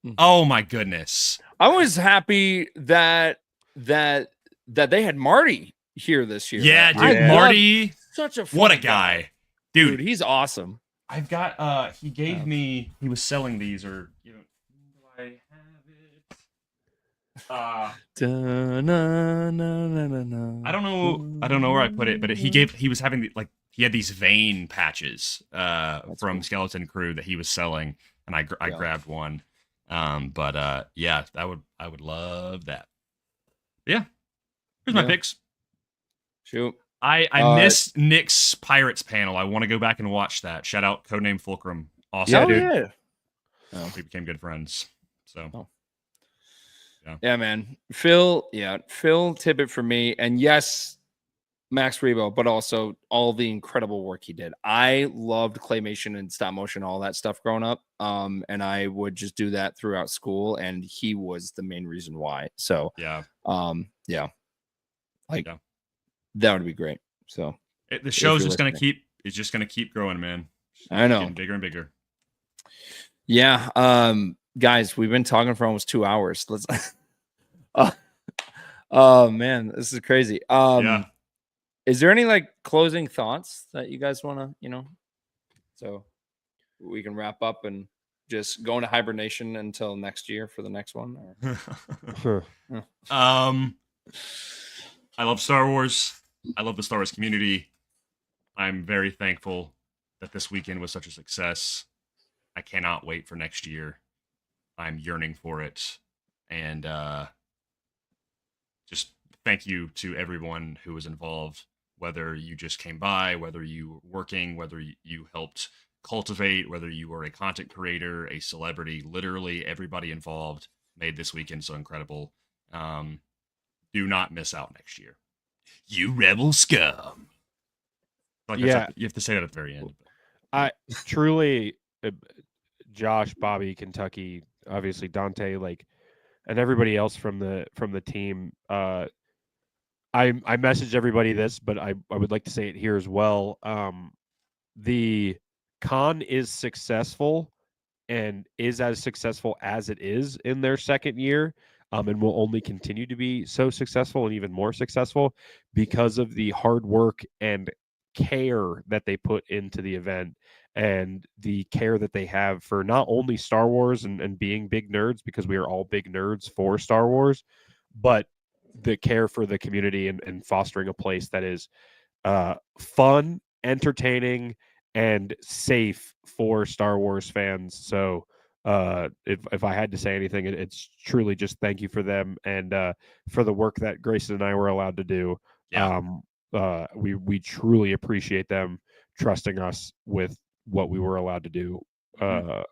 [SPEAKER 1] Yeah.
[SPEAKER 3] Oh my goodness.
[SPEAKER 1] I was happy that they had Marty here this year.
[SPEAKER 3] Yeah,
[SPEAKER 1] I
[SPEAKER 3] dude,
[SPEAKER 1] love
[SPEAKER 3] Marty.
[SPEAKER 1] such a
[SPEAKER 3] What a
[SPEAKER 1] fun
[SPEAKER 3] guy,
[SPEAKER 1] dude.
[SPEAKER 3] dude.
[SPEAKER 1] He's awesome.
[SPEAKER 3] I've got. He gave me. He was selling these, or do I have it? I don't know. I don't know where I put it, but he was having he had these vein patches from
[SPEAKER 1] cool.
[SPEAKER 3] Skeleton Crew that he was selling, and I
[SPEAKER 1] Yeah.
[SPEAKER 3] grabbed one. Yeah, I would love that. Yeah, here's my
[SPEAKER 1] Yeah.
[SPEAKER 3] picks.
[SPEAKER 1] Shoot.
[SPEAKER 3] I missed Nick's Pirates panel. I want to go back and watch that. Shout out Codename Fulcrum. Awesome.
[SPEAKER 5] Yeah,
[SPEAKER 1] Oh,
[SPEAKER 5] dude.
[SPEAKER 1] yeah.
[SPEAKER 3] We became good friends. So
[SPEAKER 1] Oh. Yeah, man. Phil Tippett for me. And yes, Max Rebo, but also all the incredible work he did. I loved claymation and stop motion, all that stuff growing up. And I would just do that throughout school, and he was the main reason why. So
[SPEAKER 3] yeah,
[SPEAKER 1] yeah. Like
[SPEAKER 3] Yeah.
[SPEAKER 1] that would be great. So
[SPEAKER 3] the show's
[SPEAKER 1] you're
[SPEAKER 3] just gonna
[SPEAKER 1] listening.
[SPEAKER 3] keep. It's just gonna keep growing, man.
[SPEAKER 1] I know.
[SPEAKER 3] Getting bigger and bigger.
[SPEAKER 1] Yeah. Guys, we've been talking for almost 2 hours. Let's oh man, this is crazy.
[SPEAKER 3] Yeah.
[SPEAKER 1] Is there any closing thoughts that you guys want to, so we can wrap up and just go into hibernation until next year for the next one? Or?
[SPEAKER 3] I love Star Wars. I love the Star Wars community. I'm very thankful that this weekend was such a success. I cannot wait for next year. I'm yearning for it. And just thank you to everyone who was involved, whether you just came by, whether you were working, whether you helped cultivate, whether you were a content creator, a celebrity. Literally everybody involved made this weekend so incredible. Do not miss out next year. You Rebel Scum.
[SPEAKER 5] Yeah.
[SPEAKER 3] You have to say that at the very end.
[SPEAKER 5] I truly, Josh, Bobby, Kentucky, obviously Dante, and everybody else from the team. I messaged everybody this, but I would like to say it here as well. The con is successful and is as successful as it is in their second year, and will only continue to be so successful and even more successful because of the hard work and care that they put into the event and the care that they have for not only Star Wars and being big nerds, because we are all big nerds for Star Wars, but the care for the community and fostering a place that is fun, entertaining, and safe for Star Wars fans. So if I had to say anything, it's truly just thank you for them and for the work that Grayson and I were allowed to do.
[SPEAKER 3] Yeah.
[SPEAKER 5] We truly appreciate them trusting us with what we were allowed to do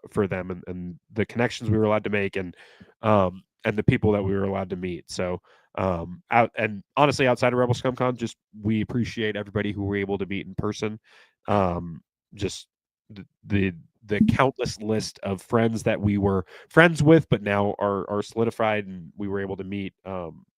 [SPEAKER 5] for them and the connections we were allowed to make and the people that we were allowed to meet. So honestly, outside of Rebel Scum Con, just we appreciate everybody who were able to meet in person. Just the countless list of friends that we were friends with, but now are solidified, and we were able to meet,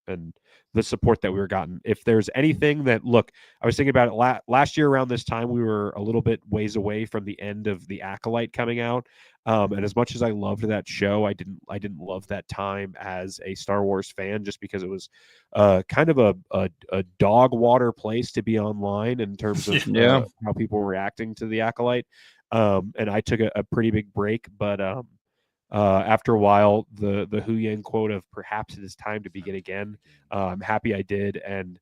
[SPEAKER 5] and the support that we were gotten. If there's anything that, look, I was thinking about it last year around this time, we were a little bit ways away from the end of The Acolyte coming out. And as much as I loved that show, I didn't love that time as a Star Wars fan, just because it was kind of a dog water place to be online in terms of
[SPEAKER 1] Yeah.
[SPEAKER 5] how people were reacting to The Acolyte. And I took a pretty big break, but after a while, the Hu Yang quote of perhaps it is time to begin again. I'm happy I did, and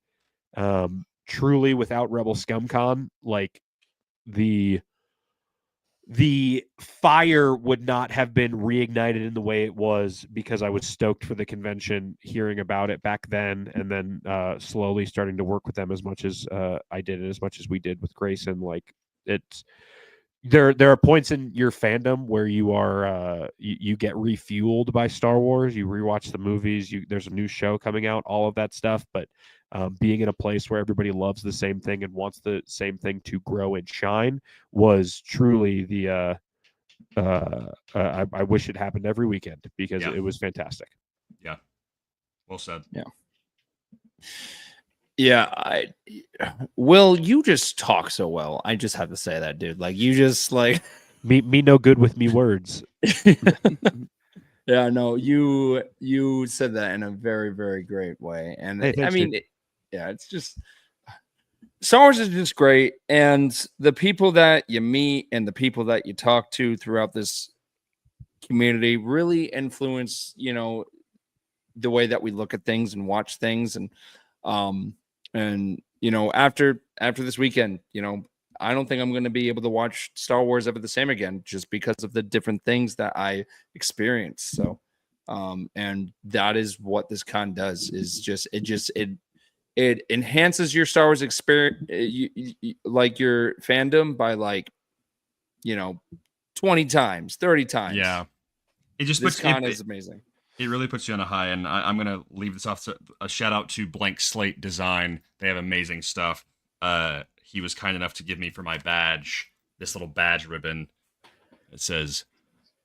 [SPEAKER 5] truly, without Rebel Scum Con, like the fire would not have been reignited in the way it was, because I was stoked for the convention, hearing about it back then, and then slowly starting to work with them as much as I did, and as much as we did with Grayson. Like, it's there are points in your fandom where you are you get refueled by Star Wars. You rewatch the movies, there's a new show coming out, all of that stuff. But being in a place where everybody loves the same thing and wants the same thing to grow and shine was truly the I wish it happened every weekend, because
[SPEAKER 3] Yeah.
[SPEAKER 5] it was fantastic.
[SPEAKER 3] Yeah. Well said.
[SPEAKER 1] Yeah, Will, you just talk so well. I just have to say that, dude. Like, you just like
[SPEAKER 5] Me no good with me words.
[SPEAKER 1] Yeah, no, you said that in a very, very great way. And
[SPEAKER 5] Hey, thanks,
[SPEAKER 1] I mean,
[SPEAKER 5] dude.
[SPEAKER 1] yeah, it's just Star Wars is just great. And the people that you meet and the people that you talk to throughout this community really influence, the way that we look at things and watch things. And after this weekend, I don't think I'm going to be able to watch Star Wars ever the same again, just because of the different things that I experienced. So and that is what this con does, is it enhances your Star Wars experience, like your fandom, by 20 times, 30 times.
[SPEAKER 3] Yeah. It just
[SPEAKER 1] This
[SPEAKER 3] puts
[SPEAKER 1] con is amazing.
[SPEAKER 3] It really puts you on a high, and I'm gonna leave this off to a shout out to Blank Slate Design. They have amazing stuff. He was kind enough to give me for my badge this little badge ribbon. It says,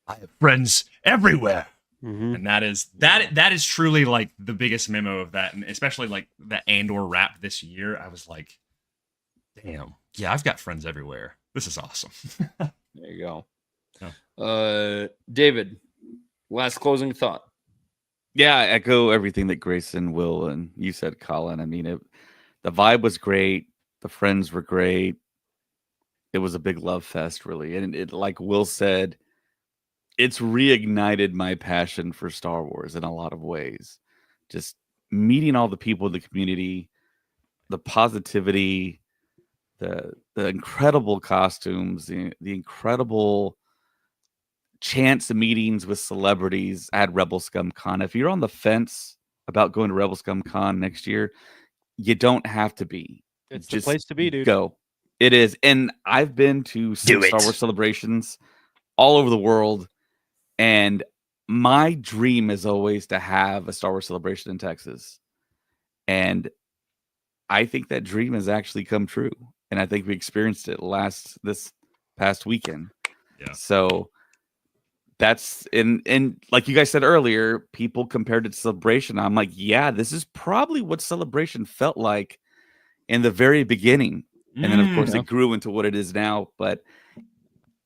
[SPEAKER 3] "I have friends everywhere," and that is truly like the biggest memo of that, and especially like the Andor wrap this year. I was like, "Damn, yeah, I've got friends everywhere. This is awesome."
[SPEAKER 1] There you go.
[SPEAKER 3] Yeah.
[SPEAKER 1] David, last closing thought.
[SPEAKER 2] Yeah, I echo everything that Grayson, Will, and you said, Colin. I mean, the vibe was great. The friends were great. It was a big love fest, really. And it, like Will said, it's reignited my passion for Star Wars in a lot of ways. Just meeting all the people in the community, the positivity, the incredible costumes, the incredible chance meetings with celebrities at Rebel Scum Con. If you're on the fence about going to Rebel Scum Con next year, you don't have to be.
[SPEAKER 5] It's
[SPEAKER 2] Just
[SPEAKER 5] the place to be, dude.
[SPEAKER 2] Go. It is. And I've been to 6 Star Wars celebrations all over the world. And my dream is always to have a Star Wars celebration in Texas. And I think that dream has actually come true. And I think we experienced it this past weekend.
[SPEAKER 3] Yeah.
[SPEAKER 2] So that's and like you guys said earlier, people compared it to Celebration. I'm like, yeah, this is probably what Celebration felt like in the very beginning. And then of course it grew into what it is now. But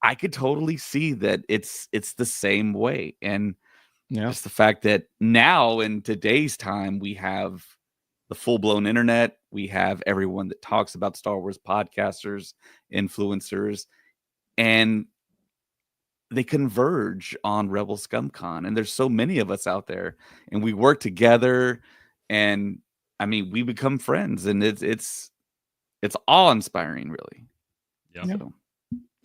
[SPEAKER 2] I could totally see that it's the same way. And just the fact that now in today's time, we have the full-blown internet, we have everyone that talks about Star Wars, podcasters, influencers, and they converge on Rebel Scum Con. And there's so many of us out there, and we work together, and I mean, we become friends, and it's awe-inspiring, really.
[SPEAKER 3] Yeah.
[SPEAKER 2] So,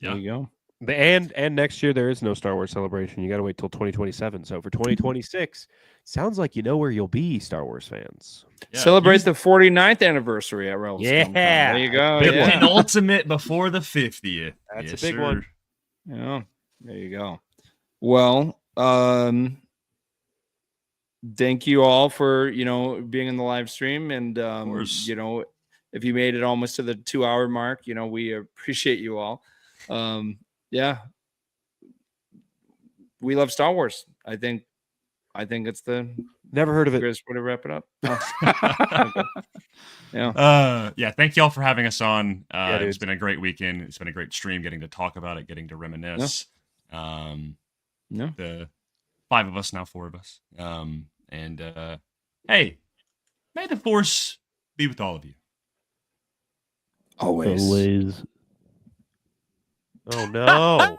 [SPEAKER 1] There you go.
[SPEAKER 5] And next year there is no Star Wars celebration. You got to wait till 2027. So for 2026, sounds like you know where you'll be, Star Wars fans.
[SPEAKER 3] Yeah,
[SPEAKER 1] Celebrate
[SPEAKER 3] use
[SPEAKER 1] the 49th anniversary at Rebel Scum Con.
[SPEAKER 5] Yeah,
[SPEAKER 1] There you go.
[SPEAKER 5] big
[SPEAKER 3] the
[SPEAKER 1] Yeah.
[SPEAKER 3] penultimate before the 50th.
[SPEAKER 5] That's
[SPEAKER 3] Yes,
[SPEAKER 5] a big
[SPEAKER 3] sir.
[SPEAKER 5] one.
[SPEAKER 1] Yeah, there you go. Well, thank you all for being in the live stream, and
[SPEAKER 3] course.
[SPEAKER 1] if you made it almost to the 2-hour mark, we appreciate you all. Yeah, we love Star Wars. I think it's the
[SPEAKER 5] Never heard of it.
[SPEAKER 1] greatest way to wrap it up. Oh, okay.
[SPEAKER 3] Yeah, thank y'all for having us on. It's
[SPEAKER 5] dudes.
[SPEAKER 3] been a great weekend. It's been a great stream, getting to talk about it, getting to reminisce. The 5 of us, now 4 of us. Hey, may the force be with all of you.
[SPEAKER 1] Always.
[SPEAKER 5] Oh no.